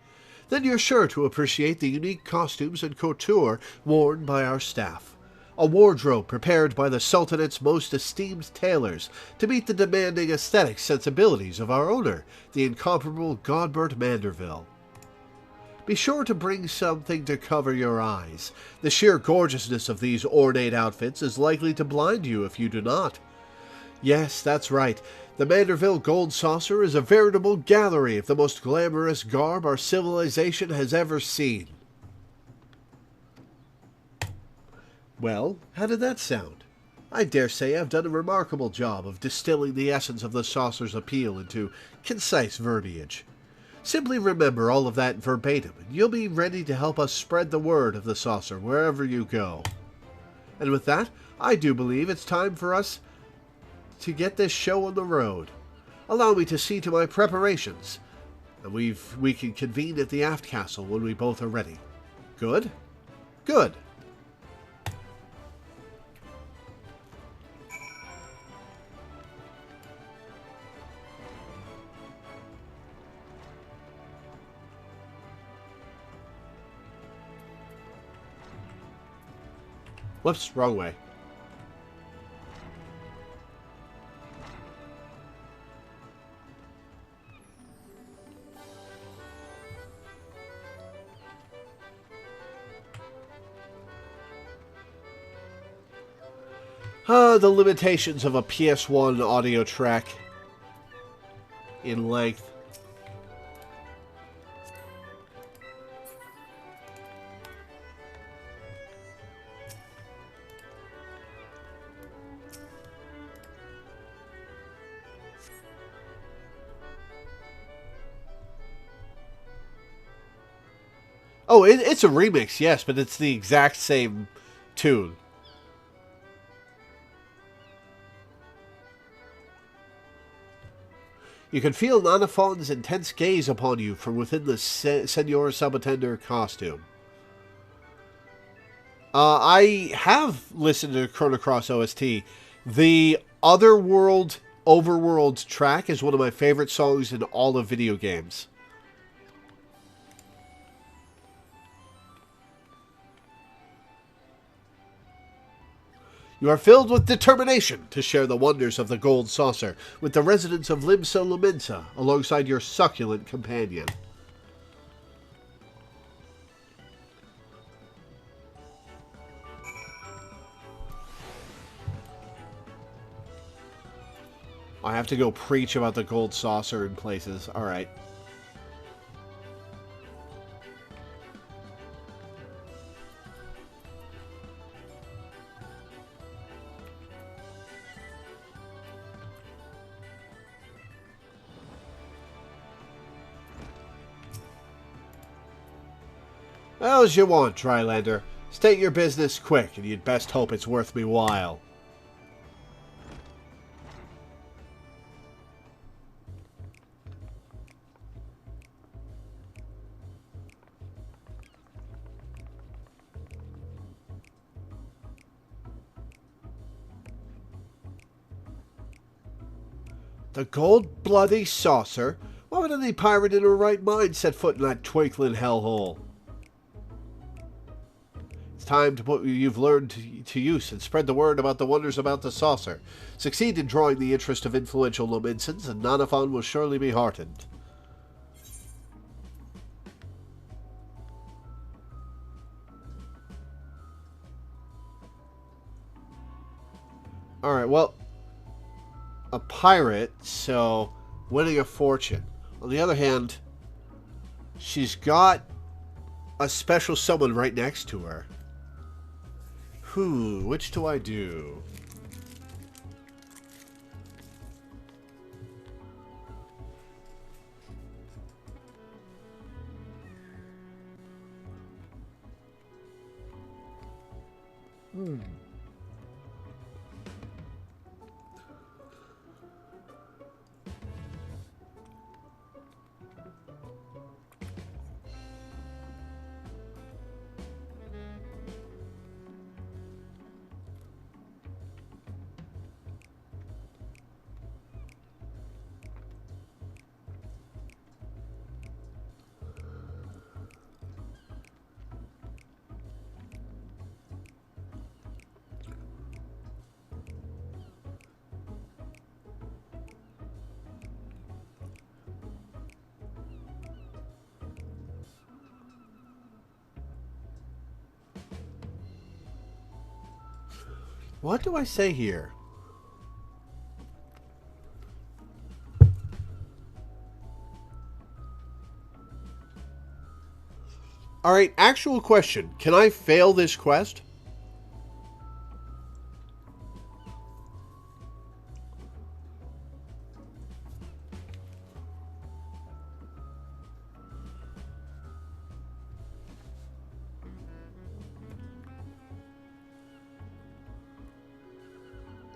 [SPEAKER 1] Then you're sure to appreciate the unique costumes and couture worn by our staff. A wardrobe prepared by the Sultanate's most esteemed tailors to meet the demanding aesthetic sensibilities of our owner, the incomparable Godbert Manderville. Be sure to bring something to cover your eyes. The sheer gorgeousness of these ornate outfits is likely to blind you if you do not. Yes, that's right. The Manderville Gold Saucer is a veritable gallery of the most glamorous garb our civilization has ever seen. Well, how did that sound? I dare say I've done a remarkable job of distilling the essence of the saucer's appeal into concise verbiage. Simply remember all of that verbatim, and you'll be ready to help us spread the word of the saucer wherever you go. And with that, I do believe it's time for us to get this show on the road. Allow me to see to my preparations, and we can convene at the aft castle when we both are ready. Good? Good. Whoops, wrong way. The limitations of a PS1 audio track in length. Oh, it's a remix, yes, but it's the exact same tune. You can feel Nanafon's intense gaze upon you from within the Senor Subattender costume. I have listened to Chrono Cross OST. The Otherworld Overworld track is one of my favorite songs in all of video games. You are filled with determination to share the wonders of the Gold Saucer with the residents of Limsa Luminsa alongside your succulent companion. I have to go preach about the Gold Saucer in places. Alright. Well, as you want, Drylander. State your business quick, and you'd best hope it's worth me while. The Gold Bloody Saucer? Why would any pirate in her right mind set foot in that twinkling hellhole? It's time to put what you've learned to use and spread the word about the wonders about the saucer. Succeed in drawing the interest of influential Lominsans, and Nanafon will surely be heartened. Alright, well, a pirate, so winning a fortune. On the other hand, she's got a special someone right next to her. Which do I do? What do I say here? Alright, actual question. Can I fail this quest?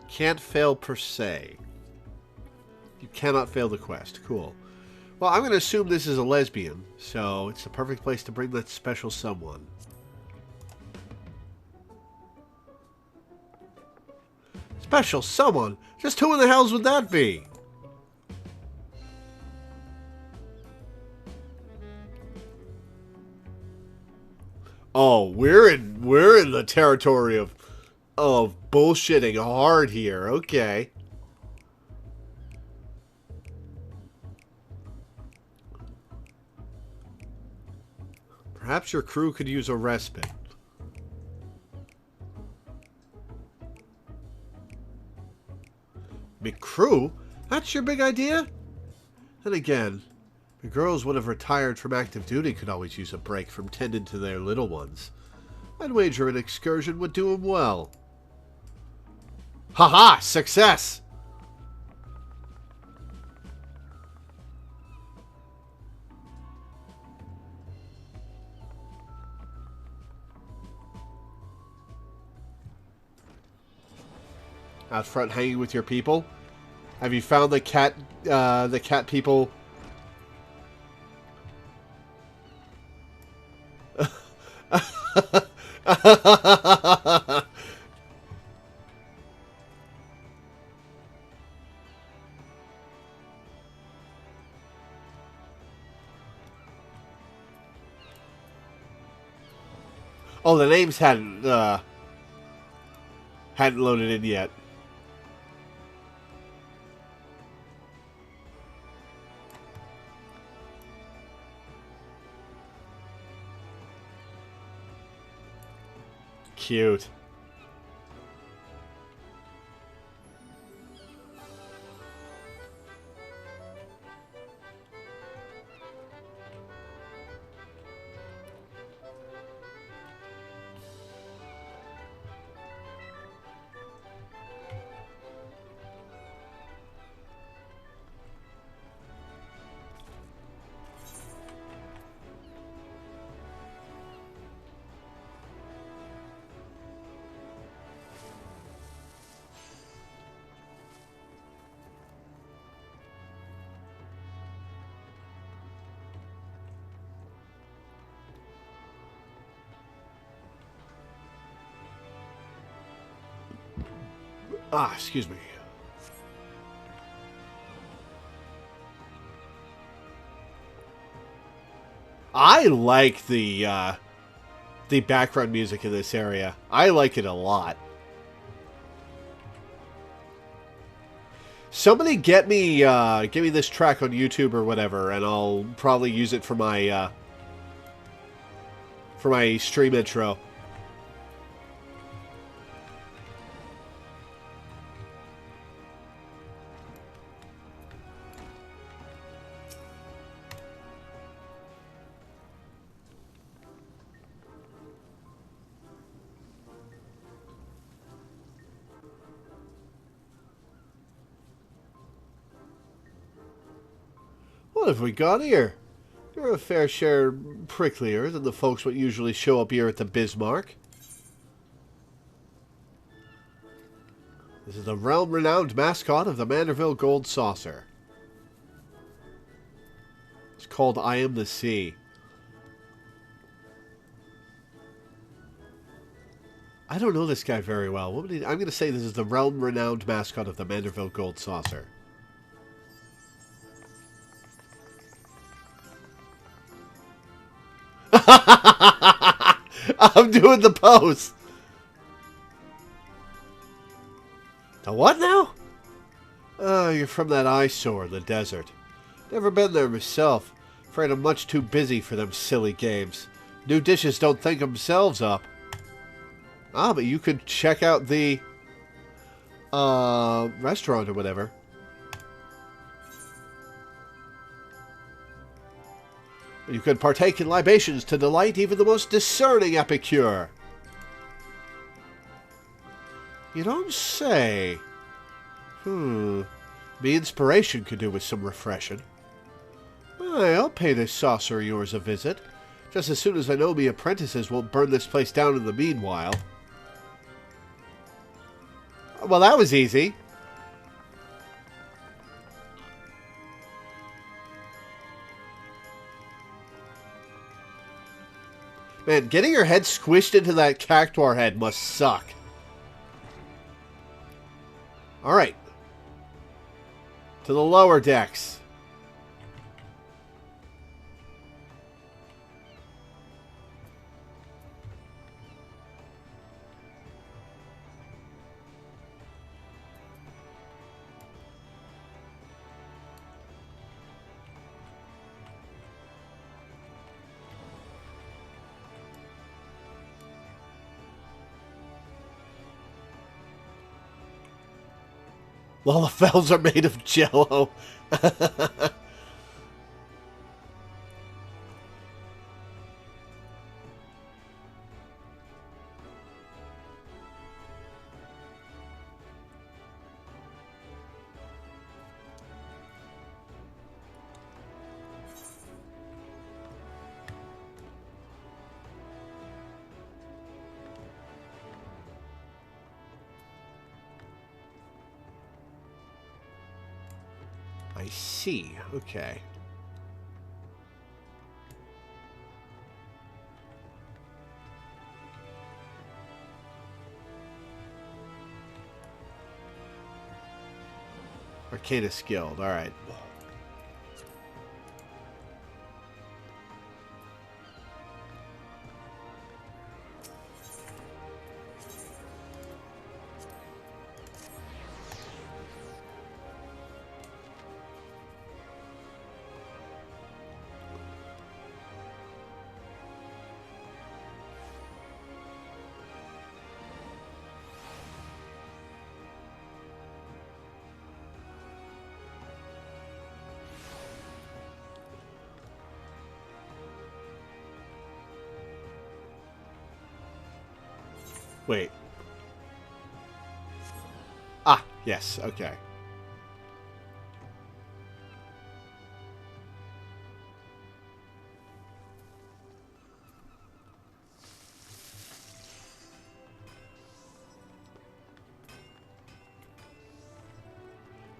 [SPEAKER 1] Can't fail per se. You cannot fail the quest. Cool. Well, I'm going to assume this is a lesbian, so it's the perfect place to bring that special someone. Special someone? Just who in the hells would that be? Oh, we're in the territory of bullshitting hard here. Okay. Perhaps your crew could use a respite. McCrew? That's your big idea? Then again, the girls would have retired from active duty could always use a break from tending to their little ones. I'd wager an excursion would do them well. Haha! Success! Out front hanging with your people? Have you found the cat people? Oh, the names hadn't loaded in yet. Cute. Ah, excuse me. I like the background music in this area. I like it a lot. Somebody get me this track on YouTube or whatever, and I'll probably use it for my stream intro. What have we got here? You're a fair share pricklier than the folks what usually show up here at the Bismarck. This is the realm-renowned mascot of the Manderville Gold Saucer. It's called I Am the Sea. I don't know this guy very well. I'm going to say this is the realm-renowned mascot of the Manderville Gold Saucer. I'm doing the pose. The what now? Oh, you're from that eyesore, the desert. Never been there myself. Afraid I'm much too busy for them silly games. New dishes don't think themselves up. Ah, but you could check out the restaurant or whatever. You could partake in libations to delight even the most discerning epicure. You don't say. Me inspiration could do with some refreshing. I'll pay this saucer of yours a visit, just as soon as I know me apprentices won't burn this place down in the meanwhile. Well, that was easy. Man, getting your head squished into that cactuar head must suck. Alright. To the lower decks. Lalafells are made of jello. I see. Okay. Arcanist Guild. All right. Wait. Ah, yes, okay.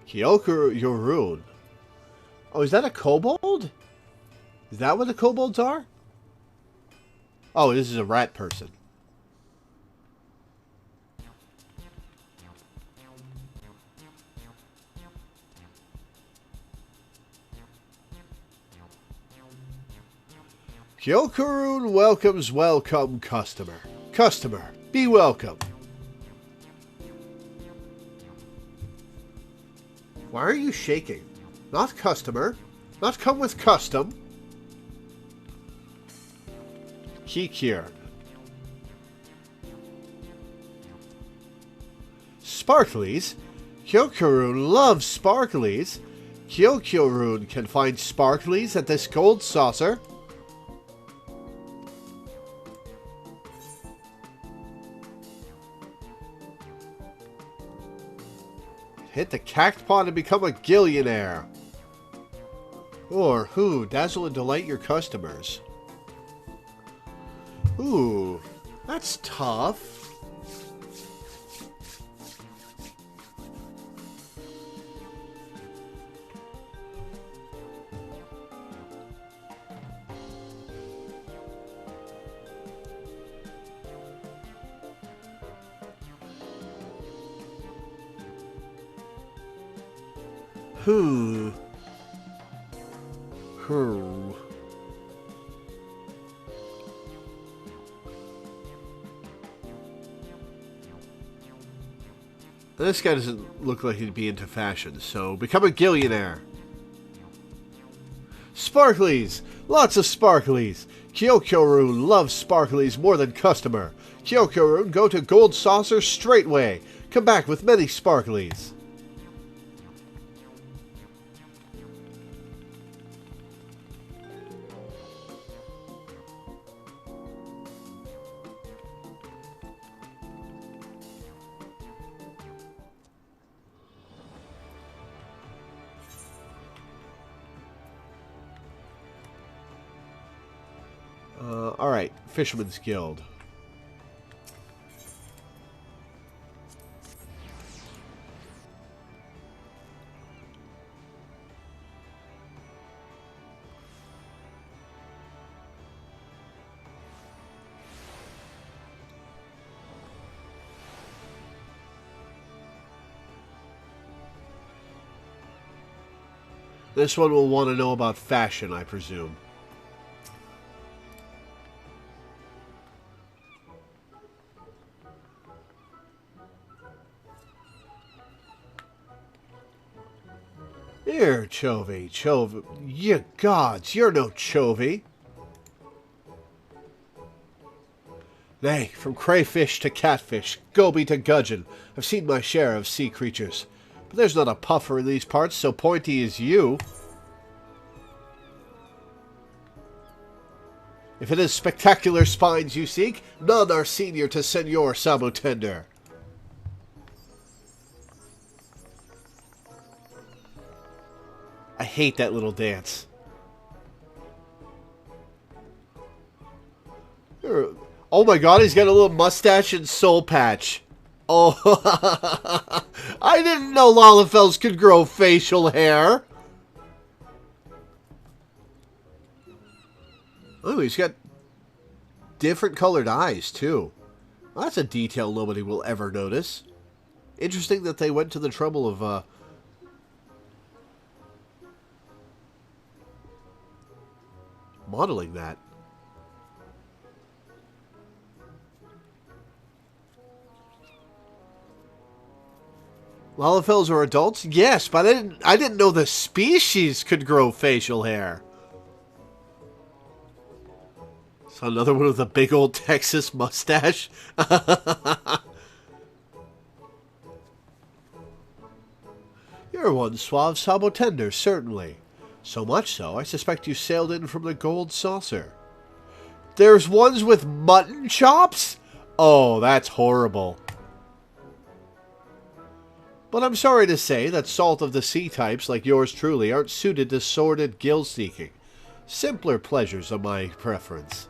[SPEAKER 1] Kyoku Yorun. Oh, is that a kobold? Is that what the kobolds are? Oh, this is a rat person. Kyokurun welcomes welcome customer. Customer, be welcome. Why are you shaking? Not customer. Not come with custom. Kikir. Sparklies? Kyokurun loves sparklies. Kyokurun can find sparklies at this gold saucer. Hit the cactpot and become a gillionaire. Or who? Dazzle and delight your customers. Ooh, that's tough. Who? This guy doesn't look like he'd be into fashion, so become a gillionaire. Sparklies! Lots of sparklies! Kyokurun loves sparklies more than customer. Kyokurun, go to Gold Saucer straightway. Come back with many sparklies. Alright, Fisherman's Guild. This one will want to know about fashion, I presume. Here, Chovy, Chovy. Ye gods, you're no Chovy. Nay, from crayfish to catfish, goby to gudgeon, I've seen my share of sea creatures. But there's not a puffer in these parts so pointy as you. If it is spectacular spines you seek, none are senior to Senor Sabotender. I hate that little dance. Oh my god, he's got a little mustache and soul patch. Oh, I didn't know Lalafels could grow facial hair. Oh, he's got different colored eyes, too. Well, that's a detail nobody will ever notice. Interesting that they went to the trouble of, modeling that. Lalafels are adults? Yes, but I didn't know the species could grow facial hair. So another one with a big old Texas mustache. You're one suave Sabotender, certainly. So much so, I suspect you sailed in from the Gold Saucer. There's ones with mutton chops? Oh, that's horrible. But I'm sorry to say that salt of the sea types like yours truly aren't suited to sordid gill-seeking. Simpler pleasures are my preference.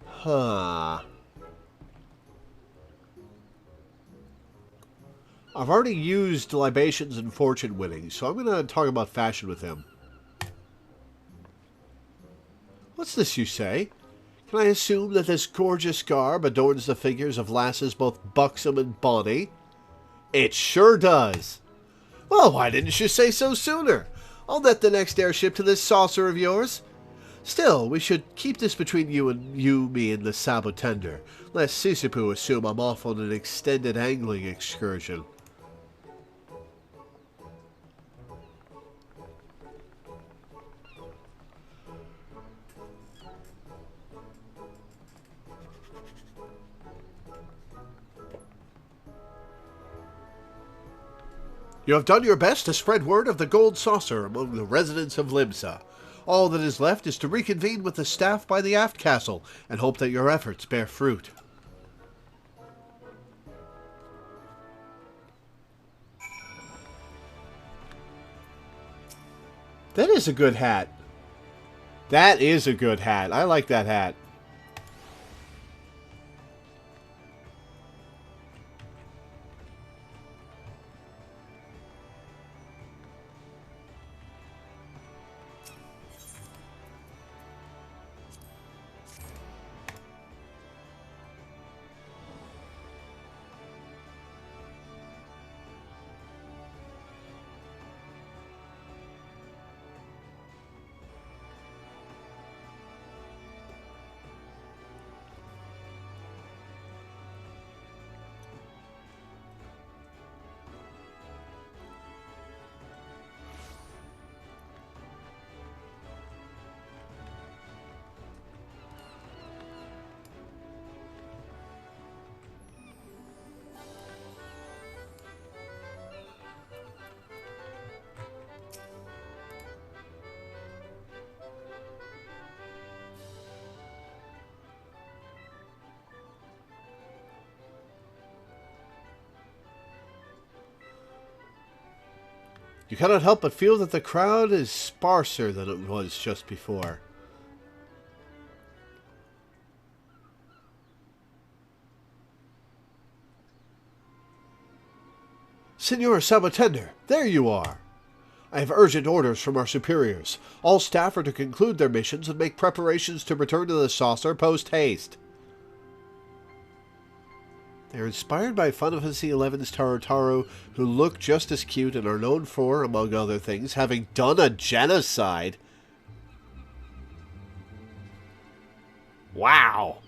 [SPEAKER 1] Huh. I've already used libations and fortune winning, so I'm going to talk about fashion with him. What's this you say? Can I assume that this gorgeous garb adorns the figures of lasses both buxom and bonny? It sure does. Well, why didn't you say so sooner? I'll net the next airship to this saucer of yours. Still, we should keep this between me and the Sabotender, lest Sisipu assume I'm off on an extended angling excursion. You have done your best to spread word of the Gold Saucer among the residents of Limsa. All that is left is to reconvene with the staff by the aft castle and hope that your efforts bear fruit. That is a good hat. That is a good hat. I like that hat. You cannot help but feel that the crowd is sparser than it was just before. Senor Sabotender, there you are! I have urgent orders from our superiors. All staff are to conclude their missions and make preparations to return to the saucer post-haste. They are inspired by Final Fantasy XI's Tarotaro, who look just as cute and are known for, among other things, having done a genocide. Wow!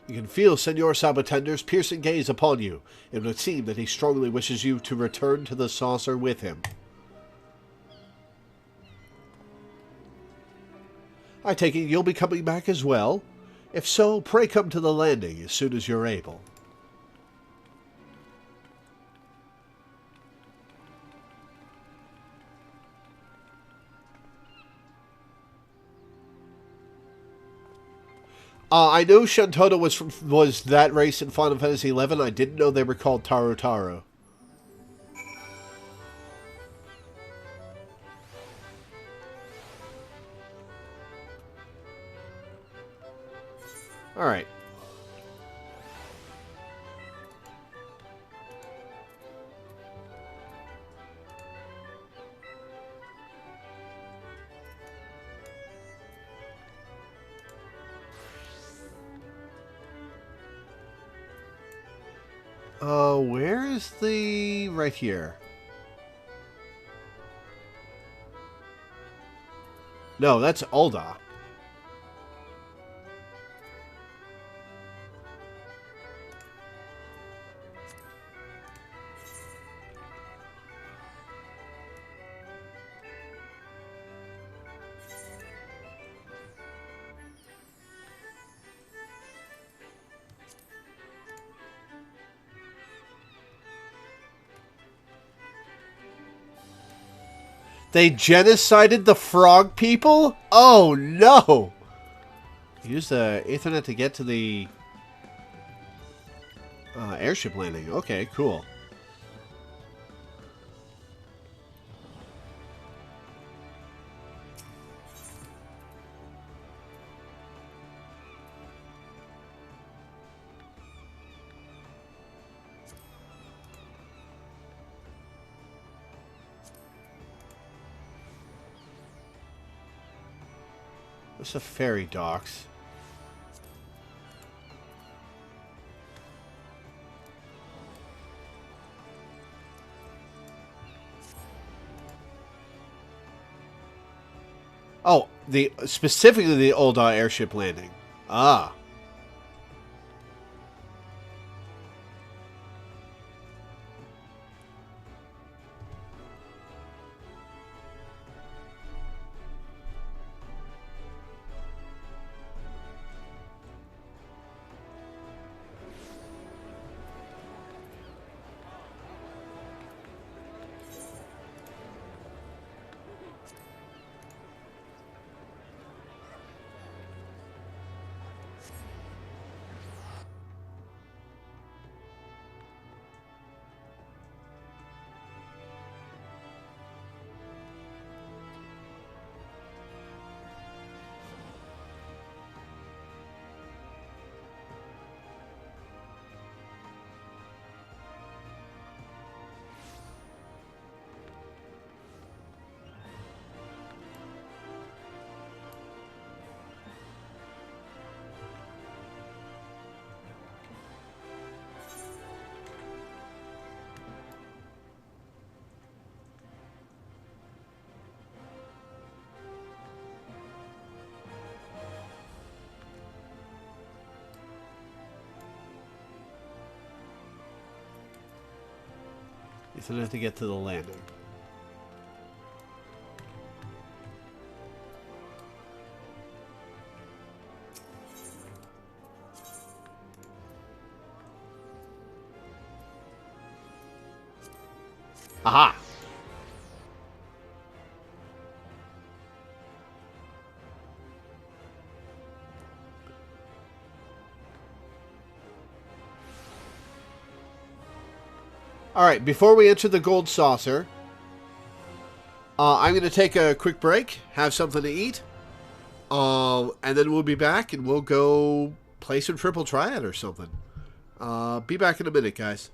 [SPEAKER 1] You can feel Senor Sabotender's piercing gaze upon you. It would seem that he strongly wishes you to return to the saucer with him. I take it you'll be coming back as well? If so, pray come to the landing as soon as you're able. I know Shantota was that race in Final Fantasy XI. I didn't know they were called Tarotaro. Alright. Where is the... right here. No, that's Ul'dah. They genocided the frog people? Oh no! Use the Ethernet to get to the airship landing. Okay, cool. What's the ferry docks? Oh, specifically the Ul'dah airship landing. Ah. Ethernet to get to the landing. Aha! Alright, before we enter the gold saucer, I'm going to take a quick break, have something to eat, and then we'll be back and we'll go play some Triple Triad or something. Be back in a minute, guys.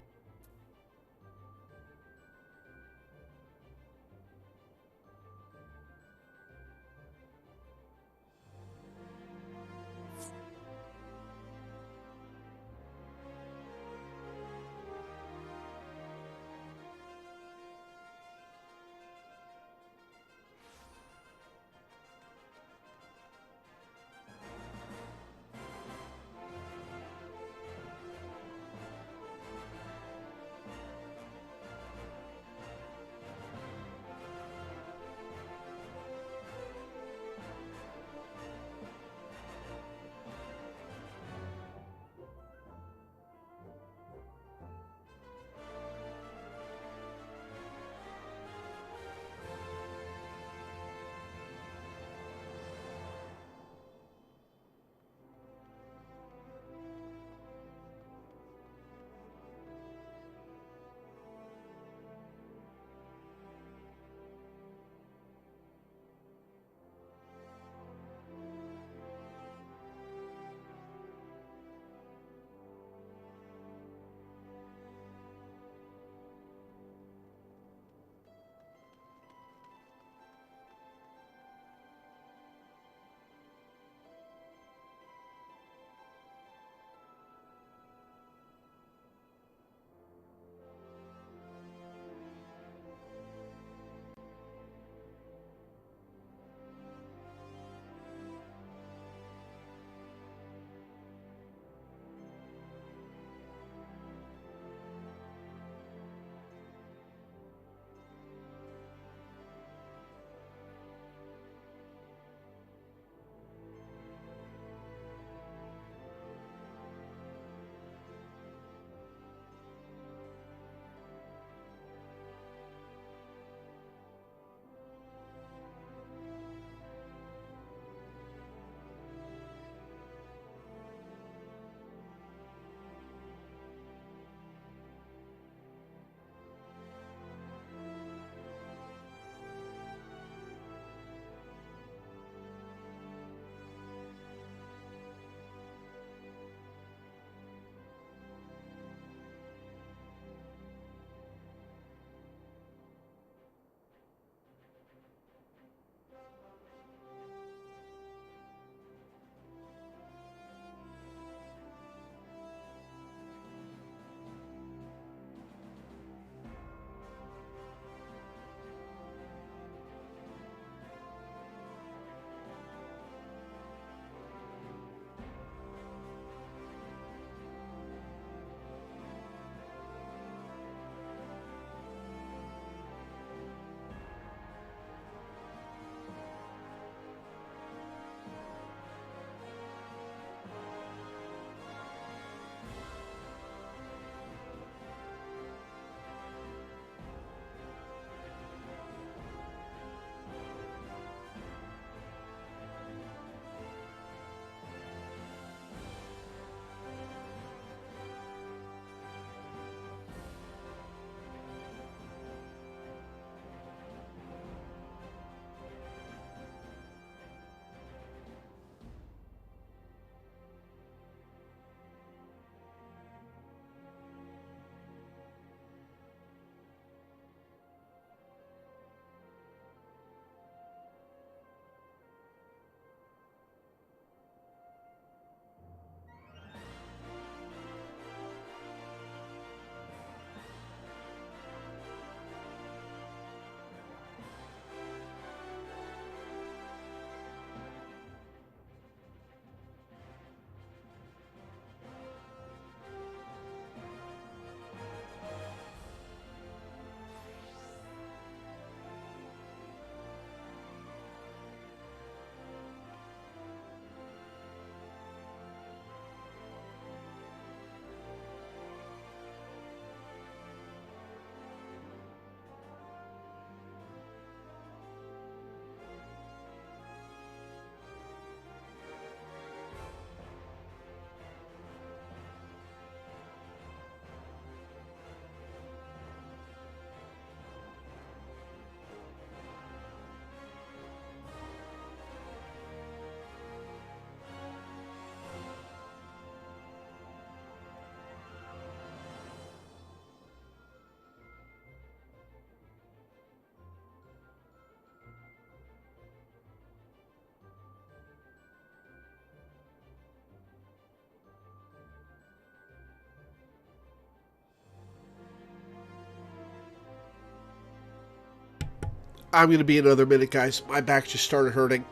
[SPEAKER 1] I'm going to be another minute, guys. My back just started hurting.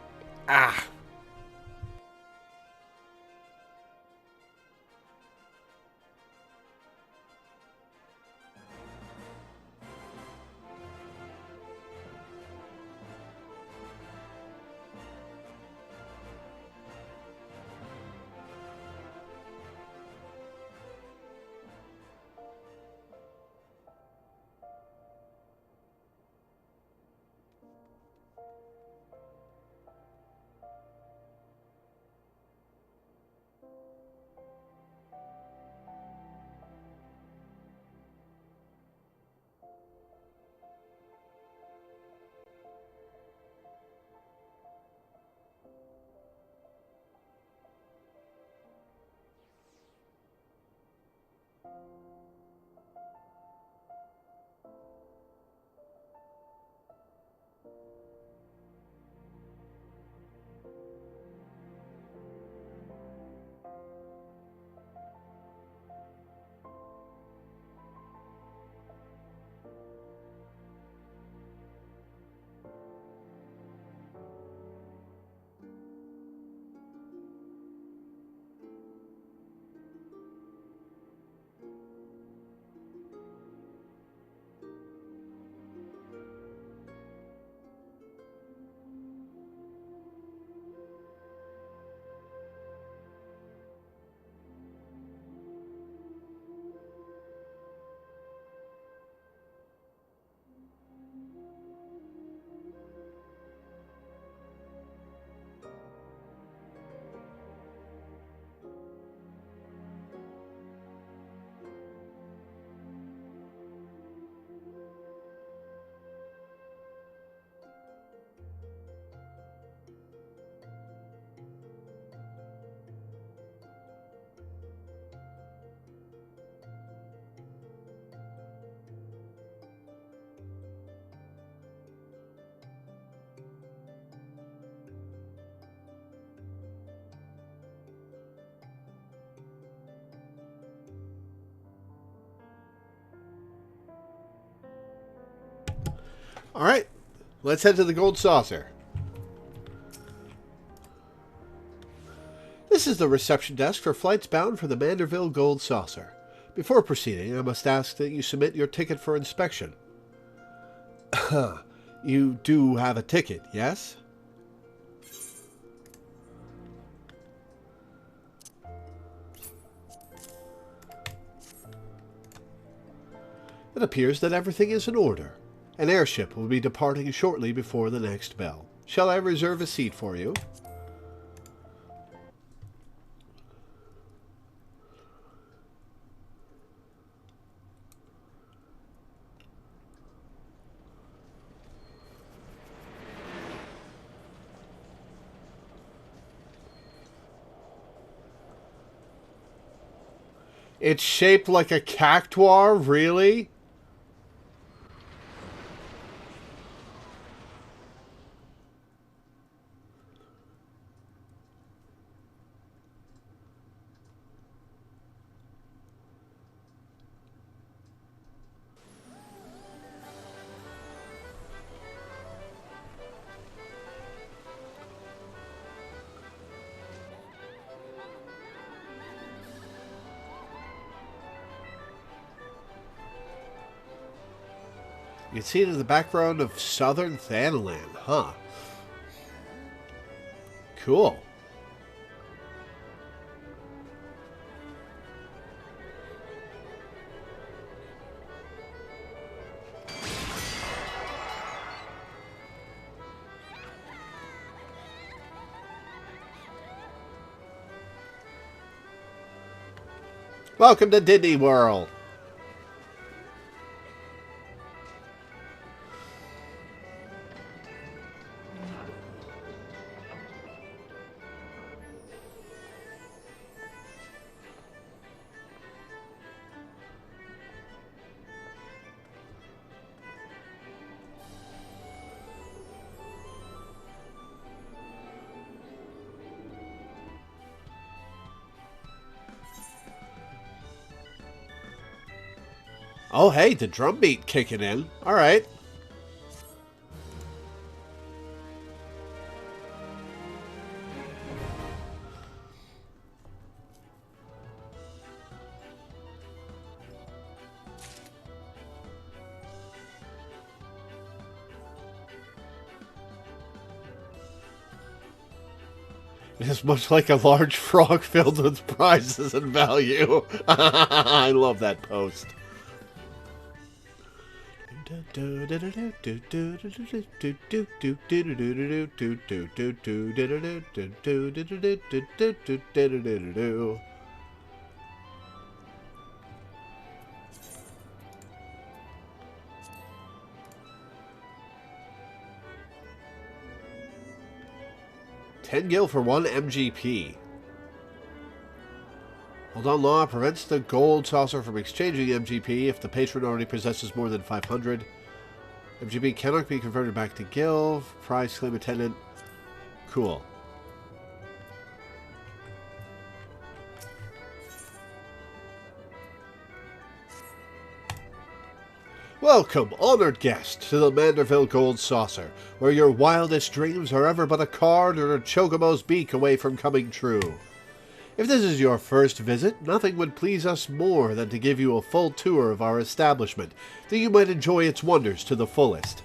[SPEAKER 1] Ah. All right, let's head to the Gold Saucer. This is the reception desk for flights bound for the Manderville Gold Saucer. Before proceeding, I must ask that you submit your ticket for inspection. You do have a ticket, yes? It appears that everything is in order. An airship will be departing shortly before the next bell. Shall I reserve a seat for you? It's shaped like a cactuar, really? You can see it in the background of Southern Thanalan, huh? Cool. Welcome to Disney World. Oh, hey, the drum beat kicking in. All right. It is much like a large frog filled with prizes and value. I love that post. $10 for 1 MGP. Hold on law prevents the gold saucer from exchanging MGP if the patron already possesses more than 500. MGP cannot be converted back to gil. Prize claim attendant. Cool. Welcome, honored guest, to the Manderville Gold Saucer, where your wildest dreams are ever but a card or a chocobo's beak away from coming true. If this is your first visit, nothing would please us more than to give you a full tour of our establishment, that you might enjoy its wonders to the fullest.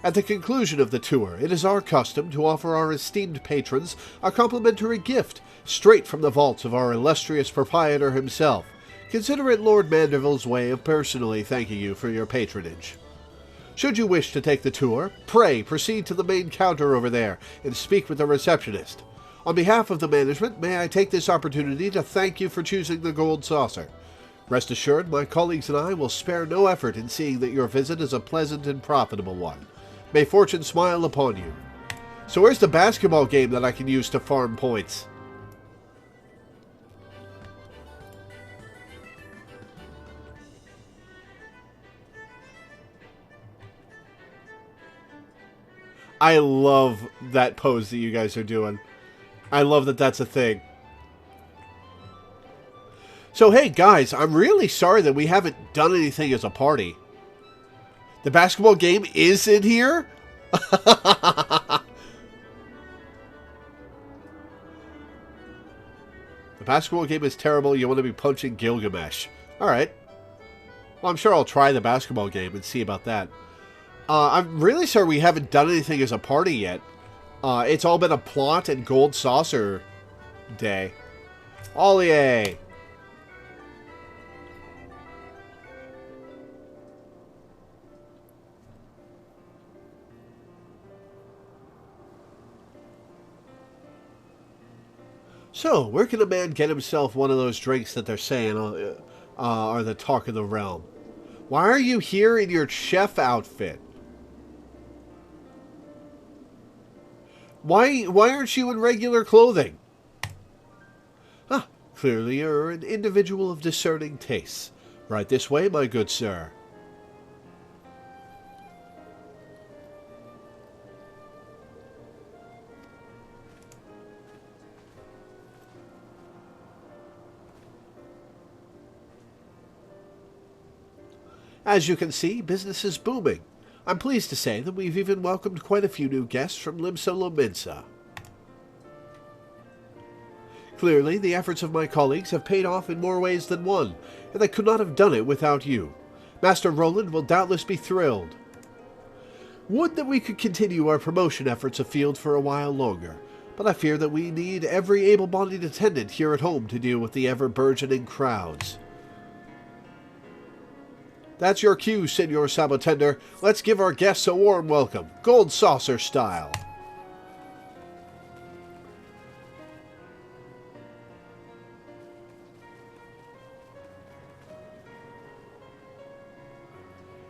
[SPEAKER 1] At the conclusion of the tour, it is our custom to offer our esteemed patrons a complimentary gift, straight from the vaults of our illustrious proprietor himself. Consider it Lord Manderville's way of personally thanking you for your patronage. Should you wish to take the tour, pray proceed to the main counter over there and speak with the receptionist. On behalf of the management, may I take this opportunity to thank you for choosing the Gold Saucer. Rest assured, my colleagues and I will spare no effort in seeing that your visit is a pleasant and profitable one. May fortune smile upon you. So where's the basketball game that I can use to farm points? I love that pose that you guys are doing. I love that that's a thing. So hey guys, I'm really sorry that we haven't done anything as a party. The basketball game is in here? The basketball game is terrible. You want to be punching Gilgamesh. Alright. Well, I'm sure I'll try the basketball game and see about that. I'm really sorry we haven't done anything as a party yet. It's all been a plot and Gold Saucer day. Ollie! So, where can a man get himself one of those drinks that they're saying are the talk of the realm? Why are you here in your chef outfit? Why aren't you in regular clothing? Ah, clearly you're an individual of discerning tastes. Right this way, my good sir. As you can see, business is booming. I'm pleased to say that we've even welcomed quite a few new guests from Limsa Lominsa. Clearly, the efforts of my colleagues have paid off in more ways than one, and I could not have done it without you. Master Roland will doubtless be thrilled. Would that we could continue our promotion efforts afield for a while longer, but I fear that we need every able-bodied attendant here at home to deal with the ever-burgeoning crowds. That's your cue, Senor Sabotender. Let's give our guests a warm welcome, Gold Saucer style.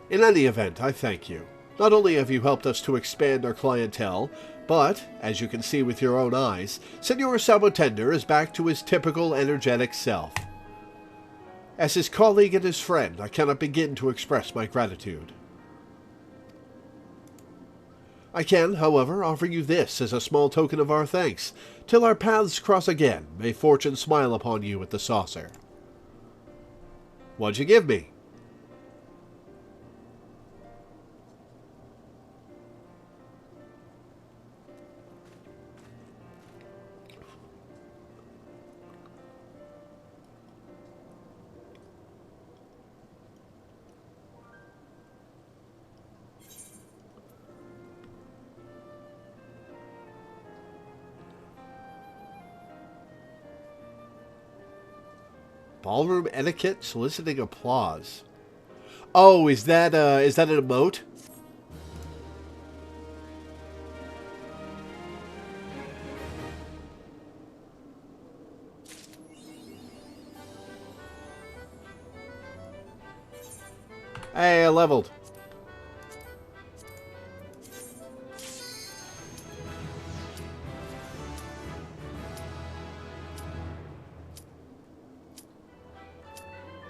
[SPEAKER 1] In any event, I thank you. Not only have you helped us to expand our clientele, but, as you can see with your own eyes, Senor Sabotender is back to his typical energetic self. As his colleague and his friend, I cannot begin to express my gratitude. I can, however, offer you this as a small token of our thanks. Till our paths cross again, may fortune smile upon you with the saucer. What'd you give me? Ballroom etiquette, soliciting applause. Oh, is that an emote? Hey, I leveled.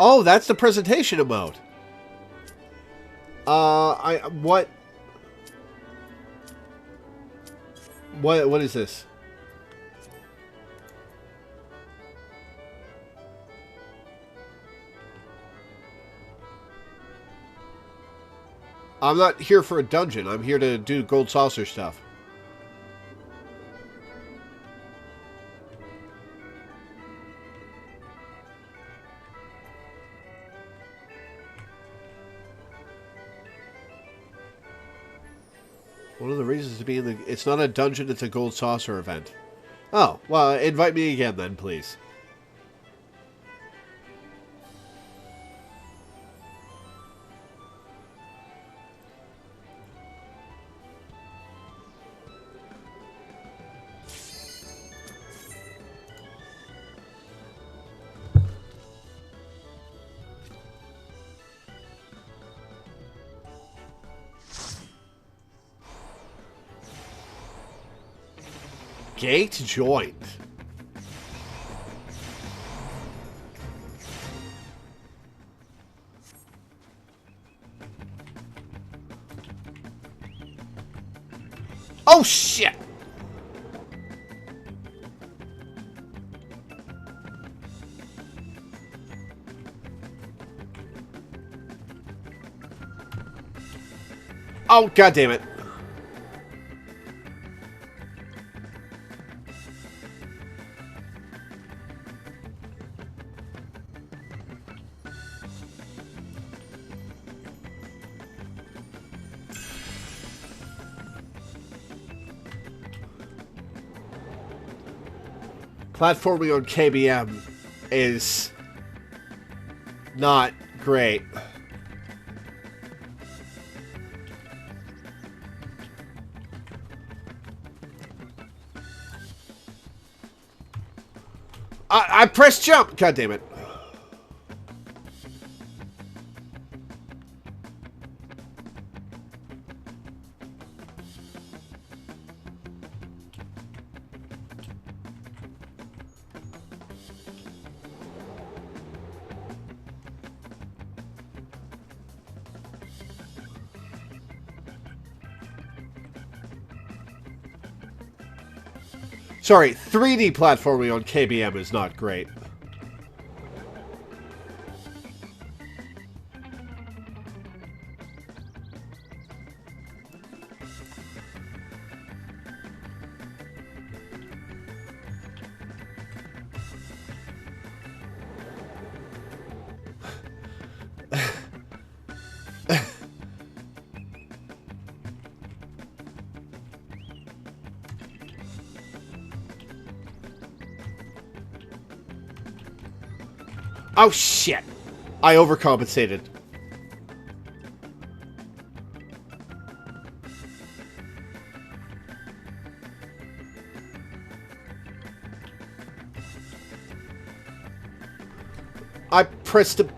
[SPEAKER 1] Oh, that's the presentation emote. What is this? I'm not here for a dungeon. I'm here to do gold saucer stuff. One of the reasons to be in the... It's not a dungeon, it's a gold saucer event. Oh, well, invite me again then, please. Gate joined. Oh shit! Oh god damn it. Platforming on KBM is not great. I pressed jump! God damn it. Sorry, 3D platforming on KBM is not great. Oh shit! I overcompensated. I pressed the...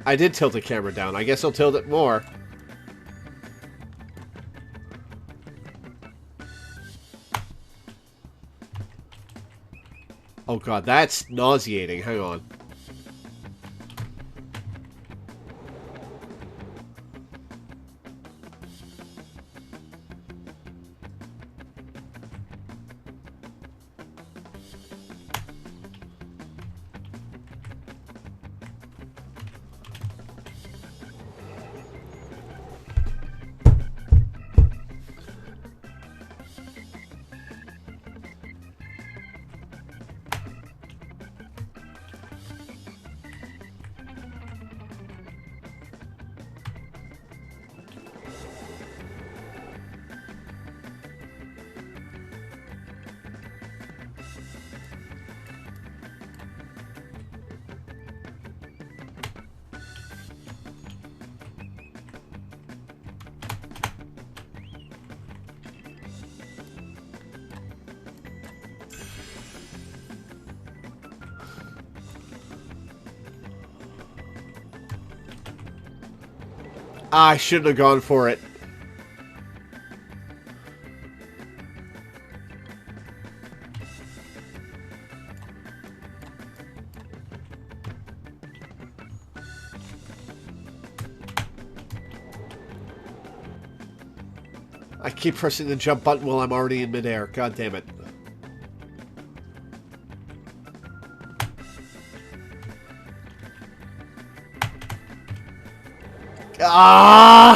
[SPEAKER 1] I did tilt the camera down. I guess I'll tilt it more. Oh god, that's nauseating. Hang on. I shouldn't have gone for it. I keep pressing the jump button while I'm already in midair. God damn it. Ah!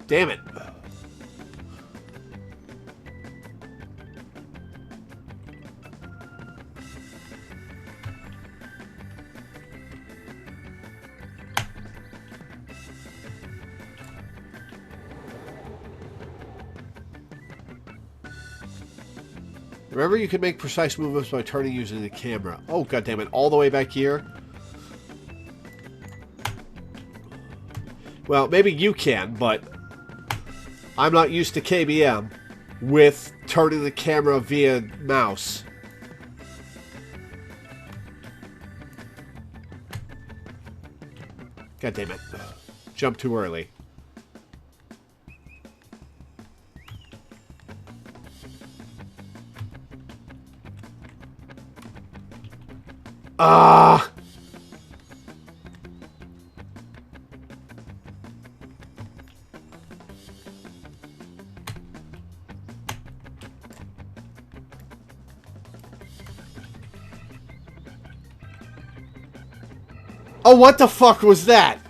[SPEAKER 1] Damn it. Remember, you can make precise movements by turning using the camera. Oh, goddammit. All the way back here? Well, maybe you can, but I'm not used to KBM with turning the camera via mouse. God damn it. Jump too early. Ah! Oh, what the fuck was that?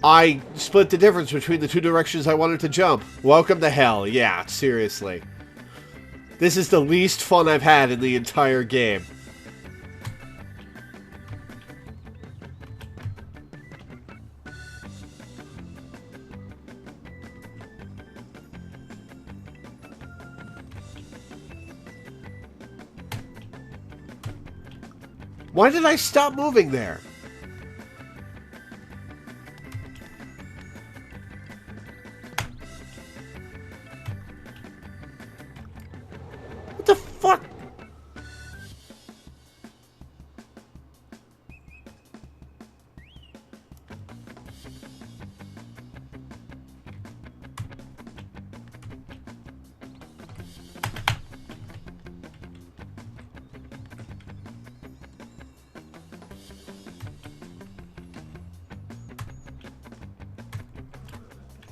[SPEAKER 1] I split the difference between the two directions I wanted to jump. Welcome to hell. Yeah, seriously. This is the least fun I've had in the entire game. Why did I stop moving there? What the fuck?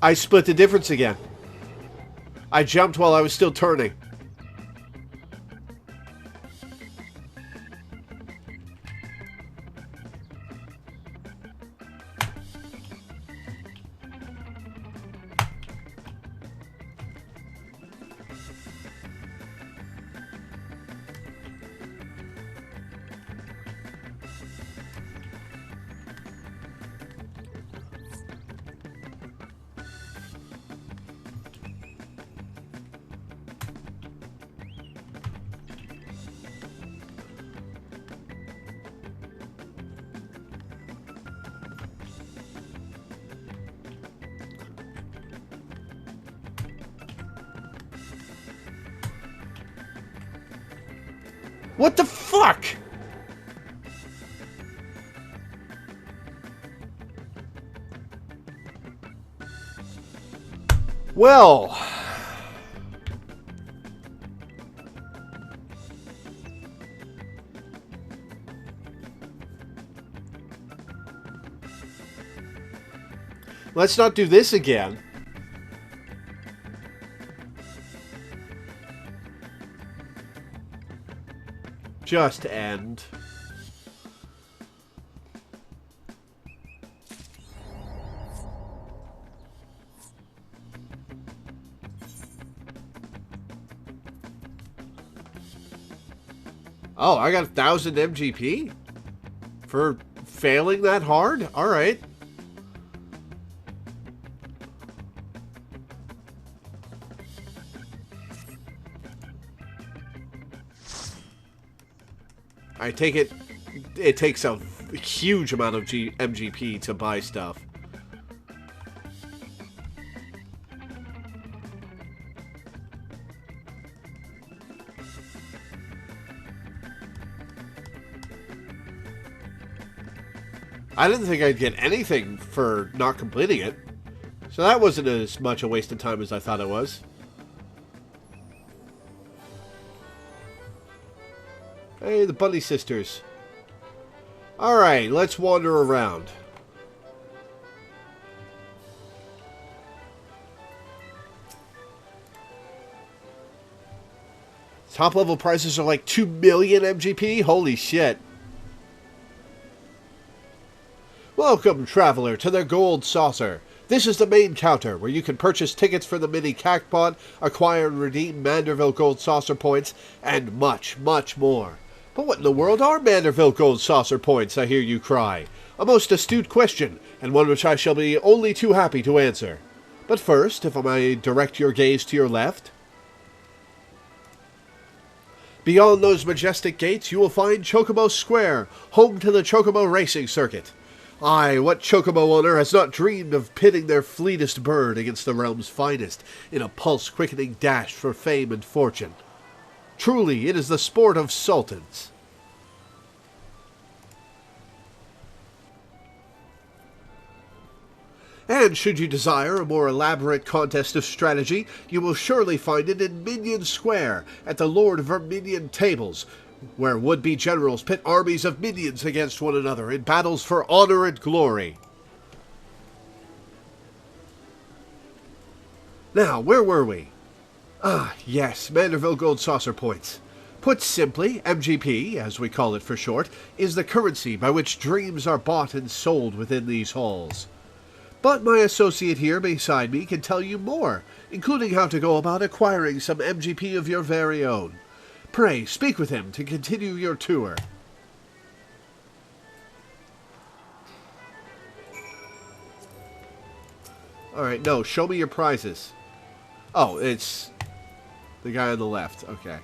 [SPEAKER 1] I split the difference again. I jumped while I was still turning. What the fuck? Well... let's not do this again. Just end. Oh, I got 1,000 MGP? For failing that hard? Alright. I take it takes a huge amount of MGP to buy stuff. I didn't think I'd get anything for not completing it. So that wasn't as much a waste of time as I thought it was. Hey, the Bunny Sisters. Alright, let's wander around. Top level prices are like 2 million MGP? Holy shit. Welcome, traveler, to the Gold Saucer. This is the main counter, where you can purchase tickets for the mini Cactpod, acquire and redeem Manderville Gold Saucer points, and much, much more. But what in the world are Manderville Gold Saucer points, I hear you cry? A most astute question, and one which I shall be only too happy to answer. But first, if I may direct your gaze to your left. Beyond those majestic gates, you will find Chocobo Square, home to the Chocobo Racing Circuit. Aye, what Chocobo owner has not dreamed of pitting their fleetest bird against the realm's finest in a pulse-quickening dash for fame and fortune? Truly, it is the sport of sultans. And should you desire a more elaborate contest of strategy, you will surely find it in Minion Square at the Lord Verminion tables, where would-be generals pit armies of minions against one another in battles for honor and glory. Now, where were we? Ah, yes, Manderville Gold Saucer points. Put simply, MGP, as we call it for short, is the currency by which dreams are bought and sold within these halls. But my associate here beside me can tell you more, including how to go about acquiring some MGP of your very own. Pray, speak with him to continue your tour. Alright, no, show me your prizes. Oh, it's the guy on the left. Okay.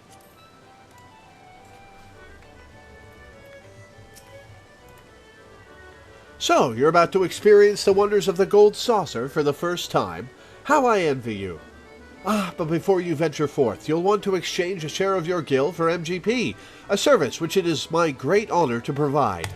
[SPEAKER 1] So, you're about to experience the wonders of the Gold Saucer for the first time. How I envy you. Ah, but before you venture forth, you'll want to exchange a share of your gil for MGP, a service which it is my great honor to provide.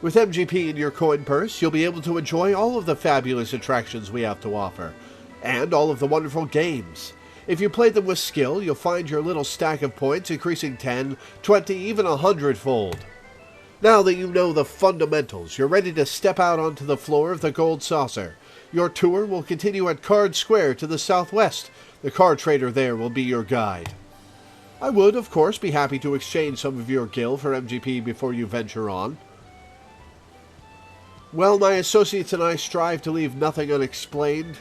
[SPEAKER 1] With MGP in your coin purse, you'll be able to enjoy all of the fabulous attractions we have to offer, and all of the wonderful games. If you play them with skill, you'll find your little stack of points increasing 10, 20, even 100-fold. Now that you know the fundamentals, you're ready to step out onto the floor of the Gold Saucer. Your tour will continue at Card Square to the southwest. The card trader there will be your guide. I would, of course, be happy to exchange some of your gil for MGP before you venture on. Well, my associates and I strive to leave nothing unexplained.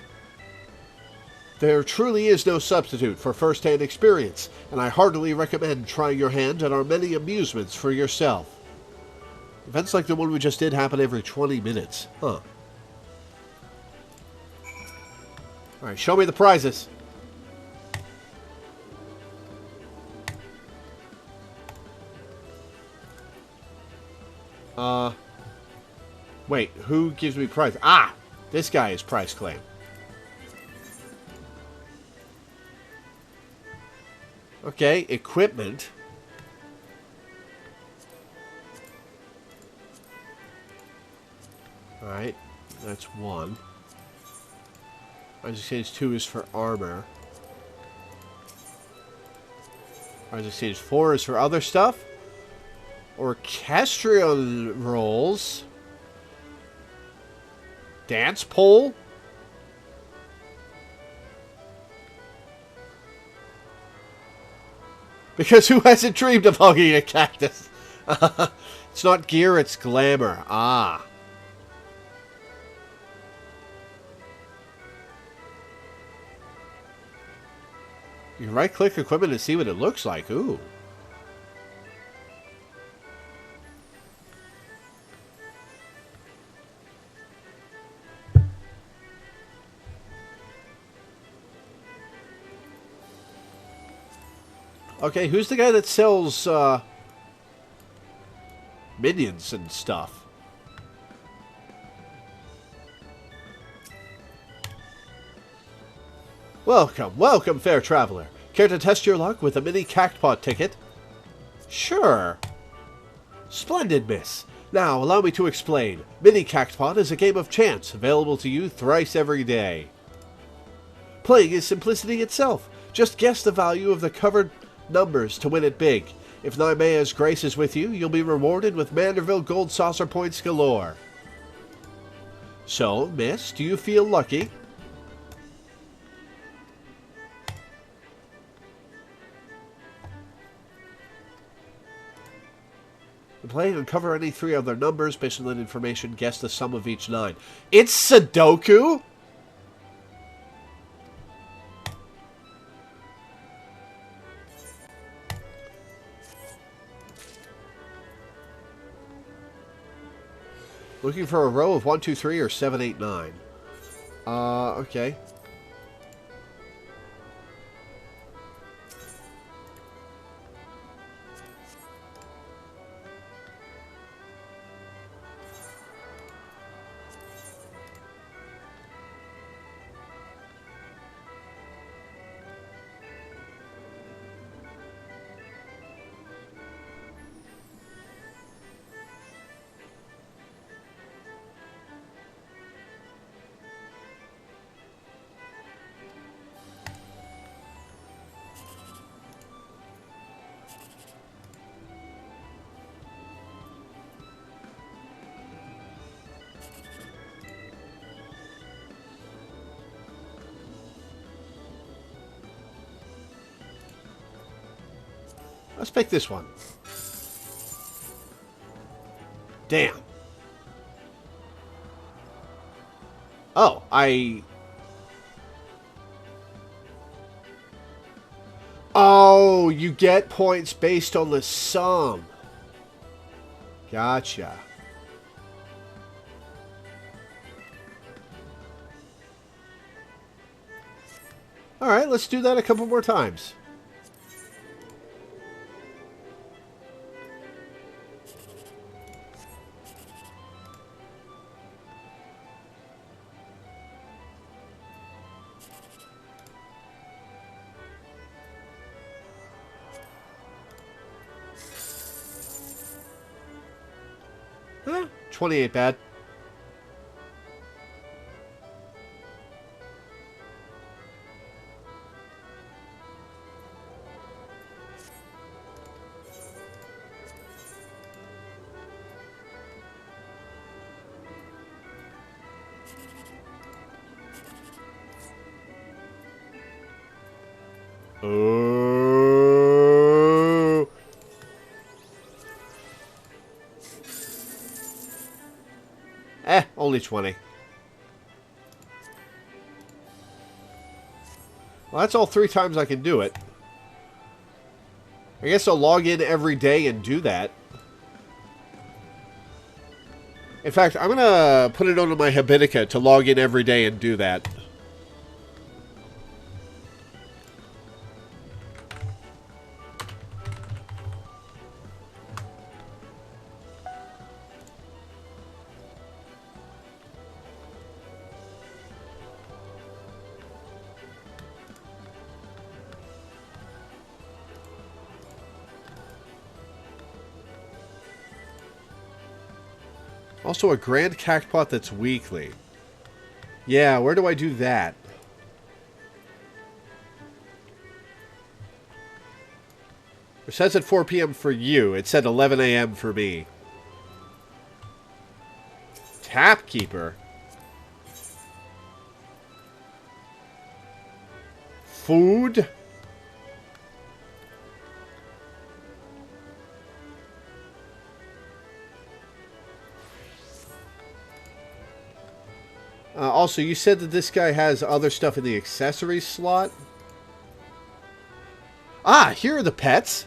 [SPEAKER 1] There truly is no substitute for first-hand experience, and I heartily recommend trying your hand at our many amusements for yourself. Events like the one we just did happen every 20 minutes. Huh. Alright, show me the prizes. Wait, who gives me prize? Ah! This guy is prize claim. Okay, equipment. Alright, that's 1. Rise Exchange 2 is for armor. Rise Exchange 4 is for other stuff. Orchestral rolls. Dance pole. Because who hasn't dreamed of hugging a cactus? It's not gear, it's glamour. Ah. You can right-click equipment to see what it looks like. Ooh. Okay, who's the guy that sells minions and stuff? Welcome, welcome, fair traveler. Care to test your luck with a mini cactpot ticket? Sure. Splendid, miss. Now, allow me to explain. Mini Cactpot is a game of chance, available to you thrice every day. Playing is simplicity itself. Just guess the value of the covered numbers to win it big. If Nymea's grace is with you, you'll be rewarded with Manderville gold saucer points galore. So, miss, do you feel lucky? Play and uncover any 3 other numbers. Based on that information, guess the sum of each 9. It's Sudoku? Looking for a row of 1, 2, 3 or 7, 8, 9. Okay. Let's pick this one. Damn. Oh, Oh, you get points based on the sum. Gotcha. Alright, let's do that a couple more times. Huh, 28 bad. Oh. Only 20. Well, that's all 3 times I can do it. I guess I'll log in every day and do that. In fact, I'm going to put it onto my Habitica to log in every day and do that. Also a grand cactpot that's weekly. Yeah, where do I do that? It says at 4 p.m. for you. It said 11 a.m. for me. Tapkeeper. Food. Also, you said that this guy has other stuff in the accessories slot. Ah, here are the pets.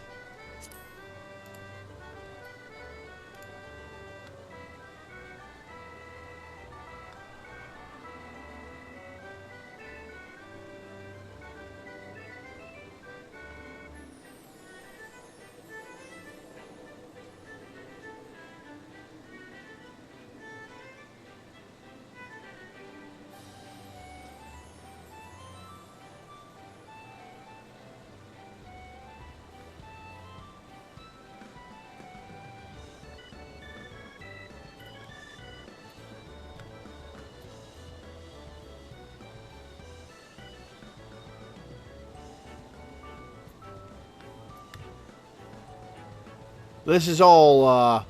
[SPEAKER 1] This is all,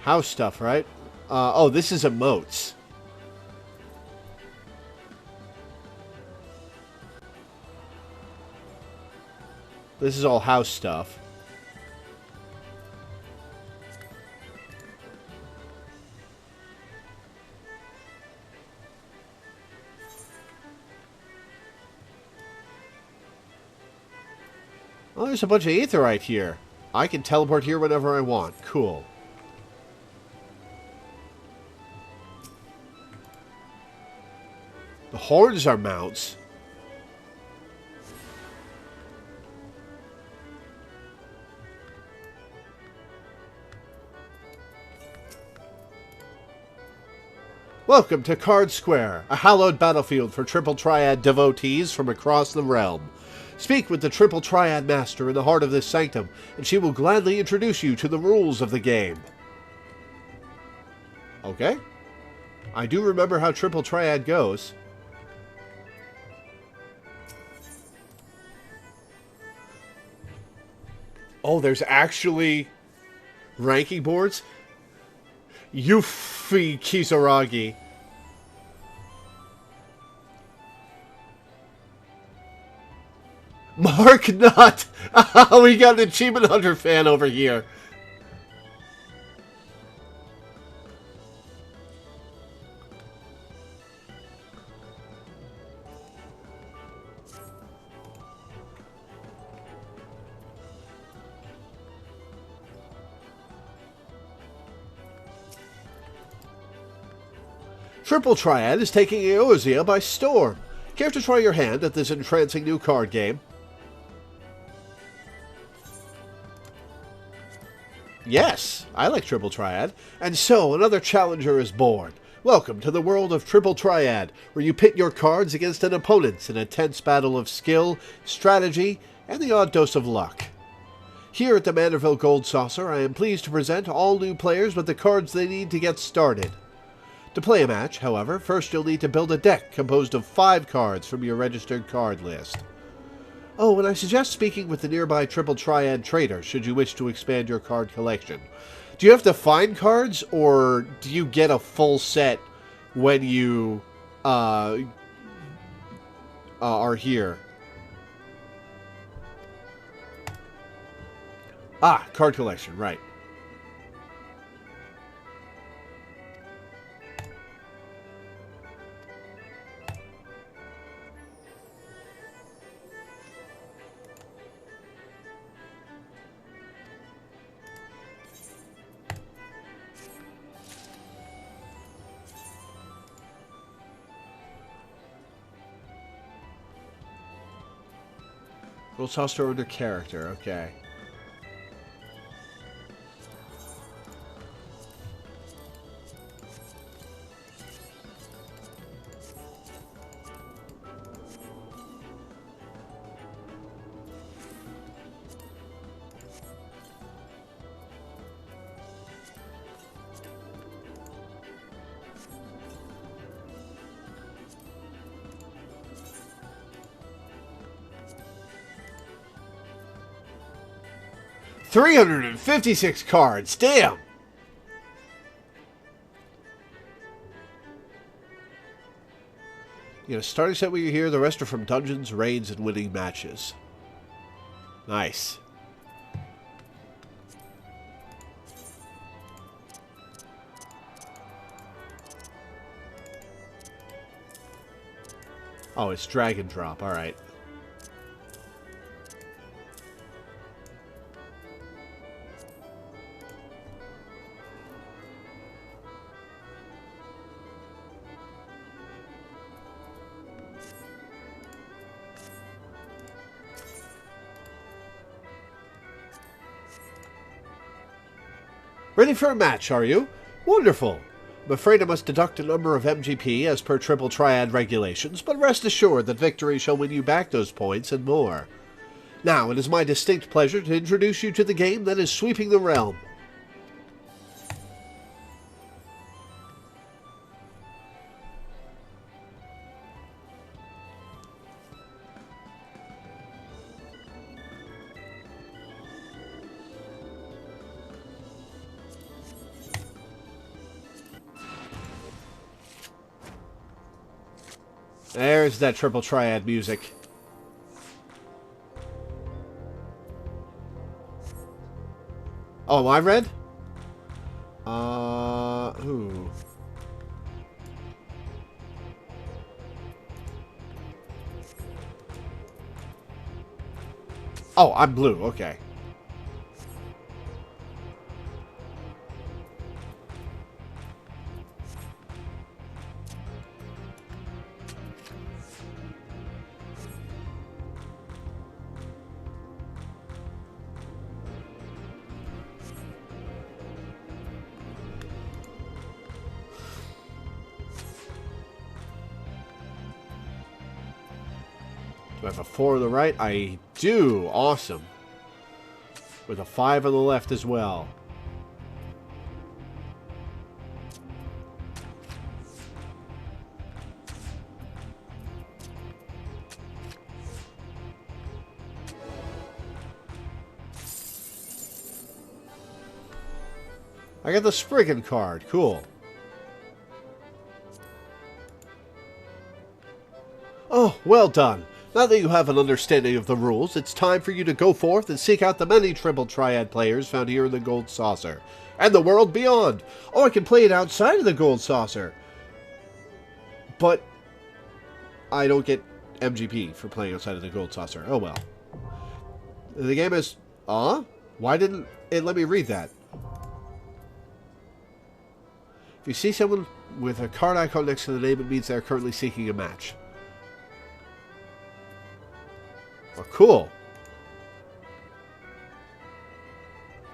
[SPEAKER 1] house stuff, right? Oh, this is emotes. This is all house stuff. Oh, there's a bunch of aetherite here. I can teleport here whenever I want. Cool. The horns are mounts. Welcome to Card Square, a hallowed battlefield for Triple Triad devotees from across the realm. Speak with the Triple Triad Master in the heart of this sanctum, and she will gladly introduce you to the rules of the game. Okay. I do remember how Triple Triad goes. Oh, there's actually ranking boards? Yuffie Kisaragi. Mark Nutt! We got an Achievement Hunter fan over here. Triple Triad is taking Eorzea by storm. Care to try your hand at this entrancing new card game? Yes, I like Triple Triad. And so, another challenger is born. Welcome to the world of Triple Triad, where you pit your cards against an opponent in a tense battle of skill, strategy, and the odd dose of luck. Here at the Manorville Gold Saucer, I am pleased to present all new players with the cards they need to get started. To play a match, however, first you'll need to build a deck composed of 5 cards from your registered card list. Oh, and I suggest speaking with the nearby Triple Triad trader should you wish to expand your card collection. Do you have to find cards, or do you get a full set when you are here? Ah, card collection, right. We'll toss her under character, okay. 356 cards, damn! You know, starting set when you're here, the rest are from dungeons, raids, and winning matches. Nice. Oh, it's drag and drop, alright. Ready for a match, are you? Wonderful. I'm afraid I must deduct a number of MGP as per Triple Triad regulations, but rest assured that victory shall win you back those points and more. Now, it is my distinct pleasure to introduce you to the game that is sweeping the realm. There's that Triple Triad music. Oh, am I red? Who? Oh, I'm blue, okay. Do I have a 4 on the right? I do. Awesome. With a 5 on the left as well. I got the Spriggan card. Cool. Oh, well done. Now that you have an understanding of the rules, it's time for you to go forth and seek out the many Triple Triad players found here in the Gold Saucer. And the world beyond. Oh, I can play it outside of the Gold Saucer. But I don't get MGP for playing outside of the Gold Saucer. Oh well. The game is... Why didn't it let me read that? If you see someone with a card icon next to the name, it means they're currently seeking a match. Oh, cool.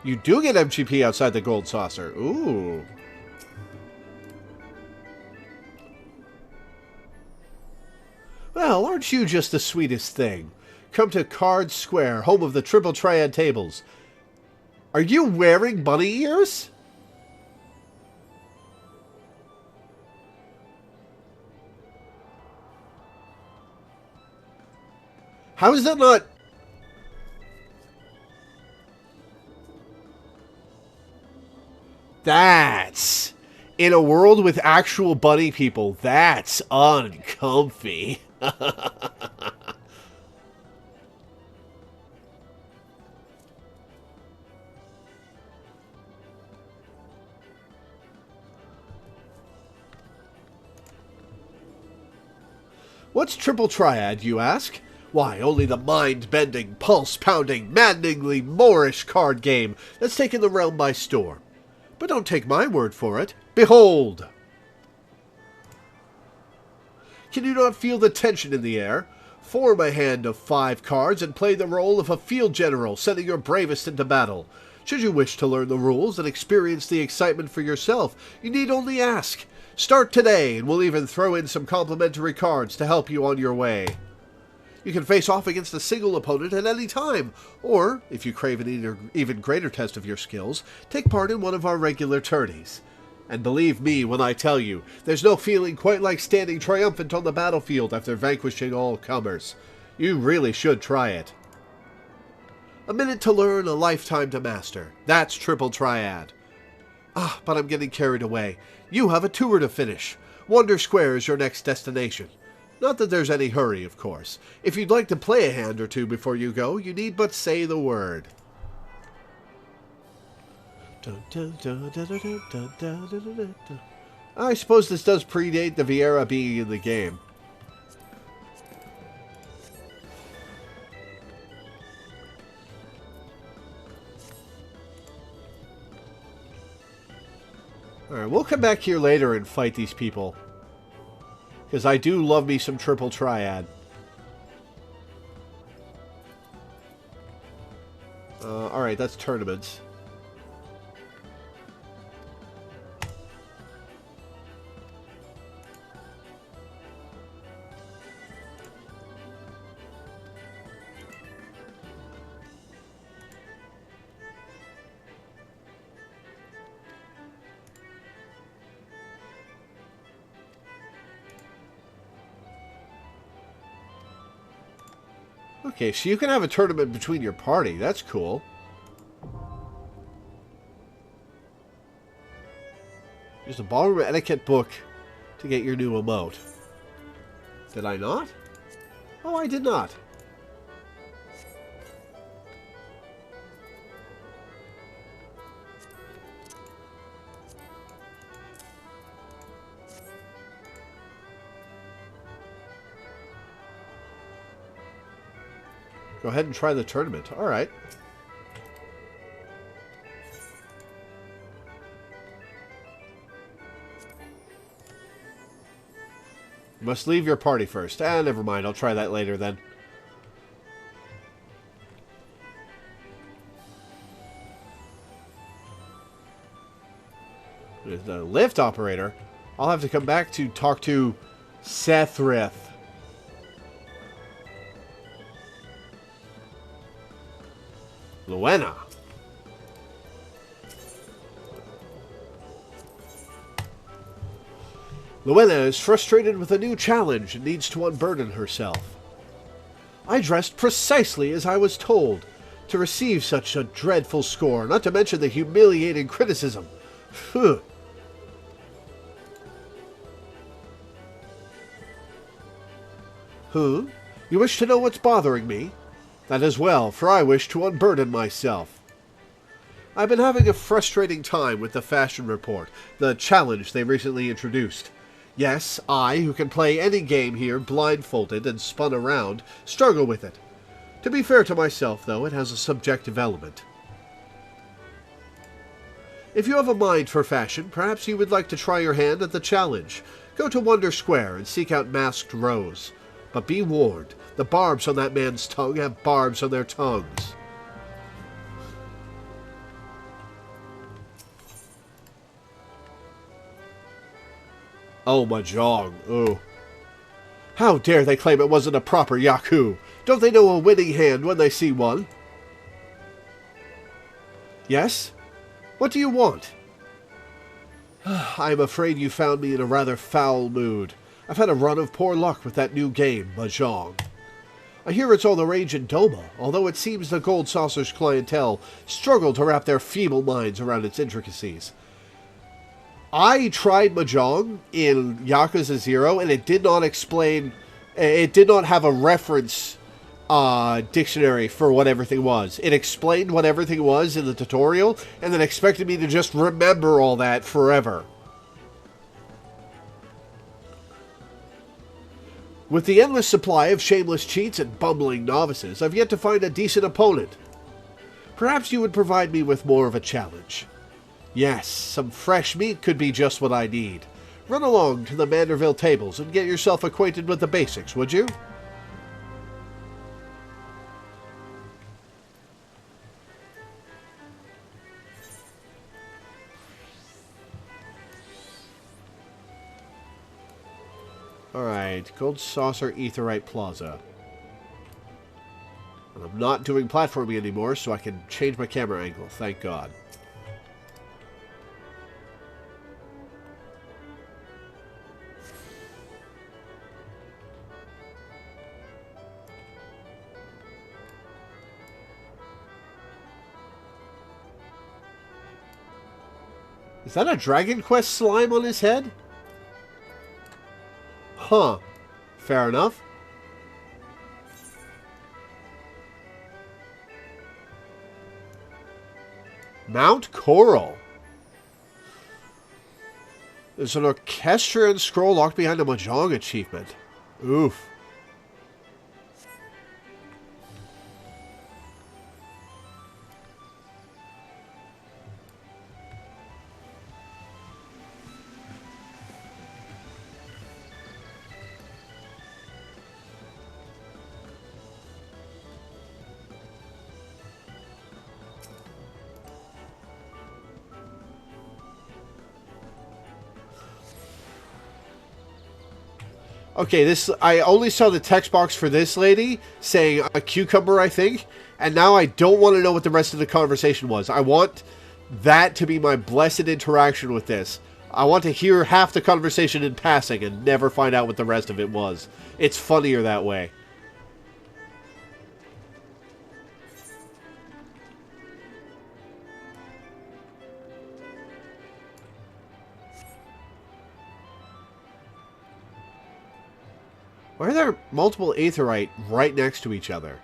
[SPEAKER 1] You do get MGP outside the Gold Saucer. Ooh. Well, aren't you just the sweetest thing? Come to Card Square, home of the Triple Triad tables. Are you wearing bunny ears? How is that not... That's... In a world with actual bunny people, that's uncomfy. What's Triple Triad, you ask? Why, only the mind-bending, pulse-pounding, maddeningly Moorish card game that's taken the realm by storm. But don't take my word for it. Behold! Can you not feel the tension in the air? Form a hand of 5 cards and play the role of a field general sending your bravest into battle. Should you wish to learn the rules and experience the excitement for yourself, you need only ask. Start today, and we'll even throw in some complimentary cards to help you on your way. You can face off against a single opponent at any time, or, if you crave an even greater test of your skills, take part in one of our regular tourneys. And believe me when I tell you, there's no feeling quite like standing triumphant on the battlefield after vanquishing all comers. You really should try it. A minute to learn, a lifetime to master. That's triple triad. Ah, but I'm getting carried away. You have a tour to finish. Wonder Square is your next destination. Not that there's any hurry, of course. If you'd like to play a hand or two before you go, you need but say the word. I suppose this does predate the Viera being in the game. Alright, we'll come back here later and fight these people. Because I do love me some triple triad. Alright, that's tournaments. Okay, so you can have a tournament between your party. That's cool. Use the ballroom etiquette book to get your new emote. Did I not? Oh, I did not. Go ahead and try the tournament. All right. You must leave your party first. Ah, never mind. I'll try that later then. With the lift operator, I'll have to come back to talk to Sethrith. Luena. Luena is frustrated with a new challenge and needs to unburden herself. I dressed precisely as I was told to receive such a dreadful score, not to mention the humiliating criticism. Phew. Who? You wish to know what's bothering me? That is well, for I wish to unburden myself. I've been having a frustrating time with the fashion report, the challenge they recently introduced. Yes, I, who can play any game here blindfolded and spun around, struggle with it. To be fair to myself, though, it has a subjective element. If you have a mind for fashion, perhaps you would like to try your hand at the challenge. Go to Wonder Square and seek out Masked Rose. But be warned, the barbs on that man's tongue have barbs on their tongues. Oh, Mahjong. Ooh. How dare they claim it wasn't a proper Yaku? Don't they know a winning hand when they see one? Yes? What do you want? I'm afraid you found me in a rather foul mood. I've had a run of poor luck with that new game, Mahjong. I hear it's all the rage in Doma, although it seems the Gold Saucer's clientele struggle to wrap their feeble minds around its intricacies. I tried Mahjong in Yakuza 0, and it did not explain... It did not have a reference dictionary for what everything was. It explained what everything was in the tutorial, and then expected me to just remember all that forever. With the endless supply of shameless cheats and bumbling novices, I've yet to find a decent opponent. Perhaps you would provide me with more of a challenge. Yes, some fresh meat could be just what I need. Run along to the Manderville tables and get yourself acquainted with the basics, would you? Alright, Gold Saucer Aetheryte Plaza. And I'm not doing platforming anymore, so I can change my camera angle, thank God. Is that a Dragon Quest slime on his head? Huh. Fair enough. Mount Coral. There's an orchestrion scroll locked behind a Mahjong achievement. Oof. Okay, this I only saw the text box for this lady saying a cucumber, I think, and now I don't want to know what the rest of the conversation was. I want that to be my blessed interaction with this. I want to hear half the conversation in passing and never find out what the rest of it was. It's funnier that way. Why are there multiple aetheryte right next to each other?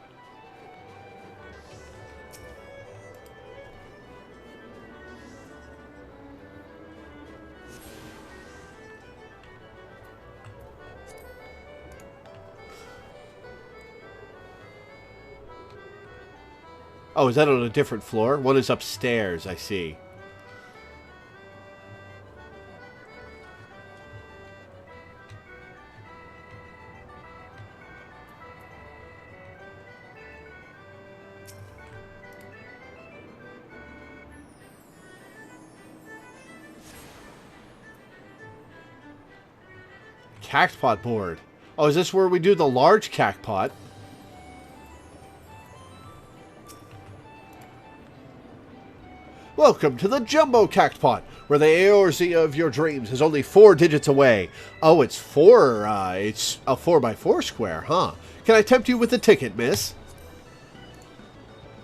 [SPEAKER 1] Oh, is that on a different floor? One is upstairs, I see. Cactpot board. Oh, is this where we do the large cactpot? Welcome to the Jumbo Cactpot, where the Eorzea of your dreams is only 4 digits away. Oh, it's a 4x4 square, huh? Can I tempt you with a ticket, miss?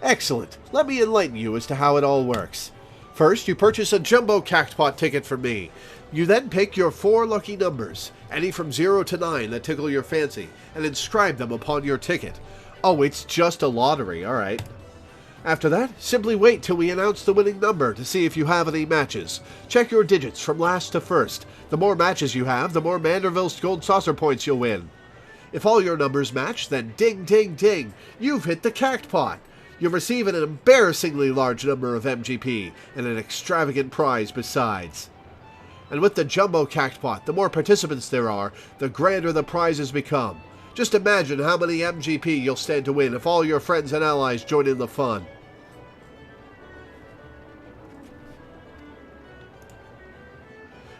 [SPEAKER 1] Excellent. Let me enlighten you as to how it all works. First, you purchase a Jumbo Cactpot ticket from me. You then pick your 4 lucky numbers, any from 0 to 9 that tickle your fancy, and inscribe them upon your ticket. Oh, it's just a lottery, alright. After that, simply wait till we announce the winning number to see if you have any matches. Check your digits from last to first. The more matches you have, the more Manderville's Gold Saucer points you'll win. If all your numbers match, then ding, ding, ding, you've hit the Cactpot. You'll receive an embarrassingly large number of MGP, and an extravagant prize besides. And with the Jumbo Cactpot, the more participants there are, the grander the prizes become. Just imagine how many MGP you'll stand to win if all your friends and allies join in the fun.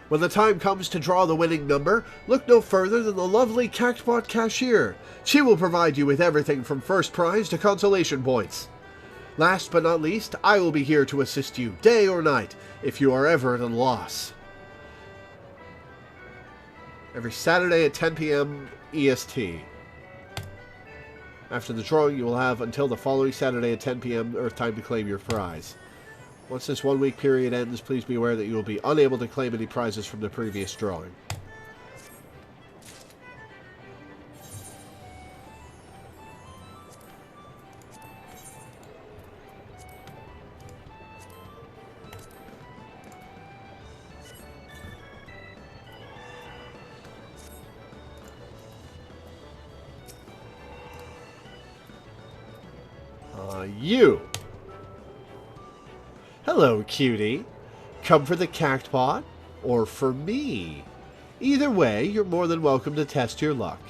[SPEAKER 1] When the time comes to draw the winning number, look no further than the lovely Cactpot cashier. She will provide you with everything from first prize to consolation points. Last but not least, I will be here to assist you, day or night, if you are ever at a loss. Every Saturday at 10 p.m. EST. After the drawing, you will have until the following Saturday at 10 p.m. Earth time to claim your prize. Once this 1 week period ends, please be aware that you will be unable to claim any prizes from the previous drawing. You! Hello, cutie. Come for the Cactpot, or for me? Either way, you're more than welcome to test your luck.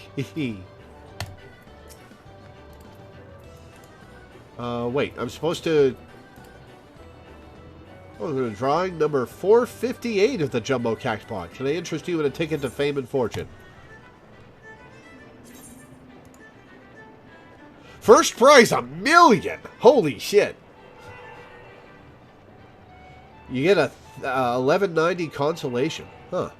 [SPEAKER 1] Wait, I'm supposed to... Oh, we're drawing number 458 of the Jumbo Cactpot. Can I interest you in a ticket to fame and fortune? First prize, $1 million! Holy shit! You get a 1190 consolation. Huh.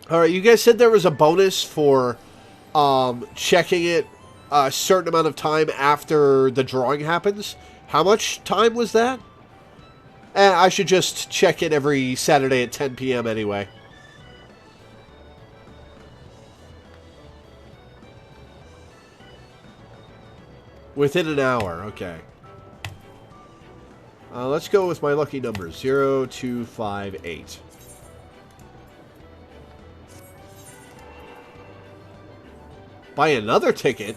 [SPEAKER 1] Alright, you guys said there was a bonus for checking it a certain amount of time after the drawing happens. How much time was that? I should just check it every Saturday at 10 p.m. anyway. Within an hour, okay. Let's go with my lucky numbers. 0, 2, 5, 8. Buy another ticket?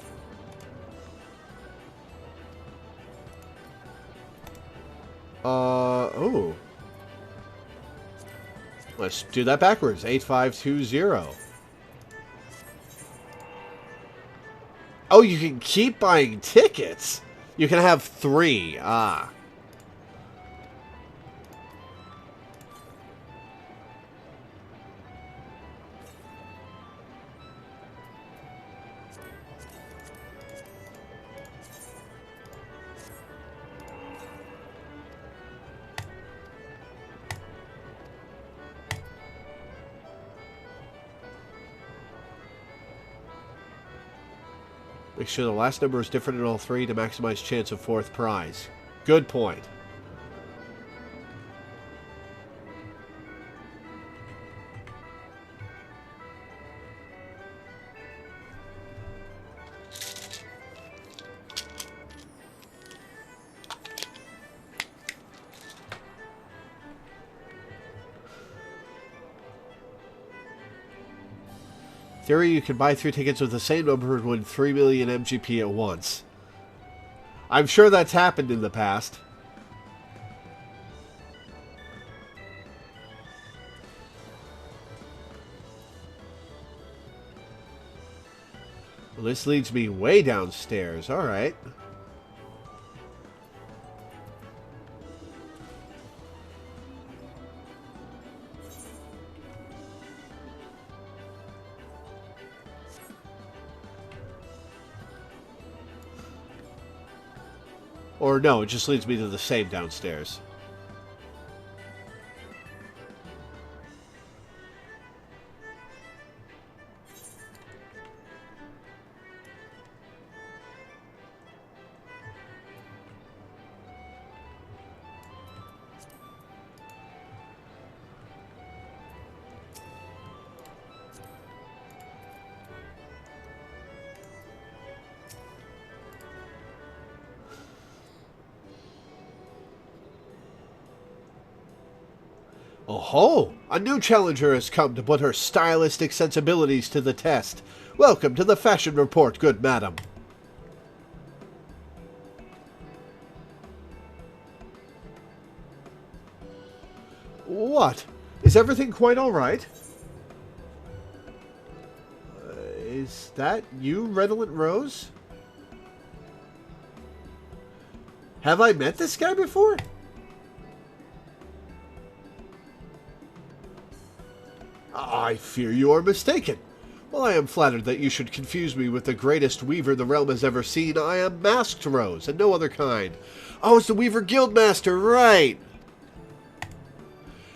[SPEAKER 1] Oh. Let's do that backwards. 8520. Oh, you can keep buying tickets. You can have 3. Ah. Make sure the last number is different in all 3 to maximize chance of 4th prize. Good point. Theory, you can buy 3 tickets with the same number and win 3 million MGP at once. I'm sure that's happened in the past. Well, this leads me way downstairs. Alright. Or no, it just leads me to the same downstairs. Oh, a new challenger has come to put her stylistic sensibilities to the test. Welcome to the fashion report, good madam. What? Is everything quite all right? Is that you, Redolent Rose? Have I met this guy before? I fear you are mistaken. While I am flattered that you should confuse me with the greatest weaver the realm has ever seen, I am Masked Rose, and no other kind. Oh, it's the Weaver Guildmaster, right!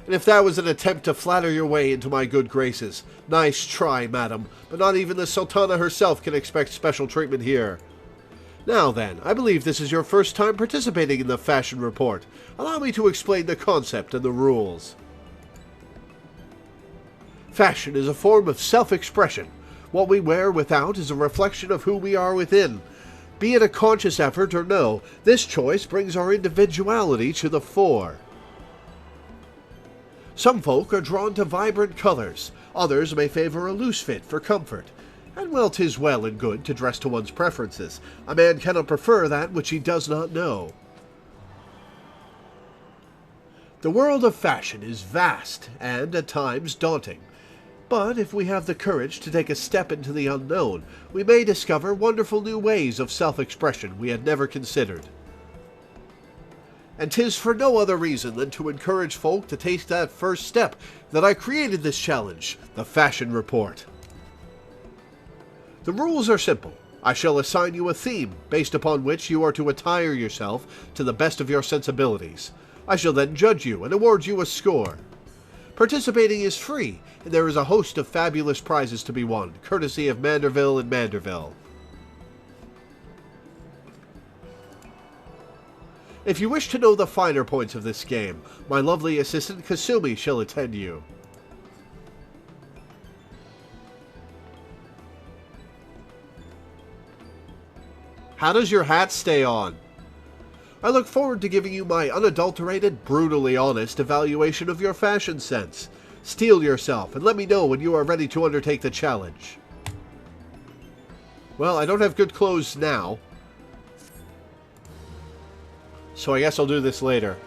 [SPEAKER 1] And if that was an attempt to flatter your way into my good graces, nice try, madam, but not even the Sultana herself can expect special treatment here. Now then, I believe this is your first time participating in the fashion report. Allow me to explain the concept and the rules. Fashion is a form of self-expression. What we wear without is a reflection of who we are within. Be it a conscious effort or no, this choice brings our individuality to the fore. Some folk are drawn to vibrant colors, others may favor a loose fit for comfort. And well, 'tis well and good to dress to one's preferences. A man cannot prefer that which he does not know. The world of fashion is vast and, at times, daunting. But if we have the courage to take a step into the unknown, we may discover wonderful new ways of self-expression we had never considered. And 'tis for no other reason than to encourage folk to take that first step that I created this challenge, the Fashion Report. The rules are simple. I shall assign you a theme, based upon which you are to attire yourself to the best of your sensibilities. I shall then judge you and award you a score. Participating is free, and there is a host of fabulous prizes to be won, courtesy of Manderville and Manderville. If you wish to know the finer points of this game, my lovely assistant Kasumi shall attend you. How does your hat stay on? I look forward to giving you my unadulterated, brutally honest evaluation of your fashion sense. Steel yourself, and let me know when you are ready to undertake the challenge. Well, I don't have good clothes now, so I guess I'll do this later.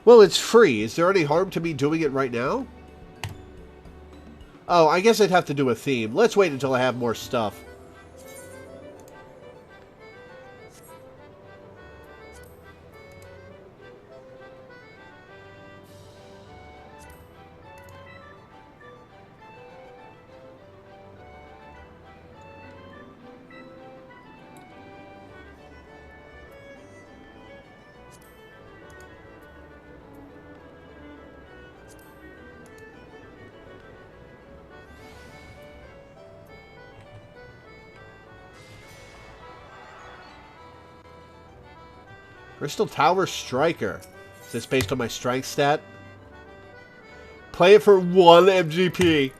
[SPEAKER 1] Well, it's free. Is there any harm to me doing it right now? Oh, I guess I'd have to do a theme. Let's wait until I have more stuff. Crystal Tower Striker. Is this based on my strength stat? Play it for 1 MGP.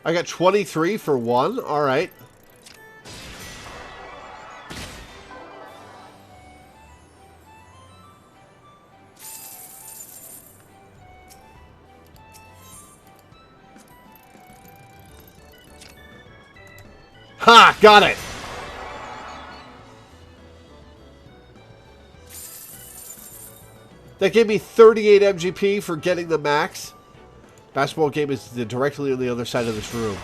[SPEAKER 1] I got 23 for 1? Alright. Ha! Got it! That gave me 38 MGP for getting the max. Basketball game is directly on the other side of this room.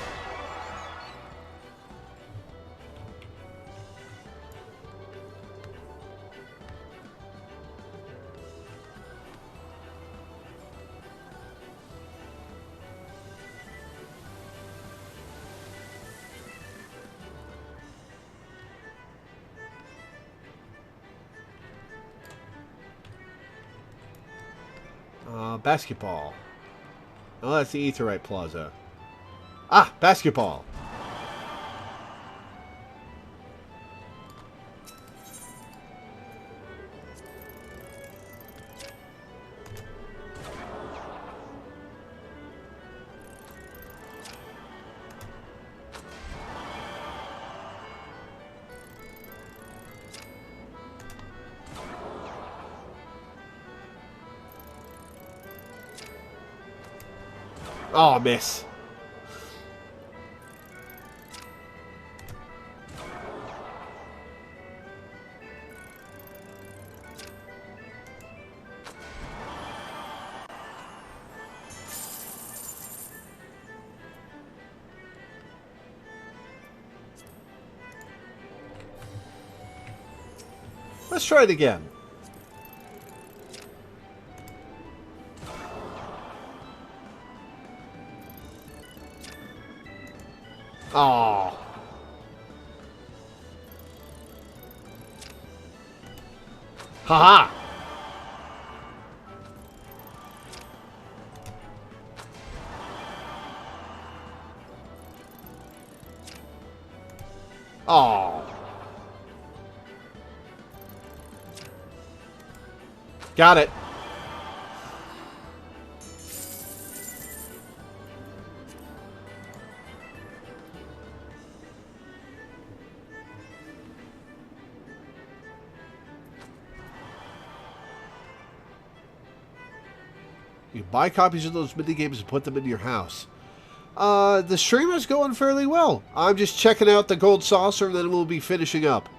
[SPEAKER 1] Basketball. Oh, that's the Aetheryte Plaza. Ah, basketball. Oh, miss. Let's try it again. Oh. Haha. Oh. Got it. You can buy copies of those minigames and put them in your house. The stream is going fairly well. I'm just checking out the gold saucer and then we'll be finishing up.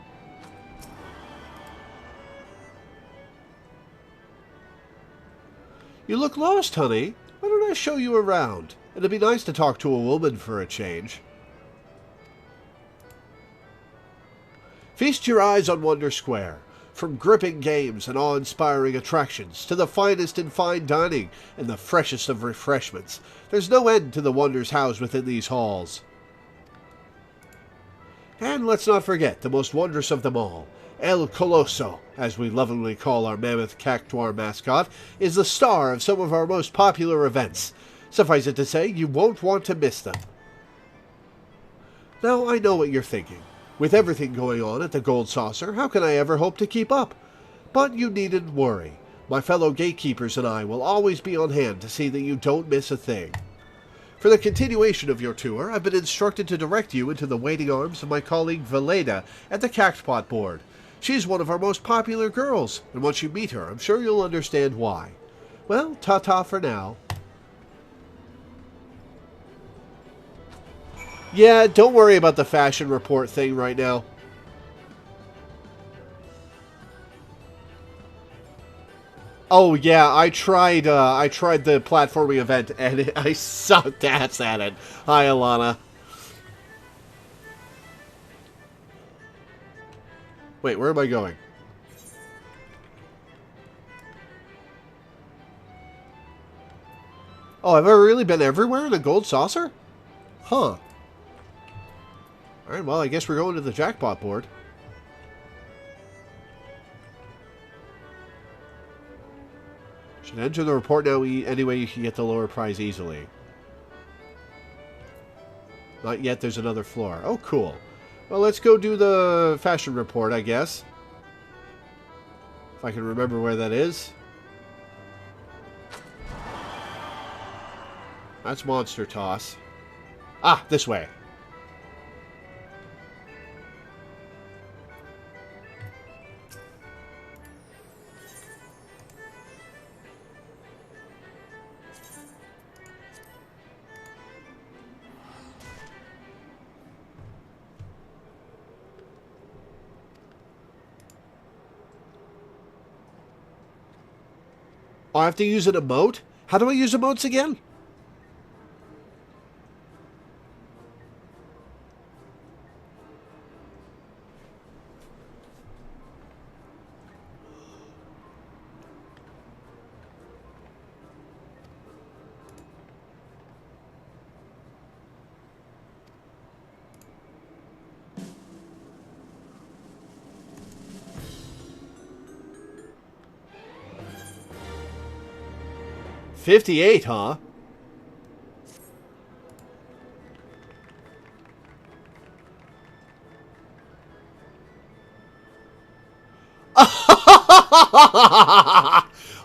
[SPEAKER 1] You look lost, honey. Why don't I show you around? It'd be nice to talk to a woman for a change. Feast your eyes on Wonder Square. From gripping games and awe-inspiring attractions to the finest in fine dining and the freshest of refreshments, there's no end to the wonders housed within these halls. And let's not forget the most wondrous of them all. El Coloso, as we lovingly call our mammoth cactuar mascot, is the star of some of our most popular events. Suffice it to say, you won't want to miss them. Now, I know what you're thinking. With everything going on at the Gold Saucer, how can I ever hope to keep up? But you needn't worry. My fellow gatekeepers and I will always be on hand to see that you don't miss a thing. For the continuation of your tour, I've been instructed to direct you into the waiting arms of my colleague Veleda at the Cactpot board. She's one of our most popular girls, and once you meet her, I'm sure you'll understand why. Well, ta-ta for now. Yeah, don't worry about the fashion report thing right now. Oh yeah, I tried the platforming event and I sucked ass at it. Hi, Alana. Wait, where am I going? Oh, have I really been everywhere in a gold saucer? Huh. Alright, well, I guess we're going to the jackpot board. Should enter the report now anyway you can get the lower prize easily. Not yet, there's another floor. Oh, cool. Well, let's go do the fashion report, I guess. If I can remember where that is. That's Monster Toss. Ah, this way. Oh, I have to use an emote? How do I use emotes again? $58, huh?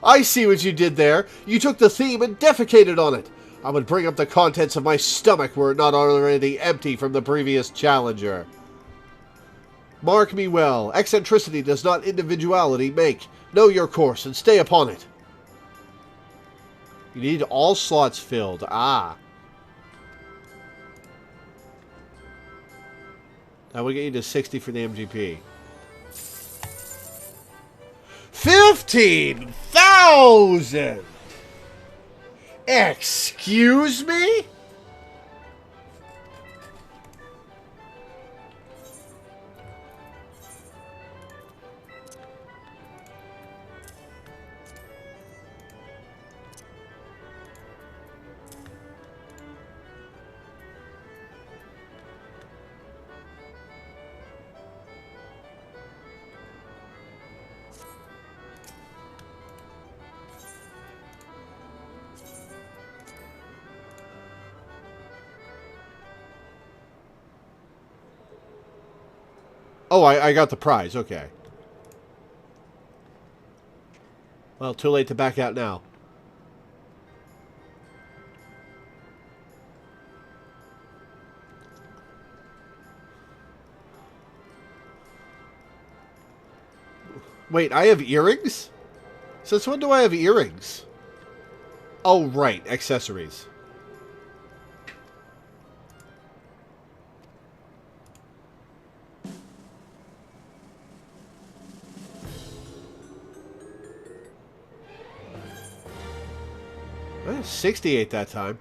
[SPEAKER 1] I see what you did there. You took the theme and defecated on it. I would bring up the contents of my stomach were it not already empty from the previous challenger. Mark me well. Eccentricity does not individuality make. Know your course and stay upon it. You need all slots filled. Ah. That will get you to 60 for the MGP. 15,000! Excuse me? Oh, I got the prize. Okay. Well, too late to back out now. Wait, I have earrings? Since when do I have earrings? Oh, right. Accessories. Eh, 68 that time.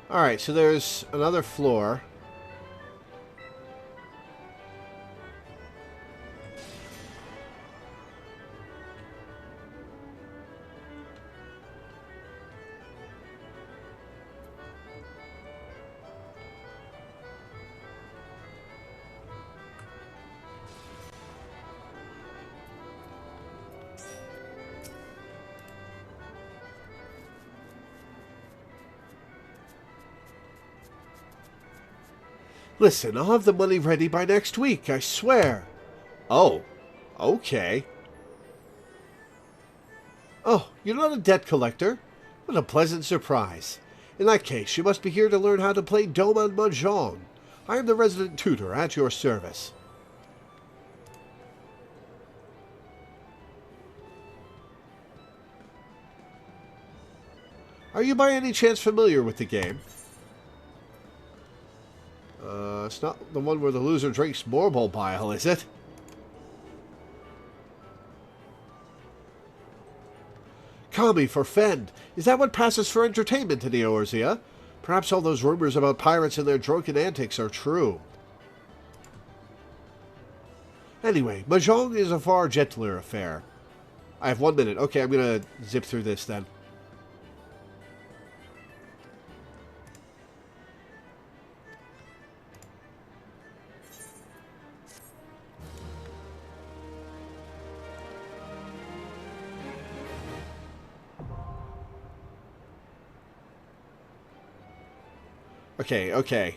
[SPEAKER 1] Alright, so there's another floor. Listen, I'll have the money ready by next week, I swear. Oh, okay. Oh, you're not a debt collector? What a pleasant surprise. In that case, you must be here to learn how to play Doma Mahjong. I am the resident tutor at your service. Are you by any chance familiar with the game? It's not the one where the loser drinks marble bile, is it? Kami for Fend. Is that what passes for entertainment in Eorzea? Perhaps all those rumors about pirates and their drunken antics are true. Anyway, Mahjong is a far gentler affair. I have 1 minute. Okay, I'm gonna zip through this then. Okay, okay.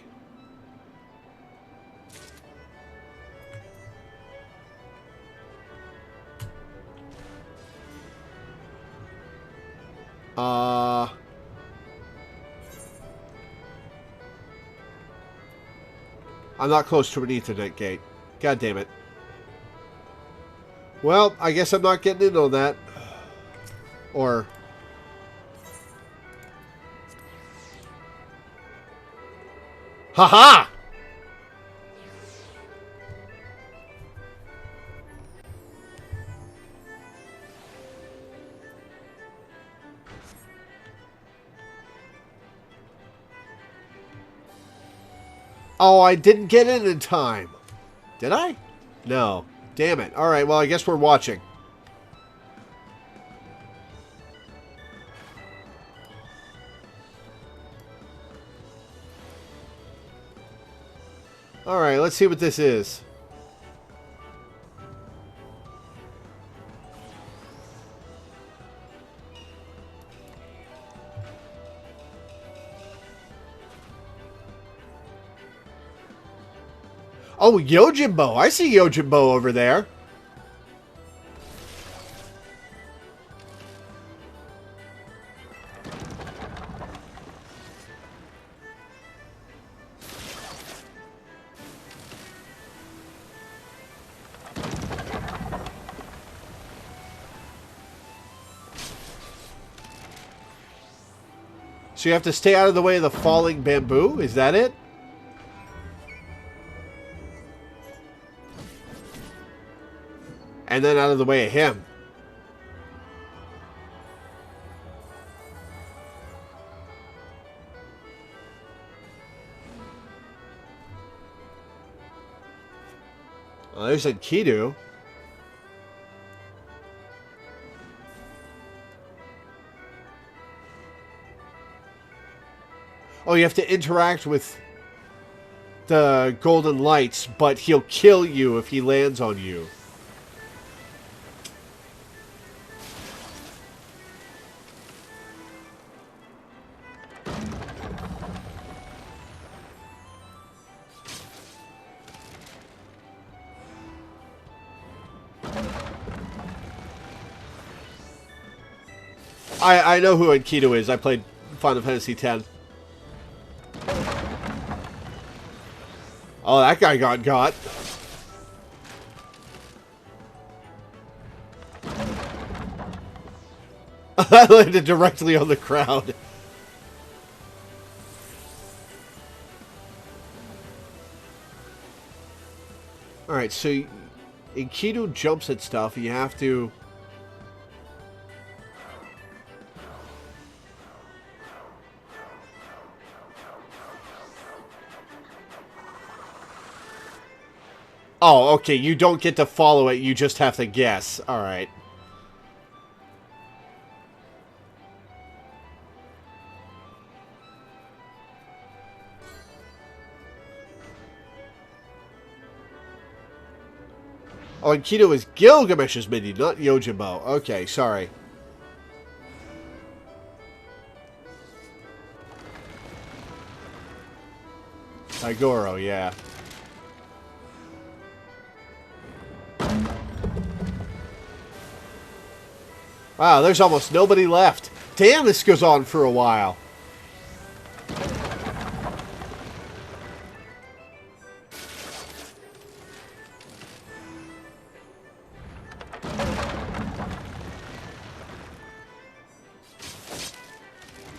[SPEAKER 1] I'm not close to an Ethernet gate. God damn it. Well, I guess I'm not getting in on that. Or... Haha! Oh, I didn't get in time. Did I? No. Damn it. Alright, well, I guess we're watching. Alright, let's see what this is. Oh, Yojimbo. I see Yojimbo over there. So you have to stay out of the way of the falling bamboo? Is that it? And then out of the way of him. Oh, there's Enkidu. Oh, you have to interact with the golden lights, but he'll kill you if he lands on you. I know who Enkidu is. I played Final Fantasy X. Oh, that guy got. That landed directly on the crowd. Alright, so Enkidu jumps at stuff. You have to... Oh, okay, you don't get to follow it, you just have to guess. Alright. Oh, and Kido is Gilgamesh's minion, not Yojimbo. Okay, sorry. Igoro, yeah. Wow, there's almost nobody left. Damn, this goes on for a while.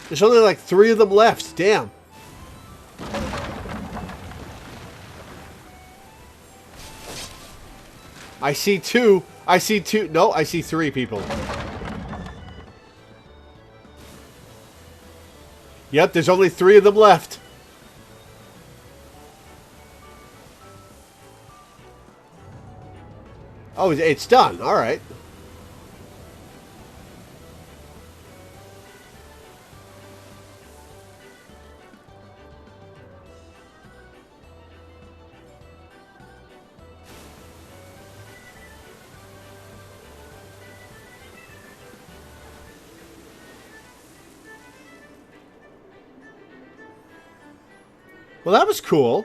[SPEAKER 1] There's only like 3 of them left. Damn. I see 2. I see 2. No, I see 3 people. Yep, there's only 3 of them left. Oh, it's done. All right. Well, that was cool.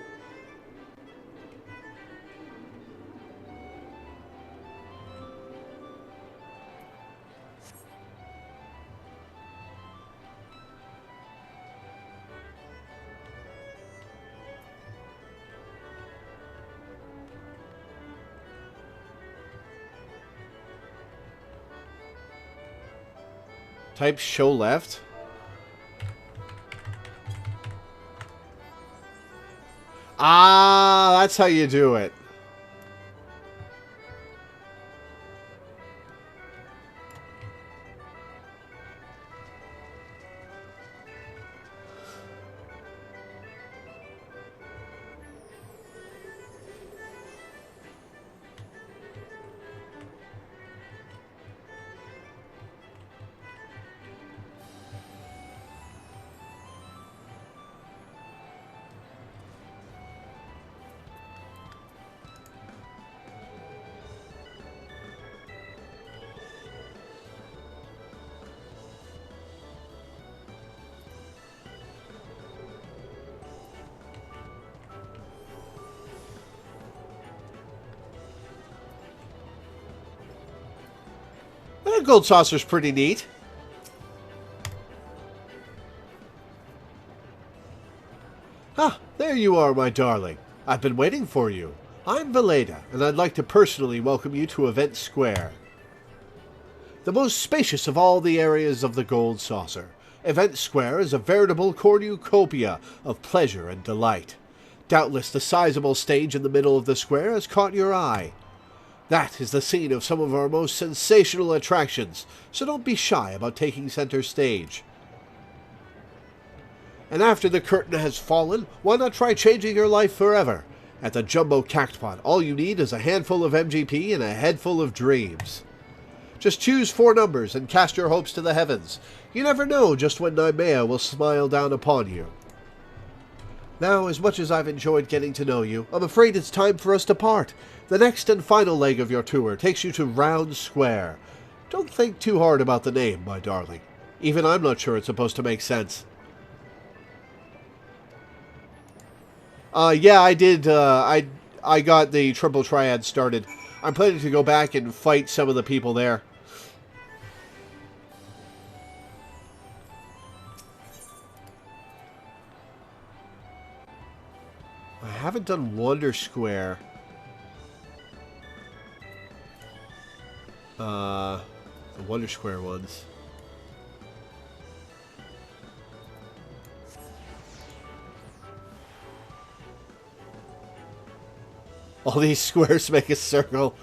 [SPEAKER 1] Type show left. Ah, that's how you do it. That gold saucer's pretty neat. Ah, there you are, my darling. I've been waiting for you. I'm Veleda, and I'd like to personally welcome you to Event Square. The most spacious of all the areas of the Gold Saucer, Event Square is a veritable cornucopia of pleasure and delight. Doubtless the sizable stage in the middle of the square has caught your eye. That is the scene of some of our most sensational attractions, so don't be shy about taking center stage. And after the curtain has fallen, why not try changing your life forever? At the Jumbo Cactpot, all you need is a handful of MGP and a head full of dreams. Just choose 4 numbers and cast your hopes to the heavens. You never know just when Naimea will smile down upon you. Now, as much as I've enjoyed getting to know you, I'm afraid it's time for us to part. The next and final leg of your tour takes you to Round Square. Don't think too hard about the name, my darling. Even I'm not sure it's supposed to make sense. Yeah, I did. I got the Triple Triad started. I'm planning to go back and fight some of the people there. I haven't done Wonder Square. The Wonder Square ones. All these squares make a circle.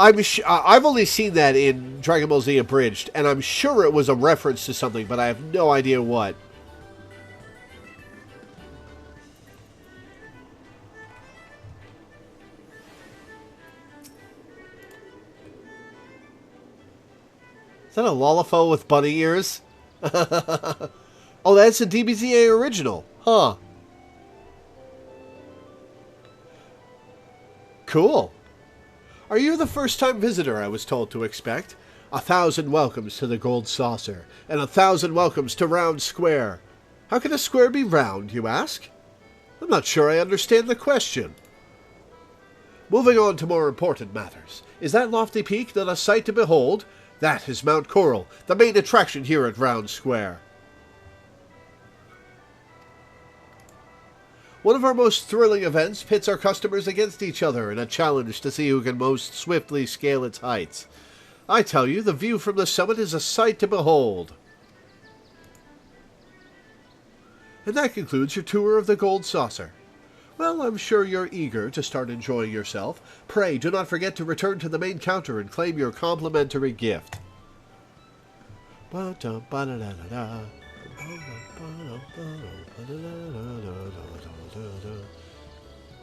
[SPEAKER 1] I've only seen that in Dragon Ball Z Abridged, and I'm sure it was a reference to something, but I have no idea what. Is that a Lollifo with bunny ears? Oh, that's a DBZA original. Huh. Cool. Are you the first-time visitor I was told to expect? 1,000 welcomes to the Gold Saucer, and 1,000 welcomes to Round Square. How can a square be round, you ask? I'm not sure I understand the question. Moving on to more important matters. Is that lofty peak not a sight to behold? That is Mount Coral, the main attraction here at Round Square. One of our most thrilling events pits our customers against each other in a challenge to see who can most swiftly scale its heights. I tell you, the view from the summit is a sight to behold. And that concludes your tour of the Gold Saucer. Well, I'm sure you're eager to start enjoying yourself. Pray, do not forget to return to the main counter and claim your complimentary gift.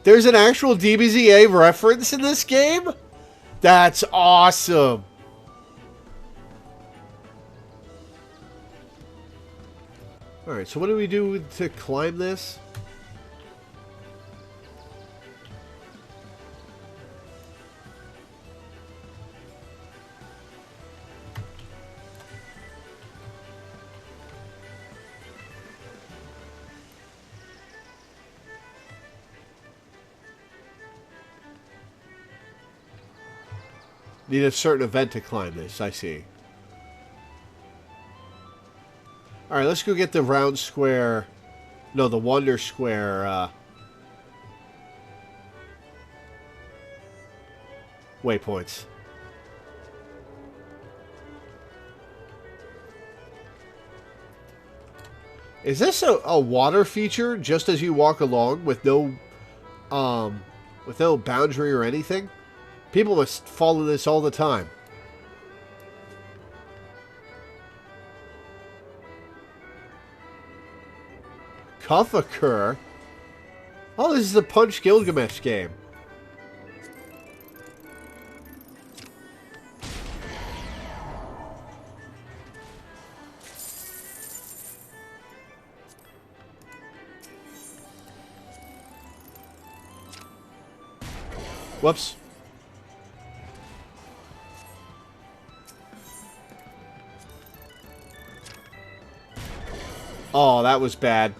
[SPEAKER 1] There's an actual DBZA reference in this game? That's awesome! Alright, so what do we do to climb this? Need a certain event to climb this, I see. Alright, let's go get the round square... No, the Wonder Square, waypoints. Is this a water feature just as you walk along with no boundary or anything? People must follow this all the time. Kuffakur? Oh, this is the Punch Gilgamesh game. Whoops. Oh, that was bad.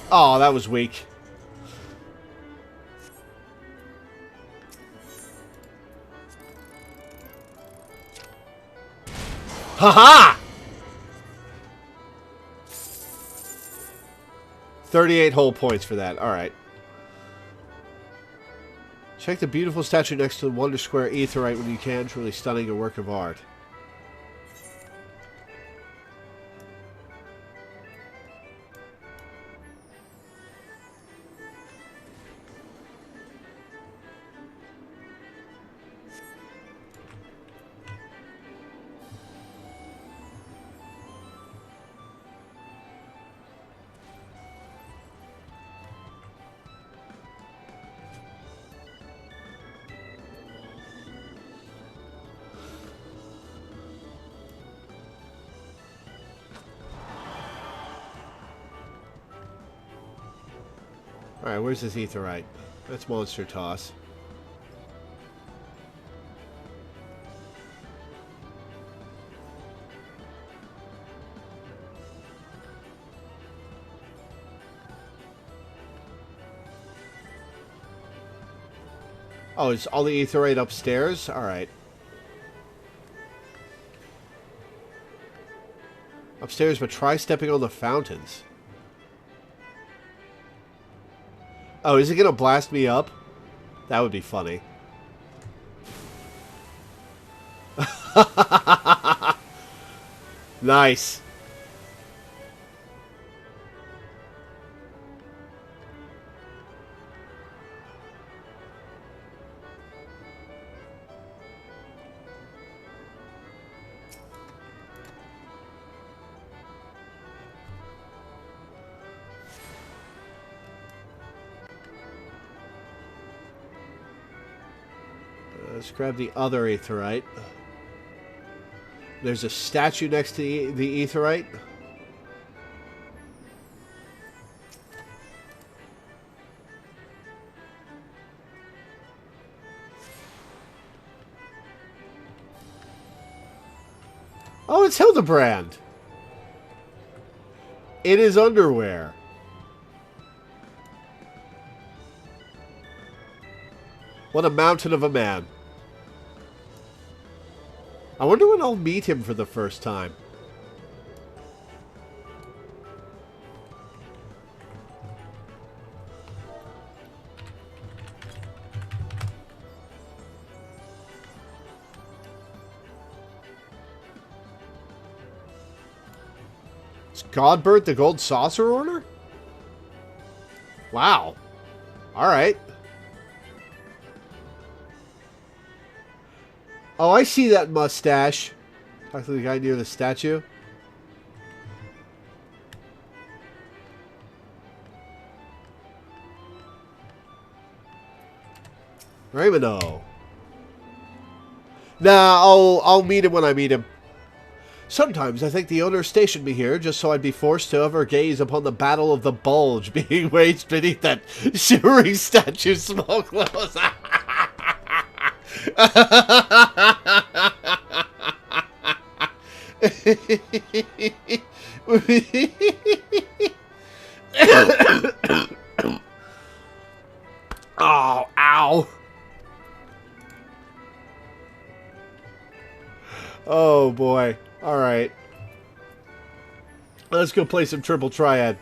[SPEAKER 1] Oh, that was weak. Haha! 38 whole points for that. Alright. Check the beautiful statue next to the Wonder Square Aetheryte when you can. Truly stunning, a work of art. Alright, where's this Aetheryte? That's Monster Toss. Oh, is all the Aetheryte upstairs? Alright. Upstairs, but try stepping on the fountains. Oh, is it gonna blast me up? That would be funny. Nice. Let's grab the other Aetheryte. There's a statue next to the Aetheryte. Oh, it's Hildebrand. In his underwear. What a mountain of a man. I wonder when I'll meet him for the first time. Is Godbert the Gold Saucer Order? Wow. Alright. Oh, I see that mustache. Talk to the guy near the statue. Raymond. Nah, I'll meet him when I meet him. Sometimes I think the owner stationed me here just so I'd be forced to ever gaze upon the Battle of the Bulge being waged beneath that shimmering statue's small clothes. Oh, ow. Oh, boy. All right. Let's go play some Triple Triad.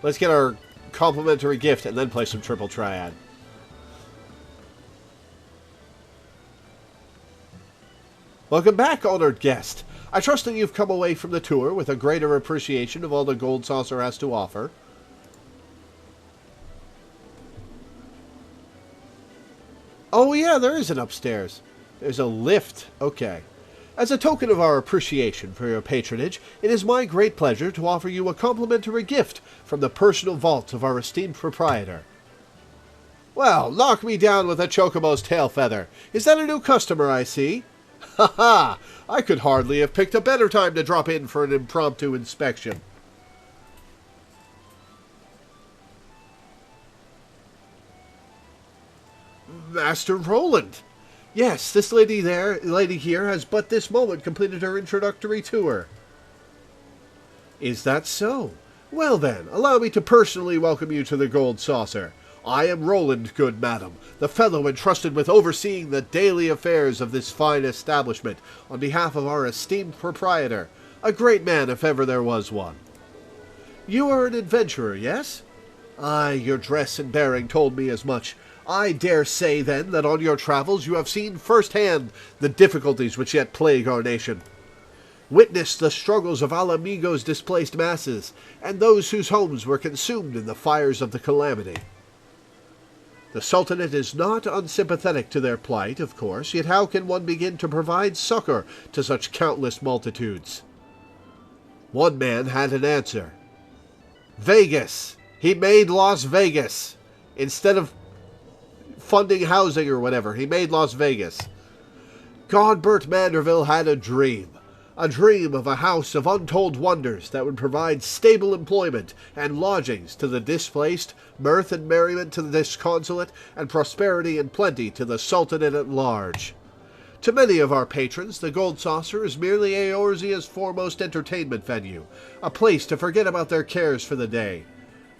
[SPEAKER 1] Let's get our complimentary gift and then play some Triple Triad. Welcome back, honored guest. I trust that you've come away from the tour with a greater appreciation of all the Gold Saucer has to offer. Oh yeah, there is an upstairs. There's a lift. Okay. As a token of our appreciation for your patronage, it is my great pleasure to offer you a complimentary gift from the personal vault of our esteemed proprietor. Well, knock me down with a Chocobo's tail feather. Is that a new customer I see? Ha ha! I could hardly have picked a better time to drop in for an impromptu inspection. Master Roland! Yes, this lady here has but this moment completed her introductory tour. Is that so? Well then, allow me to personally welcome you to the Gold Saucer. I am Roland, good madam, the fellow entrusted with overseeing the daily affairs of this fine establishment, on behalf of our esteemed proprietor, a great man if ever there was one. You are an adventurer, yes? Aye, your dress and bearing told me as much. I dare say, then, that on your travels you have seen firsthand the difficulties which yet plague our nation. Witness the struggles of Al Amigo's displaced masses, and those whose homes were consumed in the fires of the calamity. The Sultanate is not unsympathetic to their plight, of course, yet how can one begin to provide succor to such countless multitudes? One man had an answer. Vegas! He made Las Vegas. Instead of funding housing or whatever, he made Las Vegas. Godbert Manderville had a dream of a house of untold wonders that would provide stable employment and lodgings to the displaced, mirth and merriment to the disconsolate, and prosperity and plenty to the Sultanate at large. To many of our patrons, the Gold Saucer is merely Eorzea's foremost entertainment venue, a place to forget about their cares for the day.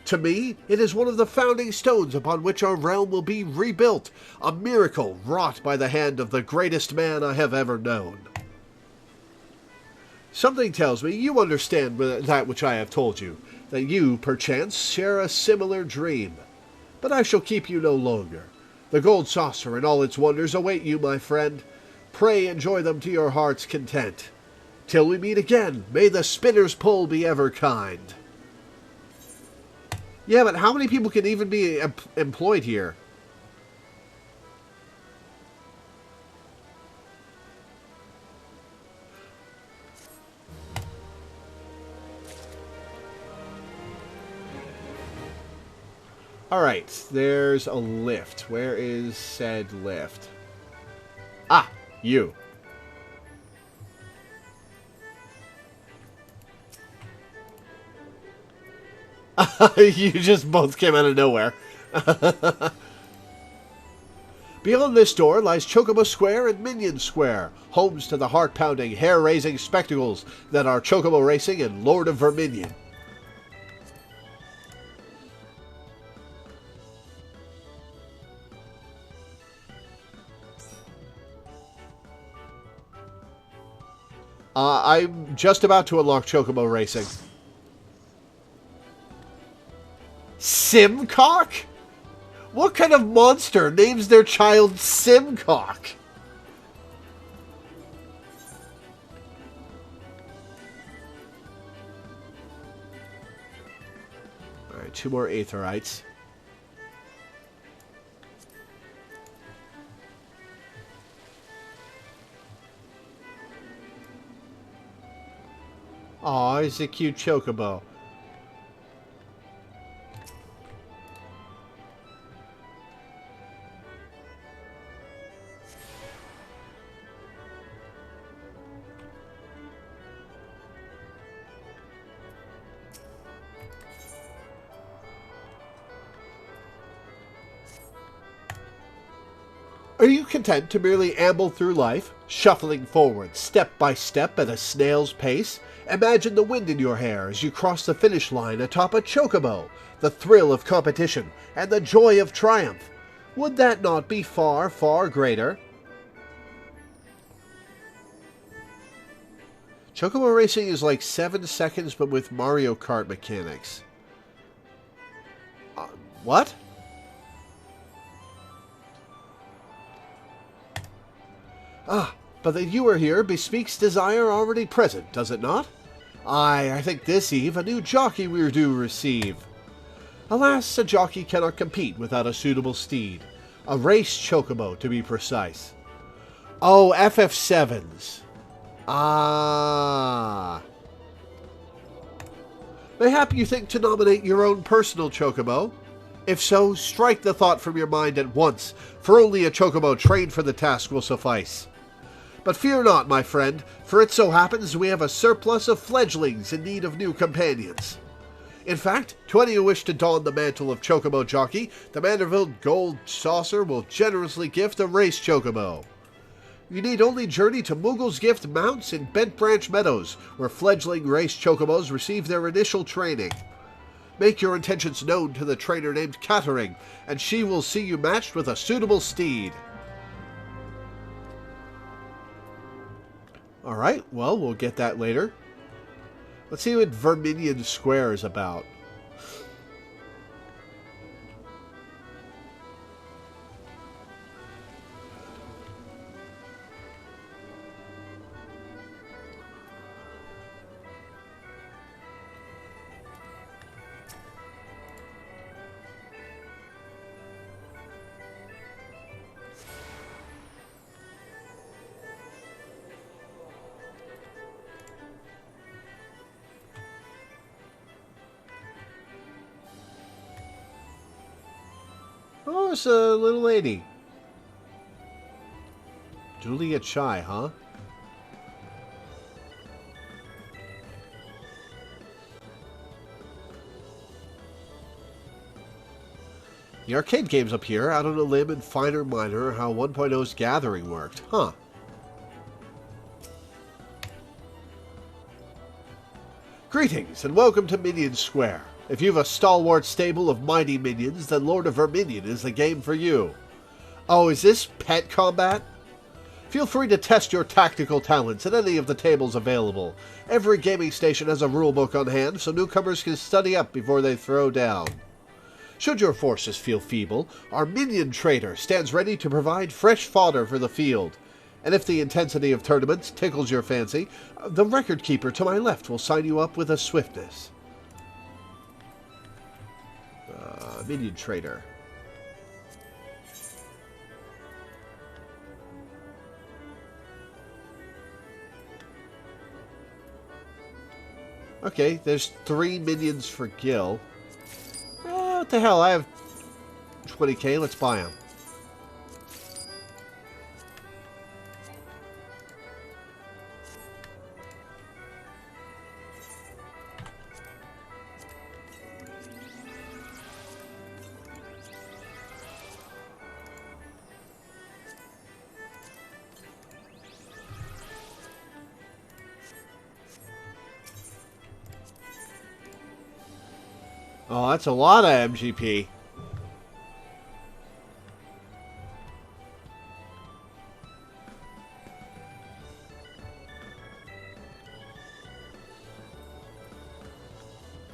[SPEAKER 1] To me, it is one of the founding stones upon which our realm will be rebuilt, a miracle wrought by the hand of the greatest man I have ever known. Something tells me you understand that which I have told you, that you, perchance, share a similar dream. But I shall keep you no longer. The Gold Saucer and all its wonders await you, my friend. Pray enjoy them to your heart's content. Till we meet again, may the spinner's pull be ever kind. Yeah, but how many people can even be employed here? Alright, there's a lift. Where is said lift? Ah, you. You just both came out of nowhere. Beyond this door lies Chocobo Square and Minion Square, homes to the heart-pounding, hair-raising spectacles that are Chocobo Racing and Lord of Verminion. I'm just about to unlock Chocobo Racing. Simcock? What kind of monster names their child Simcock? Alright, 2 more Aetherites. Aw, he's a cute Chocobo. Are you content to merely amble through life, shuffling forward step by step at a snail's pace? Imagine the wind in your hair as you cross the finish line atop a Chocobo, the thrill of competition, and the joy of triumph. Would that not be far, far greater? Chocobo Racing is like 7 seconds, but with Mario Kart mechanics. What? Ah, but that you are here bespeaks desire already present, does it not? Aye, I think this eve a new jockey we're due receive. Alas, a jockey cannot compete without a suitable steed. A race Chocobo, to be precise. Oh, FF7s. Ah. Mayhap you think to nominate your own personal Chocobo? If so, strike the thought from your mind at once, for only a Chocobo trained for the task will suffice. But fear not, my friend, for it so happens we have a surplus of fledglings in need of new companions. In fact, to any who wish to don the mantle of Chocobo Jockey, the Manderville Gold Saucer will generously gift a race Chocobo. You need only journey to Moogle's Gift Mounts in Bent Branch Meadows, where fledgling race Chocobos receive their initial training. Make your intentions known to the trainer named Kattering, and she will see you matched with a suitable steed. Alright, well, we'll get that later. Let's see what Verminion Square is about. Oh, it's a little lady. Juliet Shy, huh? The arcade game's up here, out on a limb and finer minor how 1.0's gathering worked. Huh. Greetings, and welcome to Minion Square. If you've a stalwart stable of mighty minions, then Lord of Verminion is the game for you. Oh, is this pet combat? Feel free to test your tactical talents at any of the tables available. Every gaming station has a rulebook on hand, so newcomers can study up before they throw down. Should your forces feel feeble, our Minion Trader stands ready to provide fresh fodder for the field. And if the intensity of tournaments tickles your fancy, the record keeper to my left will sign you up with a swiftness. Minion Trader. Okay, there's 3 minions for Gil. What the hell, I have 20k, let's buy them. Oh, that's a lot of MGP.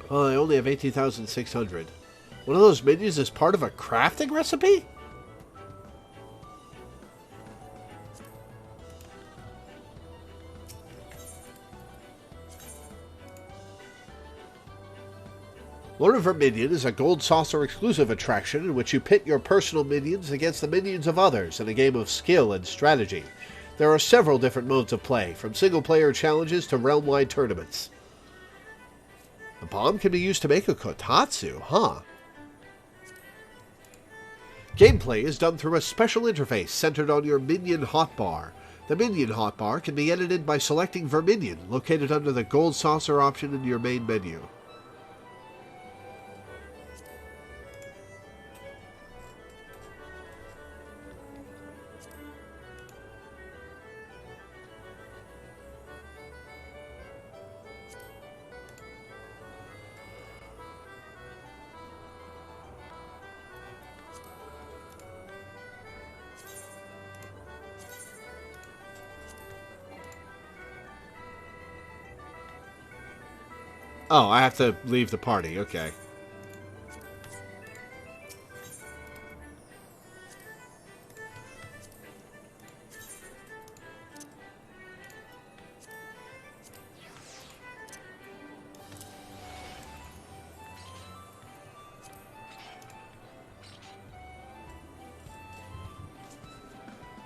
[SPEAKER 1] Oh, I only have 18,600. One of those minions is part of a crafting recipe? Lord of Verminion is a Gold Saucer exclusive attraction in which you pit your personal minions against the minions of others in a game of skill and strategy. There are several different modes of play, from single-player challenges to realm-wide tournaments. The bomb can be used to make a kotatsu, huh? Gameplay is done through a special interface centered on your minion hotbar. The minion hotbar can be edited by selecting Verminion, located under the Gold Saucer option in your main menu. Oh, I have to leave the party, okay.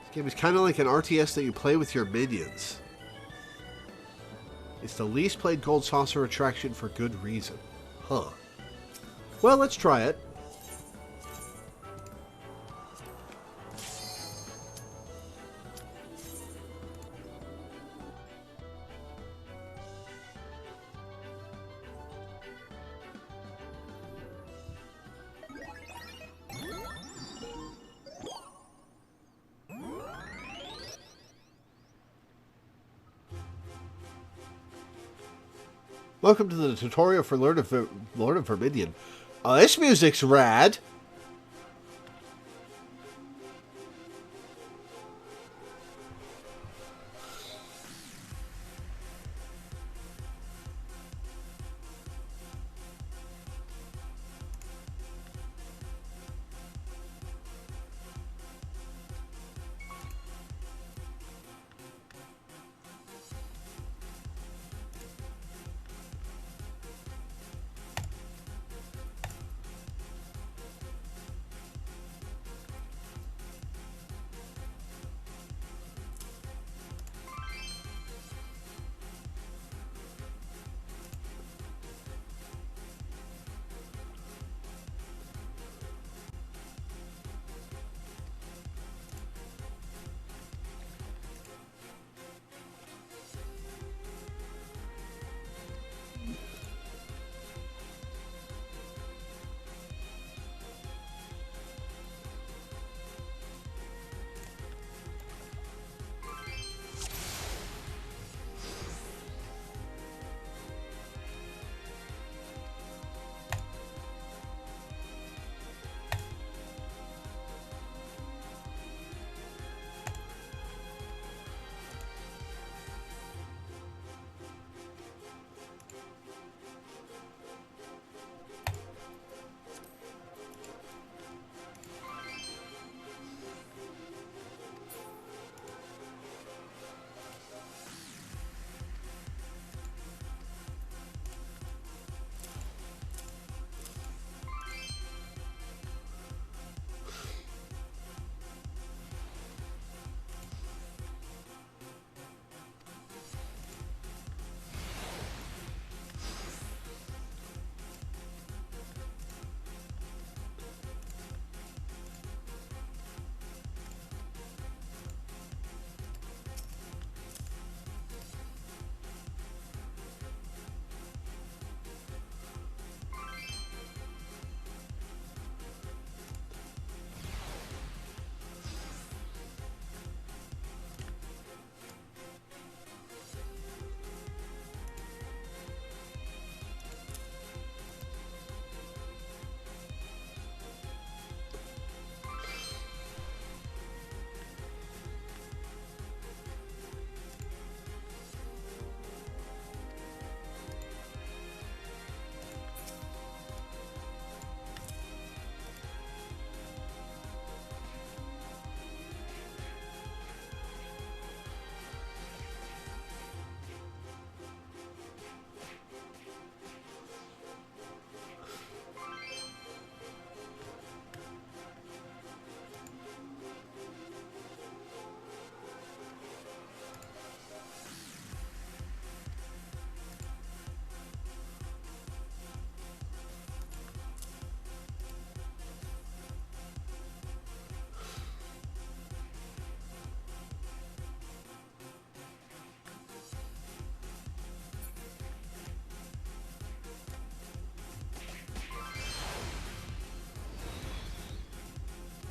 [SPEAKER 1] This game is kind of like an RTS that you play with your minions. It's the least played Gold Saucer attraction for good reason. Huh. Well, let's try it. Welcome to the tutorial for Lord of Verminion. This music's rad.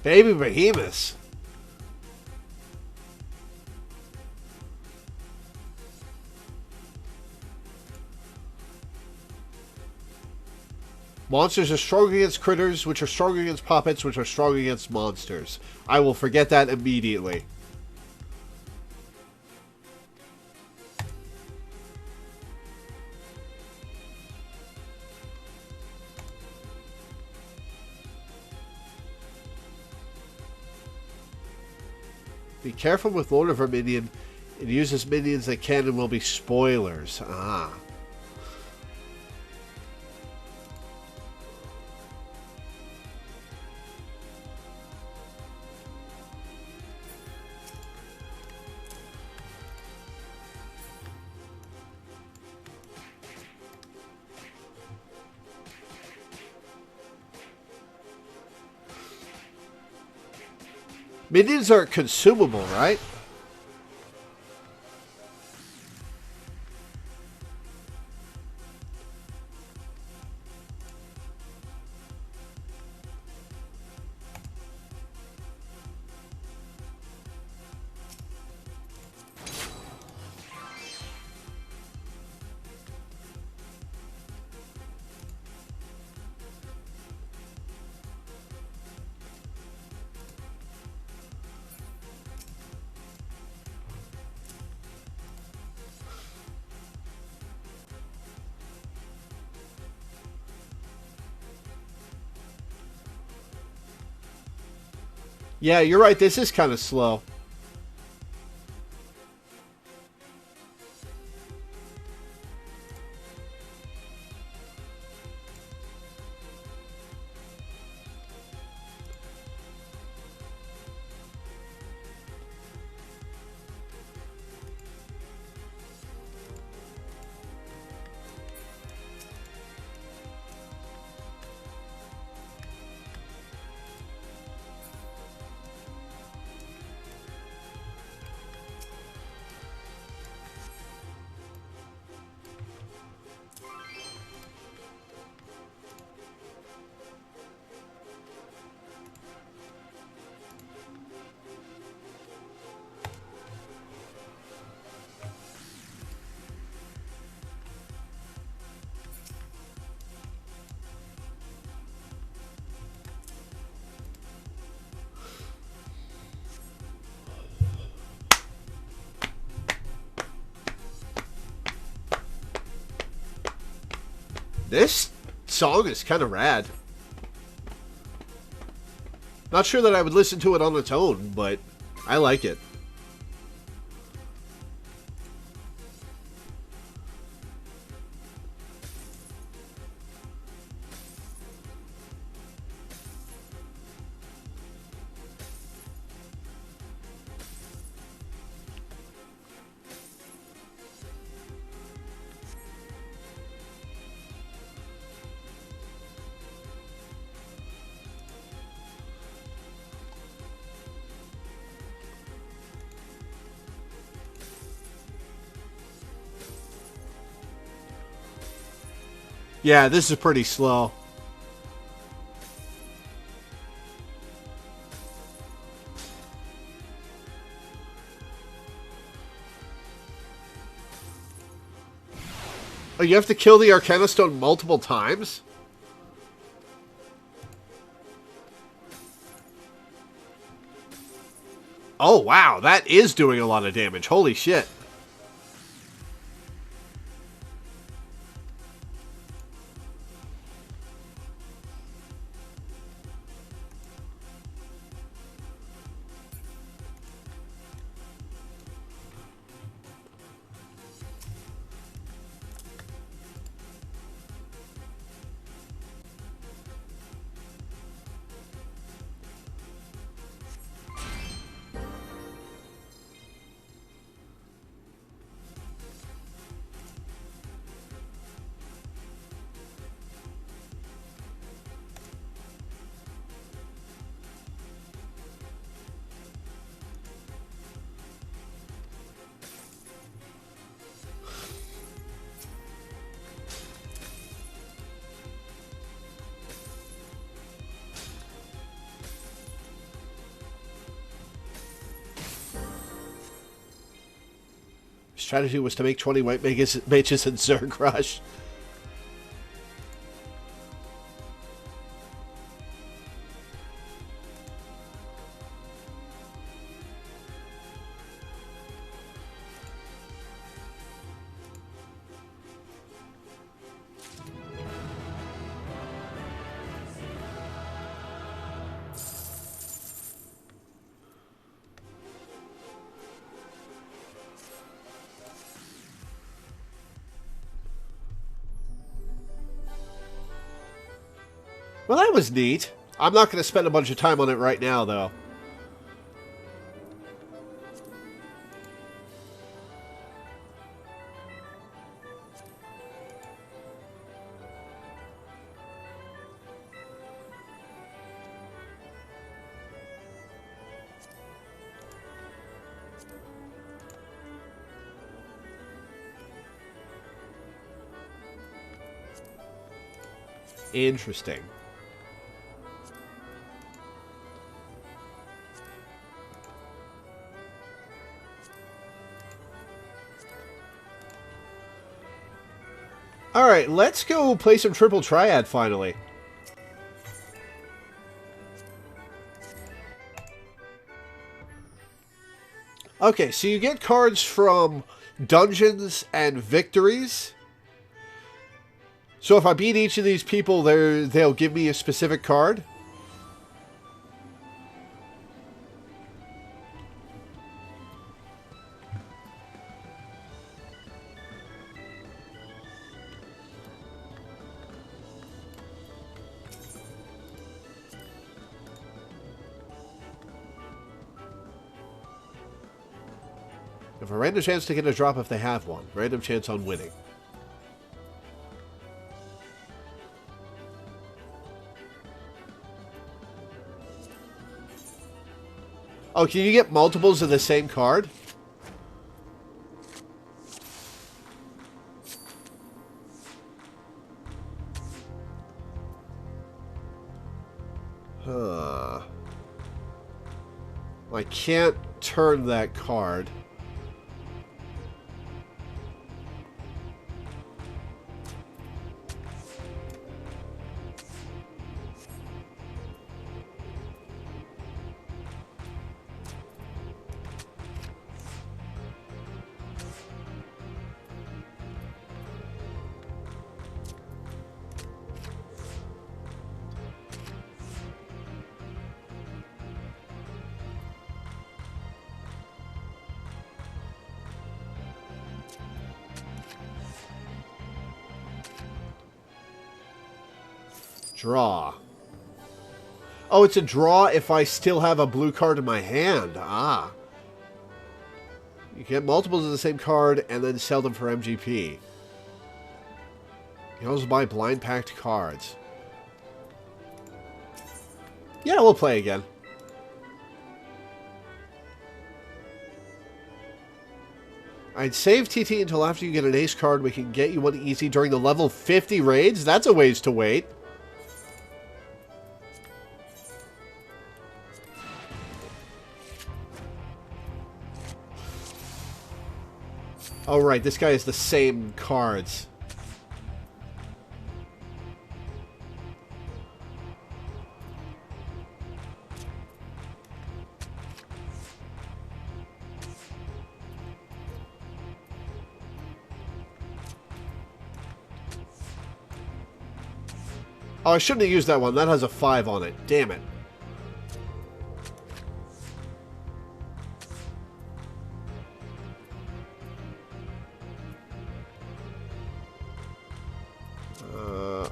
[SPEAKER 1] Baby behemoths. Monsters are strong against critters, which are strong against puppets, which are strong against monsters. I will forget that immediately. Be careful with Loreweaver minion. It uses minions that can and will be spoilers. Ah. Minions are consumable, right? Yeah, you're right. This is kind of slow. This song is kind of rad. Not sure that I would listen to it on its own, but I like it. Yeah, this is pretty slow. Oh, you have to kill the Arcana Stone multiple times? Oh, wow. That is doing a lot of damage. Holy shit. strategy was to make 20 white mages in Zerg Rush. Well, that was neat. I'm not going to spend a bunch of time on it right now, though. Interesting. Alright, let's go play some Triple Triad finally. Okay, so you get cards from dungeons and victories. So if I beat each of these people, they'll give me a specific card. If a random chance to get a drop if they have one. Random chance on winning. Oh, can you get multiples of the same card? Huh. I can't turn that card. Draw. Oh, it's a draw if I still have a blue card in my hand. Ah. You get multiples of the same card and then sell them for MGP. You can also buy blind packed cards. Yeah, we'll play again. I'd save TT until after you get an ace card. We can get you one easy during the level 50 raids. That's a ways to wait. Oh, right. This guy has the same cards. Oh, I shouldn't have used that one. That has a 5 on it. Damn it.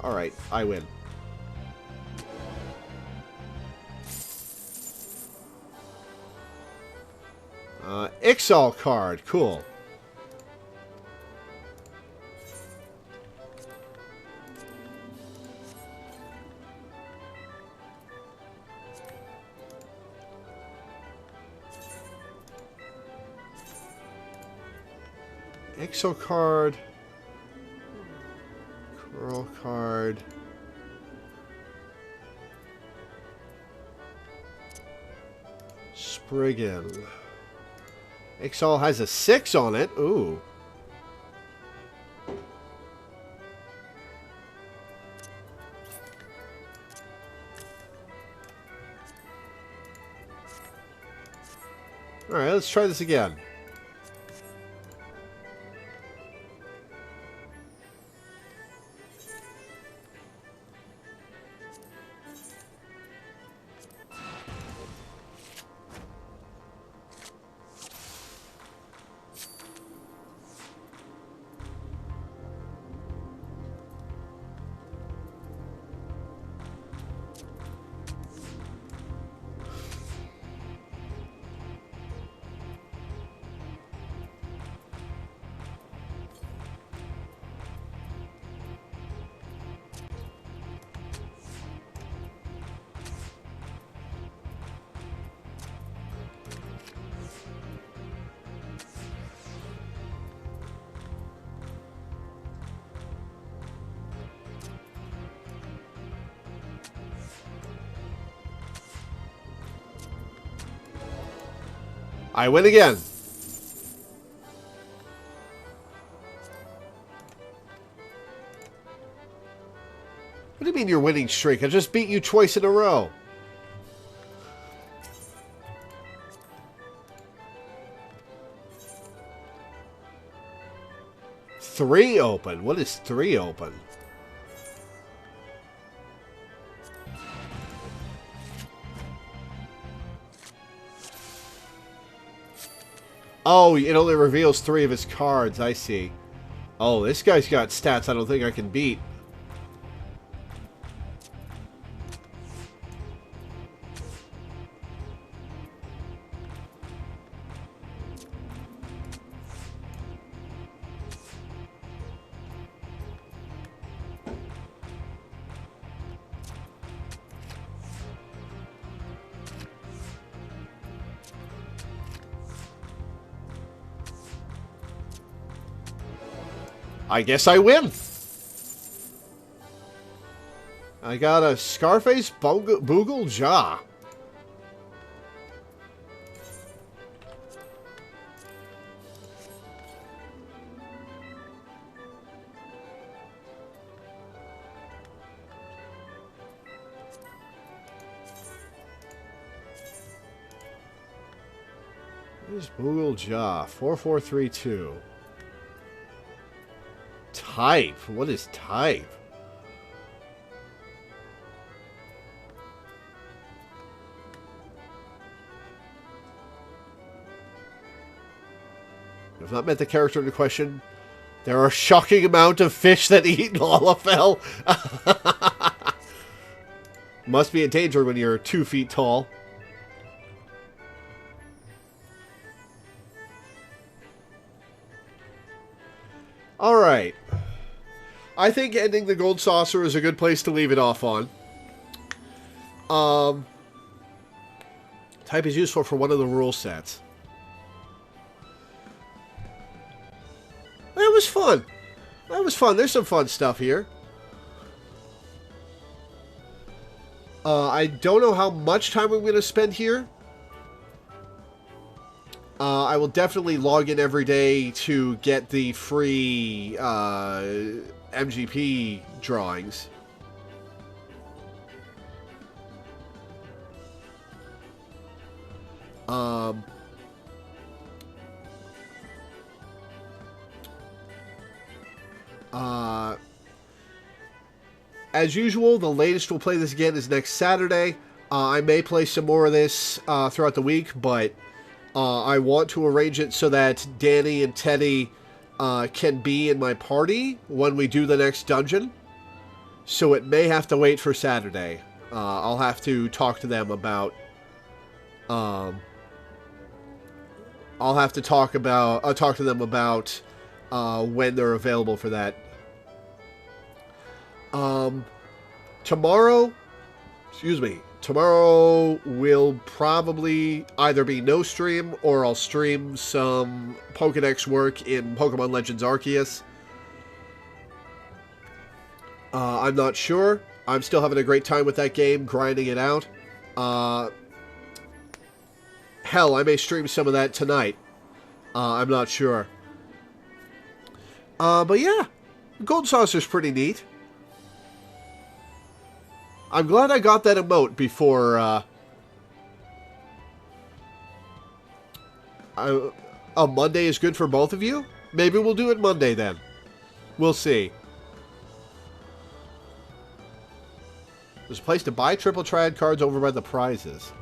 [SPEAKER 1] Alright, I win. Ixal card. Cool. Ixal card. Curl card. Spriggan. Ixal has a 6 on it. Ooh. Alright, let's try this again. I win again. What do you mean you're winning streak? I just beat you twice in a row. Three open? What is 3 open? Oh, it only reveals 3 of his cards. I see. Oh, this guy's got stats I don't think I can beat. I guess I win. I got a Scarface Boogle Jaw. Where's Boogle Jaw? 4432. Type? What is type? If not met the character in question, there are a shocking amount of fish that eat Lalafell. Must be a danger when you're 2 feet tall. Alright. I think ending the Gold Saucer is a good place to leave it off on. Type is useful for one of the rule sets. That was fun. That was fun. There's some fun stuff here. I don't know how much time I'm going to spend here. I will definitely log in every day to get the free MGP drawings. As usual, the latest we'll play this again is next Saturday. I may play some more of this throughout the week, but I want to arrange it so that Danny and Teddy can be in my party when we do the next dungeon. So it may have to wait for Saturday. I'll have to talk to them about... I'll have to talk to them about when they're available for that. Tomorrow will probably either be no stream or I'll stream some Pokedex work in Pokemon Legends Arceus. I'm not sure. I'm still having a great time with that game, grinding it out. Hell, I may stream some of that tonight. I'm not sure. But yeah, Gold Saucer's pretty neat. I'm glad I got that emote before, Monday is good for both of you? Maybe we'll do it Monday then. We'll see. There's a place to buy triple triad cards over by the prizes.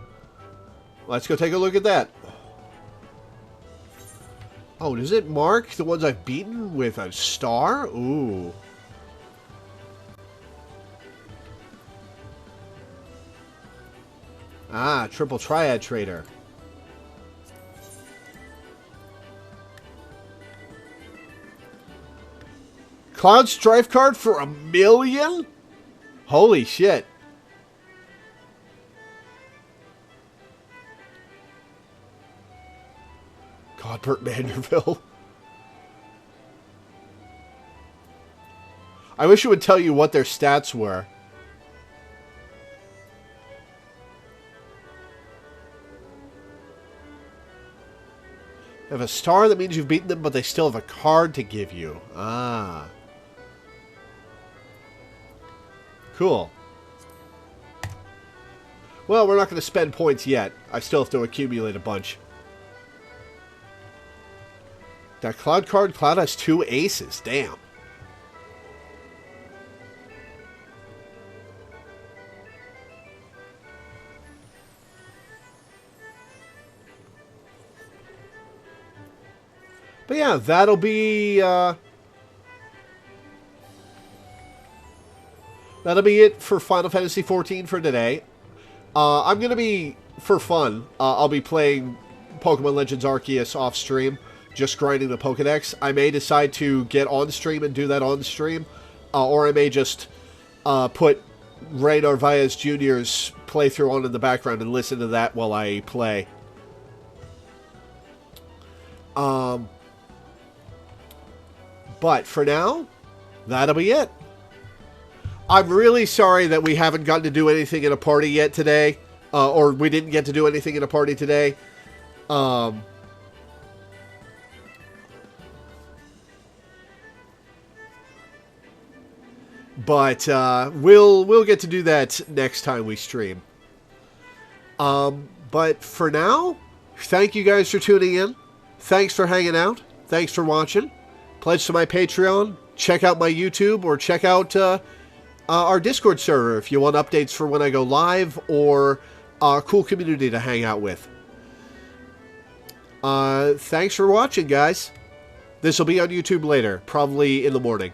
[SPEAKER 1] Let's go take a look at that. Oh, does it mark the ones I've beaten with a star? Ooh. Ah, triple triad trader. Cloud Strife card for $1 million? Holy shit. God, Burt Manderville. I wish it would tell you what their stats were. They have a star, that means you've beaten them, but they still have a card to give you. Ah. Cool. Well, we're not going to spend points yet. I still have to accumulate a bunch. That Cloud card, Cloud has 2 aces. Damn. But yeah, that'll be it for Final Fantasy XIV for today. I'm going to be, for fun, I'll be playing Pokemon Legends Arceus off stream, just grinding the Pokedex. I may decide to get on stream and do that on stream, or I may just put Ray Narvaez Jr.'s playthrough on in the background and listen to that while I play. But for now, that'll be it. I'm really sorry that we haven't gotten to do anything in a party yet today. Or we didn't get to do anything in a party today. But we'll get to do that next time we stream. But for now, thank you guys for tuning in. Thanks for hanging out. Thanks for watching. Pledge to my Patreon. Check out my YouTube, or check out our Discord server if you want updates for when I go live, or a cool community to hang out with. Thanks for watching, guys. This will be on YouTube later, probably in the morning.